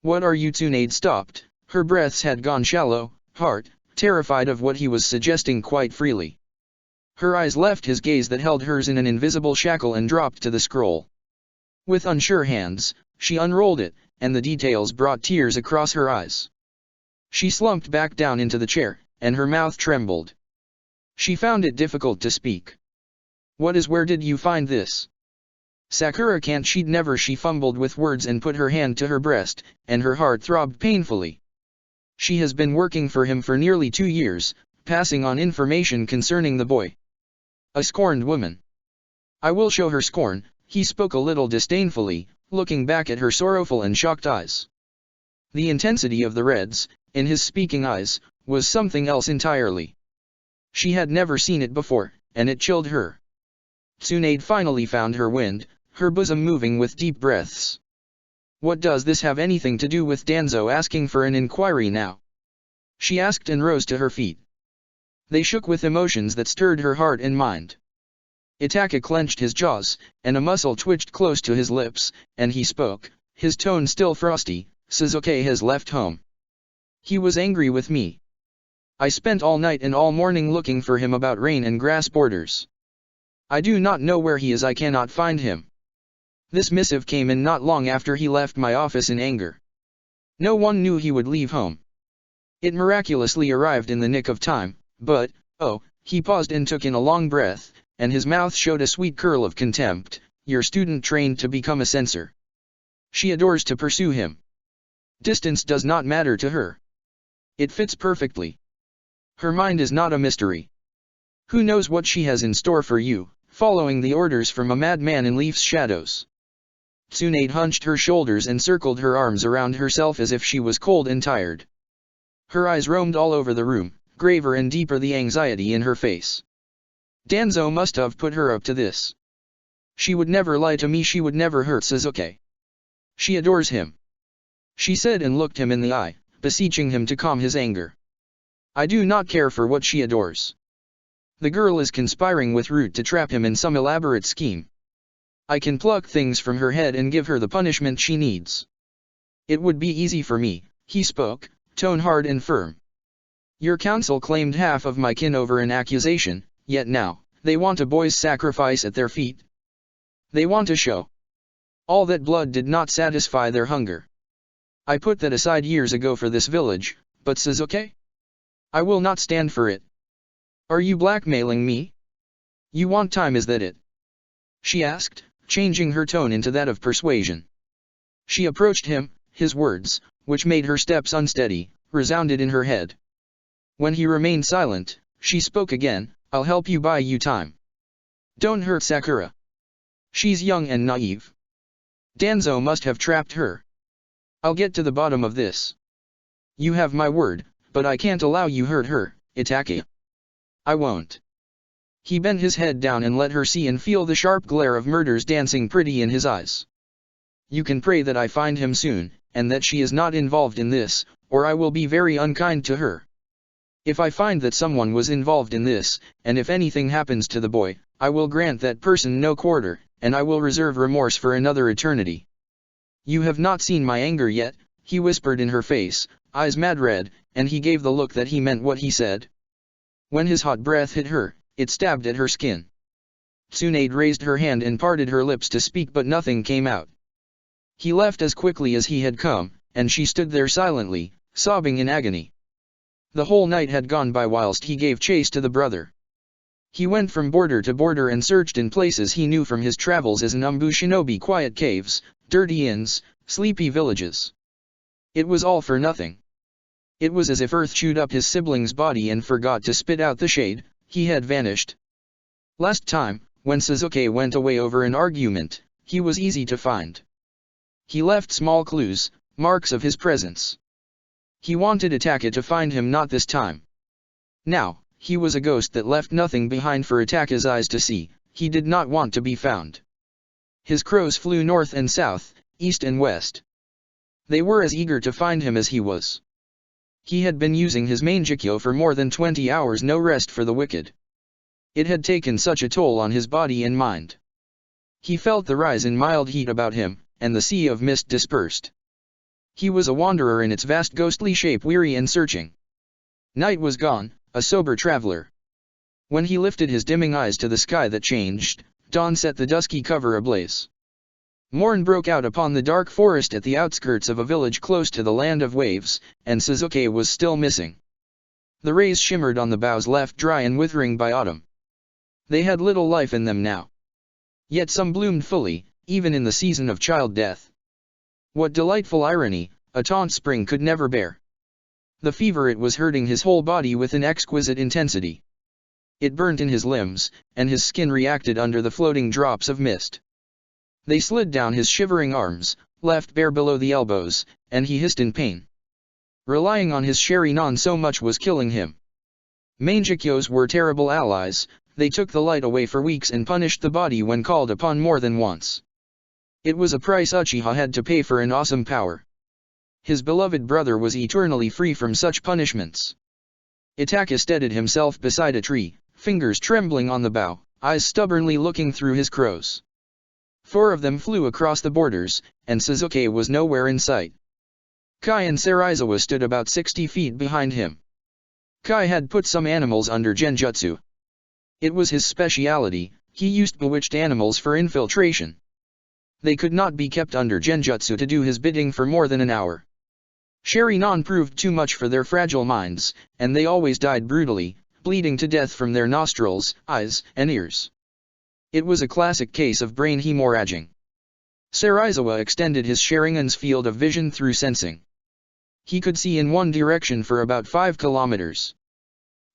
"What are you?" Tsunade stopped, her breaths had gone shallow, heart, terrified of what he was suggesting quite freely. Her eyes left his gaze that held hers in an invisible shackle and dropped to the scroll. With unsure hands, she unrolled it, and the details brought tears across her eyes. She slumped back down into the chair, and her mouth trembled. She found it difficult to speak. Where did you find this?" Sakura can't she'd never she fumbled with words and put her hand to her breast, and her heart throbbed painfully. She has been working for him for nearly 2 years, passing on information concerning the boy. A scorned woman. I will show her scorn, he spoke a little disdainfully, looking back at her sorrowful and shocked eyes. The intensity of the reds, in his speaking eyes, was something else entirely. She had never seen it before, and it chilled her. Tsunade finally found her wind, her bosom moving with deep breaths. What does this have anything to do with Danzo asking for an inquiry now? She asked and rose to her feet. They shook with emotions that stirred her heart and mind. Itaka clenched his jaws, and a muscle twitched close to his lips, and he spoke, his tone still frosty, Sasuke has left home. He was angry with me. I spent all night and all morning looking for him about rain and grass borders. I do not know where he is, I cannot find him. This missive came in not long after he left my office in anger. No one knew he would leave home. It miraculously arrived in the nick of time, but, oh, he paused and took in a long breath, and his mouth showed a sweet curl of contempt, your student trained to become a censor. She adores to pursue him. Distance does not matter to her. It fits perfectly. Her mind is not a mystery. Who knows what she has in store for you, following the orders from a madman in Leaf's shadows. Tsunade hunched her shoulders and circled her arms around herself as if she was cold and tired. Her eyes roamed all over the room, graver and deeper the anxiety in her face. Danzo must have put her up to this. She would never lie to me, she would never hurt Sasuke. She adores him. She said and looked him in the eye, beseeching him to calm his anger. I do not care for what she adores. The girl is conspiring with Root to trap him in some elaborate scheme. I can pluck things from her head and give her the punishment she needs. It would be easy for me, he spoke, tone hard and firm. Your council claimed half of my kin over an accusation, yet now, they want a boy's sacrifice at their feet. They want a show. All that blood did not satisfy their hunger. I put that aside years ago for this village, but Sasuke? I will not stand for it. Are you blackmailing me? You want time, is that it? She asked, changing her tone into that of persuasion. She approached him, his words, which made her steps unsteady, resounded in her head. When he remained silent, she spoke again, I'll help you buy you time. Don't hurt Sakura. She's young and naive. Danzo must have trapped her. I'll get to the bottom of this. You have my word, but I can't allow you hurt her, Itaka. I won't. He bent his head down and let her see and feel the sharp glare of murders dancing pretty in his eyes. You can pray that I find him soon, and that she is not involved in this, or I will be very unkind to her. If I find that someone was involved in this, and if anything happens to the boy, I will grant that person no quarter, and I will reserve remorse for another eternity. You have not seen my anger yet, he whispered in her face, eyes mad red, and he gave the look that he meant what he said. When his hot breath hit her, it stabbed at her skin. Tsunade raised her hand and parted her lips to speak, but nothing came out. He left as quickly as he had come, and she stood there silently, sobbing in agony. The whole night had gone by whilst he gave chase to the brother. He went from border to border and searched in places he knew from his travels as Numbu Shinobi, quiet caves, dirty inns, sleepy villages. It was all for nothing. It was as if earth chewed up his sibling's body and forgot to spit out the shade. He had vanished. Last time, when Sasuke went away over an argument, he was easy to find. He left small clues, marks of his presence. He wanted Itaka to find him, not this time. Now, he was a ghost that left nothing behind for Itaka's eyes to see. He did not want to be found. His crows flew north and south, east and west. They were as eager to find him as he was. He had been using his Mangekyo for more than 20 hours, no rest for the wicked. It had taken such a toll on his body and mind. He felt the rise in mild heat about him, and the sea of mist dispersed. He was a wanderer in its vast ghostly shape, weary and searching. Night was gone, a sober traveler. When he lifted his dimming eyes to the sky that changed, dawn set the dusky cover ablaze. Morn broke out upon the dark forest at the outskirts of a village close to the land of waves, and Sasuke was still missing. The rays shimmered on the boughs left dry and withering by autumn. They had little life in them now. Yet some bloomed fully, even in the season of child death. What delightful irony, a taunt spring could never bear. The fever it was hurting his whole body with an exquisite intensity. It burnt in his limbs, and his skin reacted under the floating drops of mist. They slid down his shivering arms, left bare below the elbows, and he hissed in pain. Relying on his Sharinon so much was killing him. Mangekyous were terrible allies, they took the light away for weeks and punished the body when called upon more than once. It was a price Uchiha had to pay for an awesome power. His beloved brother was eternally free from such punishments. Itachi steadied himself beside a tree, fingers trembling on the bough, eyes stubbornly looking through his crows. 4 of them flew across the borders, and Suzuki was nowhere in sight. Kai and Sarizawa stood about 60 feet behind him. Kai had put some animals under genjutsu. It was his speciality, he used bewitched animals for infiltration. They could not be kept under genjutsu to do his bidding for more than an hour. Sharinon proved too much for their fragile minds, and they always died brutally, bleeding to death from their nostrils, eyes, and ears. It was a classic case of brain hemorrhaging. Sarizawa extended his Sharingan's field of vision through sensing. He could see in one direction for about 5 kilometers.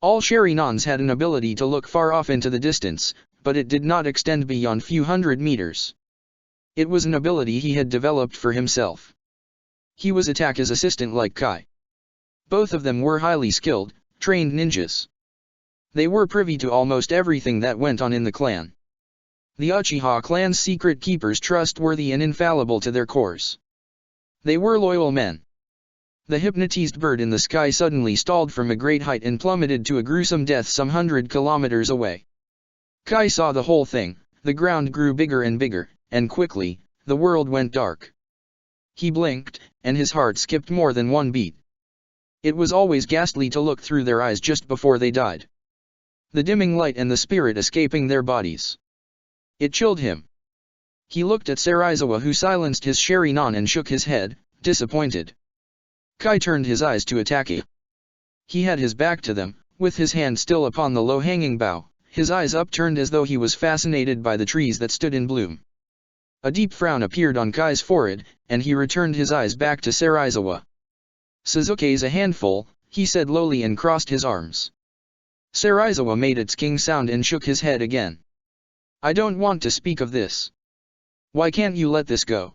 All Sharinons had an ability to look far off into the distance, but it did not extend beyond few hundred meters. It was an ability he had developed for himself. He was Itachi's assistant like Kai. Both of them were highly skilled, trained ninjas. They were privy to almost everything that went on in the clan. The Uchiha clan's secret keepers trustworthy and infallible to their cores. They were loyal men. The hypnotized bird in the sky suddenly stalled from a great height and plummeted to a gruesome death some 100 kilometers away. Kai saw the whole thing, the ground grew bigger and bigger, and quickly, the world went dark. He blinked, and his heart skipped more than one beat. It was always ghastly to look through their eyes just before they died. The dimming light and the spirit escaping their bodies. It chilled him. He looked at Sarizawa who silenced his Sharinon and shook his head, disappointed. Kai turned his eyes to Itachi. He had his back to them, with his hand still upon the low-hanging bough, his eyes upturned as though he was fascinated by the trees that stood in bloom. A deep frown appeared on Kai's forehead, and he returned his eyes back to Sarizawa. "Suzuki's a handful," he said lowly and crossed his arms. Sarizawa made its king sound and shook his head again. "I don't want to speak of this. Why can't you let this go?"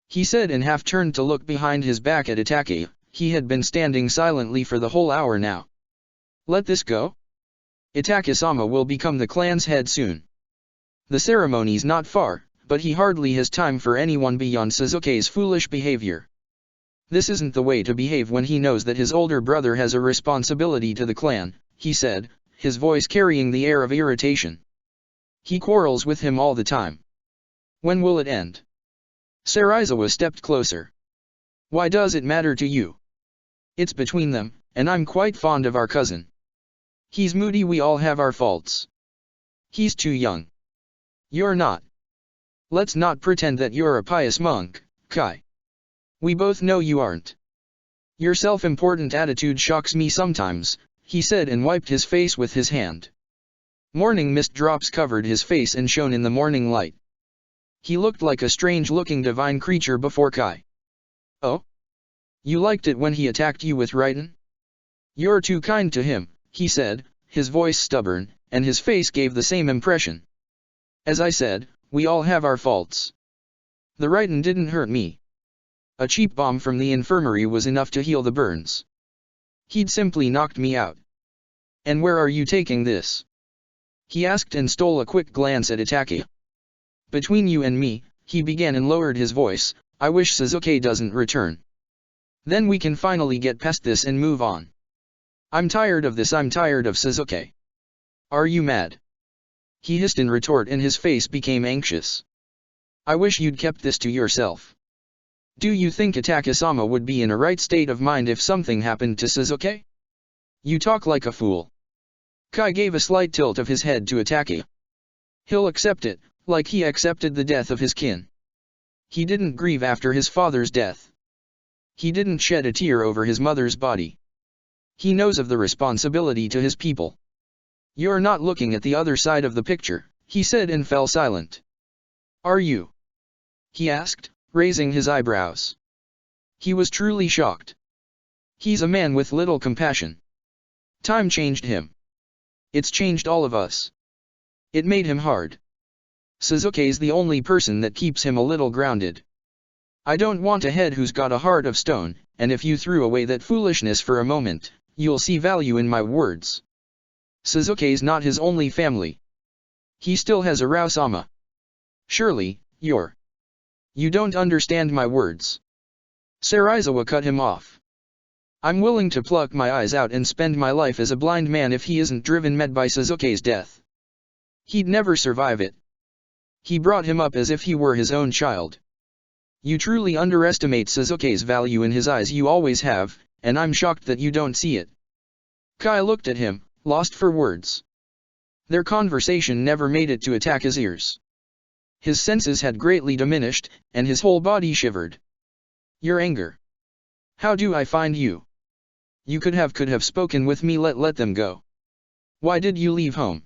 he said and half turned to look behind his back at Itachi. He had been standing silently for the whole hour now. "Let this go? Itachi-sama will become the clan's head soon. The ceremony's not far, but he hardly has time for anyone beyond Suzuki's foolish behavior. This isn't the way to behave when he knows that his older brother has a responsibility to the clan," he said, his voice carrying the air of irritation. "He quarrels with him all the time. When will it end?" Sarizawa stepped closer. "Why does it matter to you? It's between them, and I'm quite fond of our cousin. He's moody, we all have our faults. He's too young. You're not. Let's not pretend that you're a pious monk, Kai. We both know you aren't. Your self-important attitude shocks me sometimes," he said and wiped his face with his hand. Morning mist drops covered his face and shone in the morning light. He looked like a strange-looking divine creature before Kai. "Oh? You liked it when he attacked you with Raiden? You're too kind to him," he said, his voice stubborn, and his face gave the same impression. "As I said, we all have our faults. The Raiden didn't hurt me. A cheap bomb from the infirmary was enough to heal the burns. He'd simply knocked me out. And where are you taking this?" he asked and stole a quick glance at Itachi. "Between you and me," he began and lowered his voice, "I wish Suzuki doesn't return. Then we can finally get past this and move on. I'm tired of this, I'm tired of Suzuki." "Are you mad?" he hissed in retort and his face became anxious. "I wish you'd kept this to yourself. Do you think Itachi-sama would be in a right state of mind if something happened to Suzuki? You talk like a fool." Kai gave a slight tilt of his head to Itachi. "He'll accept it, like he accepted the death of his kin. He didn't grieve after his father's death. He didn't shed a tear over his mother's body. He knows of the responsibility to his people." "You're not looking at the other side of the picture," he said and fell silent. "Are you?" he asked, raising his eyebrows. He was truly shocked. He's a man with little compassion. Time changed him. It's changed all of us. It made him hard. Sasuke's the only person that keeps him a little grounded. I don't want a head who's got a heart of stone, and if you threw away that foolishness for a moment, you'll see value in my words. Sasuke's not his only family. He still has a Rao-sama. Surely, you don't understand my words. Sarizawa cut him off. I'm willing to pluck my eyes out and spend my life as a blind man if he isn't driven mad by Sasuke's death. He'd never survive it. He brought him up as if he were his own child. You truly underestimate Sasuke's value in his eyes. You always have, and I'm shocked that you don't see it. Kai looked at him, lost for words. Their conversation never made it to attack his ears. His senses had greatly diminished, and his whole body shivered. Your anger. How do I find you? You could have spoken with me. Let them go. Why did you leave home?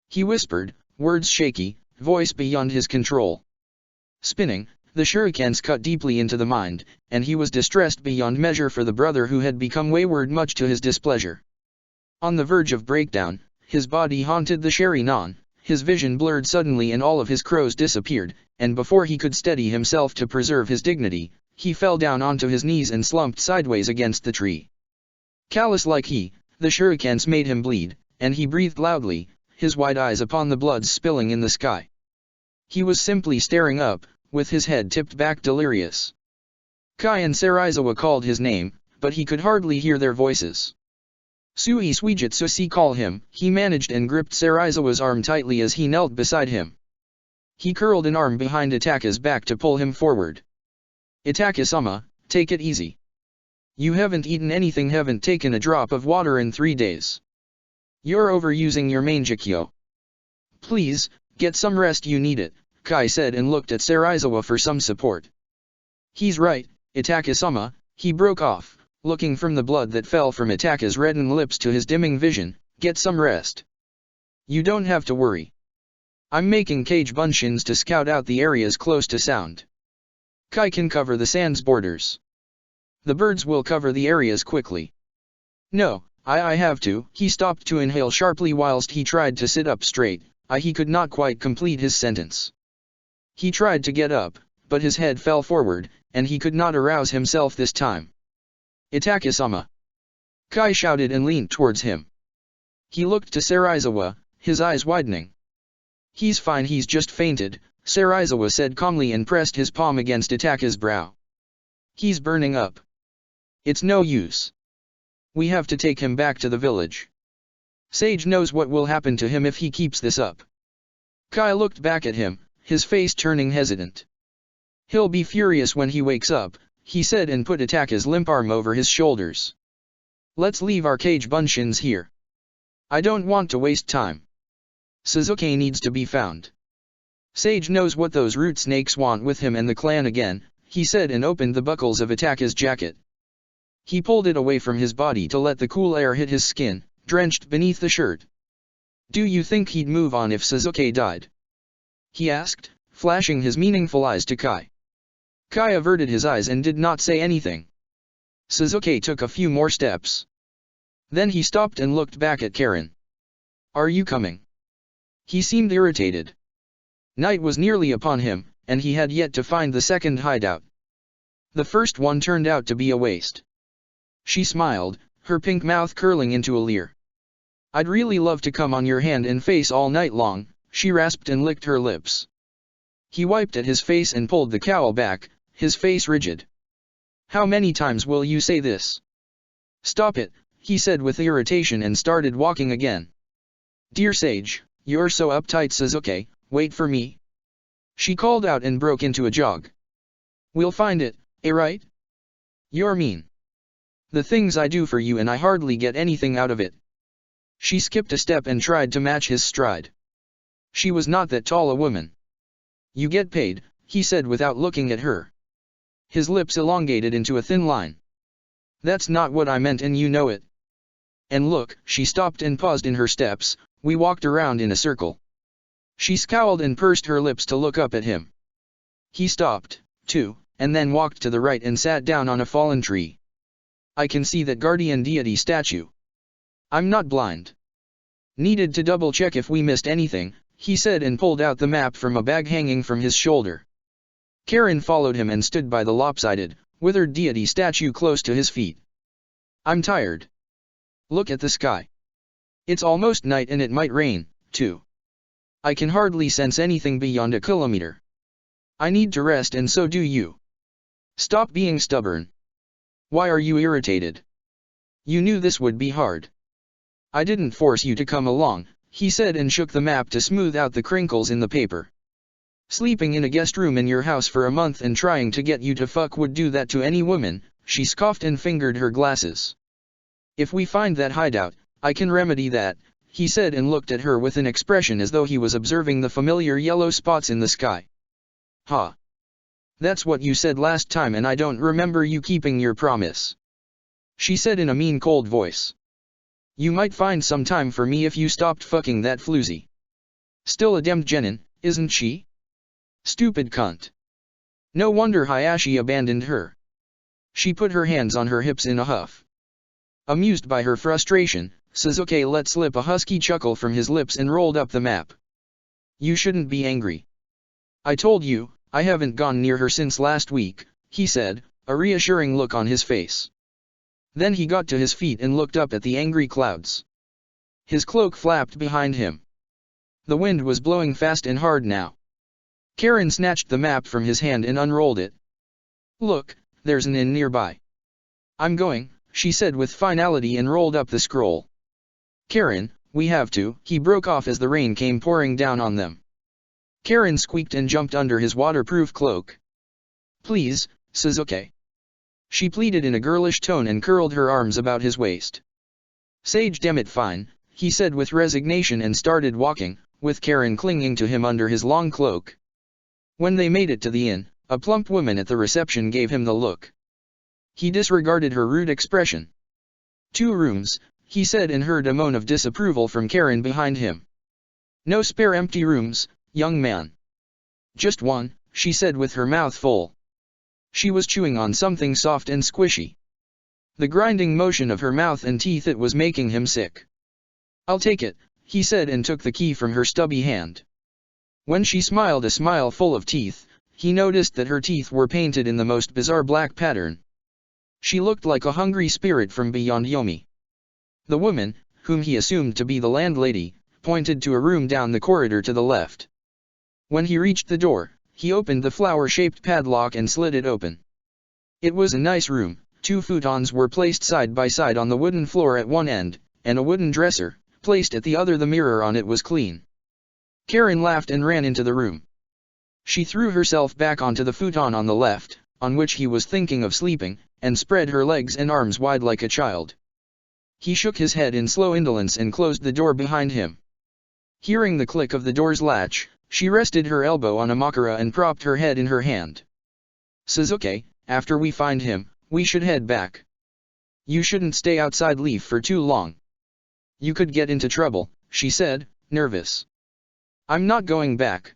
He whispered, words shaky, voice beyond his control. Spinning, the shurikens cut deeply into the mind, and he was distressed beyond measure for the brother who had become wayward much to his displeasure. On the verge of breakdown, his body haunted the Sharingan, his vision blurred suddenly and all of his crows disappeared, and before he could steady himself to preserve his dignity, he fell down onto his knees and slumped sideways against the tree. Callous like the shurikens made him bleed, and he breathed loudly, his wide eyes upon the blood spilling in the sky. He was simply staring up, with his head tipped back delirious. Kai and Sarizawa called his name, but he could hardly hear their voices. Sui Suijutsu call him, he managed and gripped Sarizawa's arm tightly as he knelt beside him. He curled an arm behind Itaka's back to pull him forward. Itaka-sama, take it easy. You haven't eaten anything, haven't taken a drop of water in 3 days. You're overusing your manjikyo. Please, get some rest, you need it, Kai said and looked at Sarizawa for some support. He's right, Itaka-sama, he broke off, looking from the blood that fell from Itaka's reddened lips to his dimming vision, get some rest. You don't have to worry. I'm making cage bunshins to scout out the areas close to sound. Kai can cover the sand's borders. The birds will cover the areas quickly. No, I have to. He stopped to inhale sharply whilst he tried to sit up straight. He could not quite complete his sentence. He tried to get up, but his head fell forward, and he could not arouse himself this time. Itaka-sama. Kai shouted and leaned towards him. He looked to Sarizawa, his eyes widening. He's fine, he's just fainted, Sarizawa said calmly and pressed his palm against Itaka's brow. He's burning up. It's no use. We have to take him back to the village. Sage knows what will happen to him if he keeps this up. Kai looked back at him, his face turning hesitant. He'll be furious when he wakes up, he said and put Itaka's limp arm over his shoulders. Let's leave our cage bunshins here. I don't want to waste time. Sasuke needs to be found. Sage knows what those root snakes want with him and the clan again, he said and opened the buckles of Itaka's jacket. He pulled it away from his body to let the cool air hit his skin, drenched beneath the shirt. Do you think he'd move on if Sasuke died? He asked, flashing his meaningful eyes to Kai. Kai averted his eyes and did not say anything. Sasuke took a few more steps. Then he stopped and looked back at Karen. Are you coming? He seemed irritated. Night was nearly upon him, and he had yet to find the second hideout. The first one turned out to be a waste. She smiled, her pink mouth curling into a leer. I'd really love to come on your hand and face all night long, she rasped and licked her lips. He wiped at his face and pulled the cowl back, his face rigid. How many times will you say this? Stop it, he said with irritation and started walking again. Dear Sage, you're so uptight. Sasuke, wait for me. She called out and broke into a jog. We'll find it, right? You're mean. The things I do for you and I hardly get anything out of it. She skipped a step and tried to match his stride. She was not that tall a woman. You get paid, he said without looking at her. His lips elongated into a thin line. That's not what I meant and you know it. And look, she stopped and paused in her steps, we walked around in a circle. She scowled and pursed her lips to look up at him. He stopped, too, and then walked to the right and sat down on a fallen tree. I can see that guardian deity statue. I'm not blind. Needed to double check if we missed anything, he said and pulled out the map from a bag hanging from his shoulder. Karen followed him and stood by the lopsided, withered deity statue close to his feet. I'm tired. Look at the sky. It's almost night and it might rain, too. I can hardly sense anything beyond a kilometer. I need to rest and so do you. Stop being stubborn. Why are you irritated? You knew this would be hard. I didn't force you to come along, he said and shook the map to smooth out the crinkles in the paper. Sleeping in a guest room in your house for a month and trying to get you to fuck would do that to any woman, she scoffed and fingered her glasses. If we find that hideout, I can remedy that, he said and looked at her with an expression as though he was observing the familiar yellow spots in the sky. Ha! That's what you said last time and I don't remember you keeping your promise. She said in a mean cold voice. You might find some time for me if you stopped fucking that floozy. Still a demmed genin, isn't she? Stupid cunt. No wonder Hayashi abandoned her. She put her hands on her hips in a huff. Amused by her frustration, Suzuki let slip a husky chuckle from his lips and rolled up the map. You shouldn't be angry. I told you, I haven't gone near her since last week, he said, a reassuring look on his face. Then he got to his feet and looked up at the angry clouds. His cloak flapped behind him. The wind was blowing fast and hard now. Karen snatched the map from his hand and unrolled it. Look, there's an inn nearby. I'm going, she said with finality and rolled up the scroll. Karen, we have to, he broke off as the rain came pouring down on them. Karen squeaked and jumped under his waterproof cloak. Please, Suzuki. She pleaded in a girlish tone and curled her arms about his waist. Sage dammit fine, he said with resignation and started walking, with Karen clinging to him under his long cloak. When they made it to the inn, a plump woman at the reception gave him the look. He disregarded her rude expression. 2 rooms, he said and heard a moan of disapproval from Karen behind him. No spare empty rooms, young man. Just one, she said with her mouth full. She was chewing on something soft and squishy. The grinding motion of her mouth and teeth it was making him sick. I'll take it, he said and took the key from her stubby hand. When she smiled a smile full of teeth, he noticed that her teeth were painted in the most bizarre black pattern. She looked like a hungry spirit from beyond Yomi. The woman, whom he assumed to be the landlady, pointed to a room down the corridor to the left. When he reached the door, he opened the flower-shaped padlock and slid it open. It was a nice room. 2 futons were placed side by side on the wooden floor at one end, and a wooden dresser, placed at the other. The mirror on it was clean. Karen laughed and ran into the room. She threw herself back onto the futon on the left, on which he was thinking of sleeping, and spread her legs and arms wide like a child. He shook his head in slow indolence and closed the door behind him. Hearing the click of the door's latch, she rested her elbow on a makara and propped her head in her hand. Suzuki, after we find him, we should head back. You shouldn't stay outside Leaf for too long. You could get into trouble, she said, nervous. I'm not going back.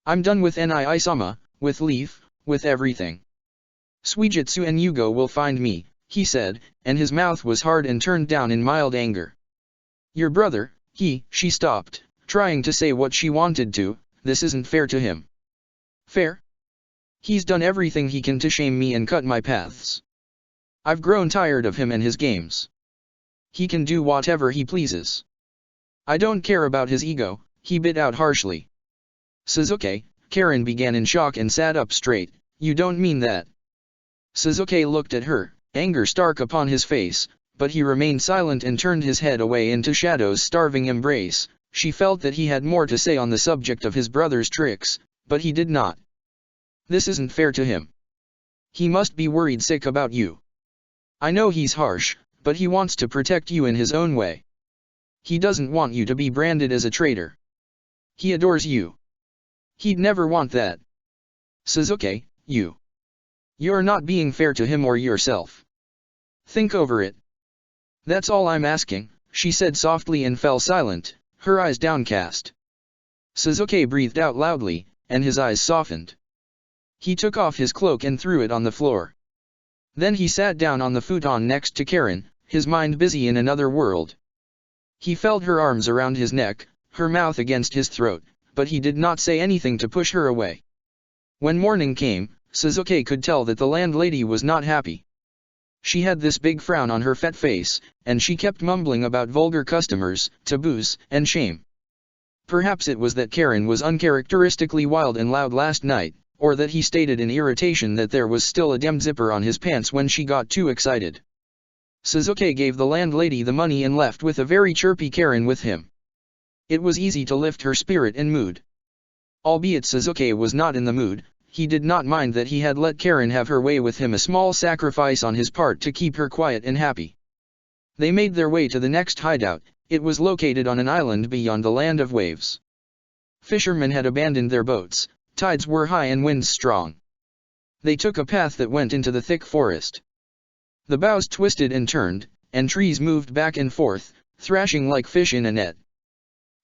I'm done with Nii-sama, with Leaf, with everything. Suijutsu and Yugo will find me, he said, and his mouth was hard and turned down in mild anger. Your brother, she stopped, trying to say what she wanted to. This isn't fair to him. Fair? He's done everything he can to shame me and cut my paths. I've grown tired of him and his games. He can do whatever he pleases. I don't care about his ego, he bit out harshly. Suzuki, Karen began in shock and sat up straight. You don't mean that. Suzuki looked at her, anger stark upon his face, but he remained silent and turned his head away into Shadow's starving embrace. She felt that he had more to say on the subject of his brother's tricks, but he did not. This isn't fair to him. He must be worried sick about you. I know he's harsh, but he wants to protect you in his own way. He doesn't want you to be branded as a traitor. He adores you. He'd never want that. Suzuki, you're not being fair to him or yourself. Think over it. That's all I'm asking, she said softly and fell silent, her eyes downcast. Suzuki breathed out loudly, and his eyes softened. He took off his cloak and threw it on the floor. Then he sat down on the futon next to Karen, his mind busy in another world. He felt her arms around his neck, her mouth against his throat, but he did not say anything to push her away. When morning came, Suzuki could tell that the landlady was not happy. She had this big frown on her fat face, and she kept mumbling about vulgar customers, taboos, and shame. Perhaps it was that Karen was uncharacteristically wild and loud last night, or that he stated in irritation that there was still a damn zipper on his pants when she got too excited. Suzuki gave the landlady the money and left with a very chirpy Karen with him. It was easy to lift her spirit and mood. Albeit Suzuki was not in the mood, he did not mind that he had let Karen have her way with him, a small sacrifice on his part to keep her quiet and happy. They made their way to the next hideout. It was located on an island beyond the land of waves. Fishermen had abandoned their boats, tides were high and winds strong. They took a path that went into the thick forest. The boughs twisted and turned, and trees moved back and forth, thrashing like fish in a net.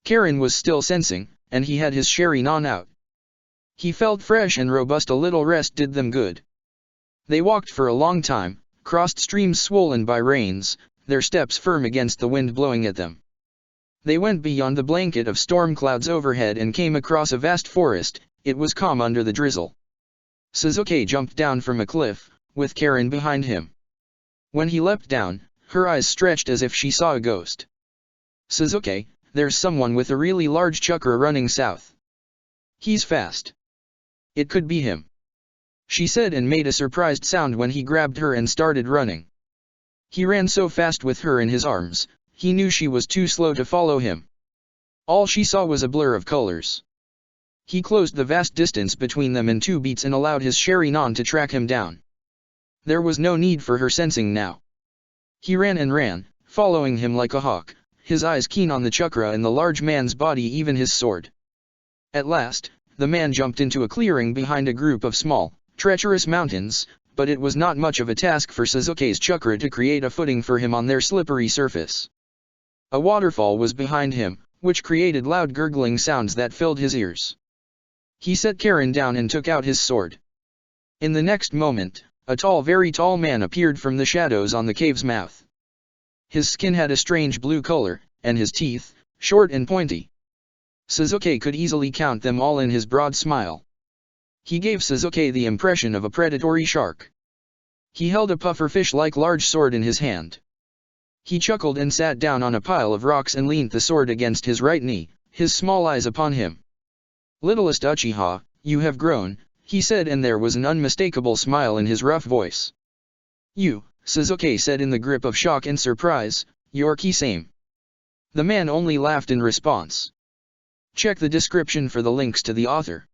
Karen was still sensing, and he had his sherry non out. He felt fresh and robust, a little rest did them good. They walked for a long time, crossed streams swollen by rains, their steps firm against the wind blowing at them. They went beyond the blanket of storm clouds overhead and came across a vast forest. It was calm under the drizzle. Suzuki jumped down from a cliff, with Karen behind him. When he leapt down, her eyes stretched as if she saw a ghost. "Suzuki, there's someone with a really large chukra running south. He's fast. It could be him," she said, and made a surprised sound when he grabbed her and started running. He ran so fast with her in his arms, he knew she was too slow to follow him. All she saw was a blur of colors. He closed the vast distance between them in 2 beats and allowed his sherry non to track him down. There was no need for her sensing now. He ran and ran, following him like a hawk, his eyes keen on the chukra and the large man's body, even his sword. At last, the man jumped into a clearing behind a group of small, treacherous mountains, but it was not much of a task for Suzuki's chukra to create a footing for him on their slippery surface. A waterfall was behind him, which created loud gurgling sounds that filled his ears. He set Karen down and took out his sword. In the next moment, a tall, very tall man appeared from the shadows on the cave's mouth. His skin had a strange blue color, and his teeth, short and pointy. Suzuki could easily count them all in his broad smile. He gave Suzuki the impression of a predatory shark. He held a pufferfish-like large sword in his hand. He chuckled and sat down on a pile of rocks and leaned the sword against his right knee, his small eyes upon him. "Littlest Uchiha, you have grown," he said, and there was an unmistakable smile in his rough voice. "You," Suzuki said in the grip of shock and surprise, "you're Kisame." The man only laughed in response. Check the description for the links to the author.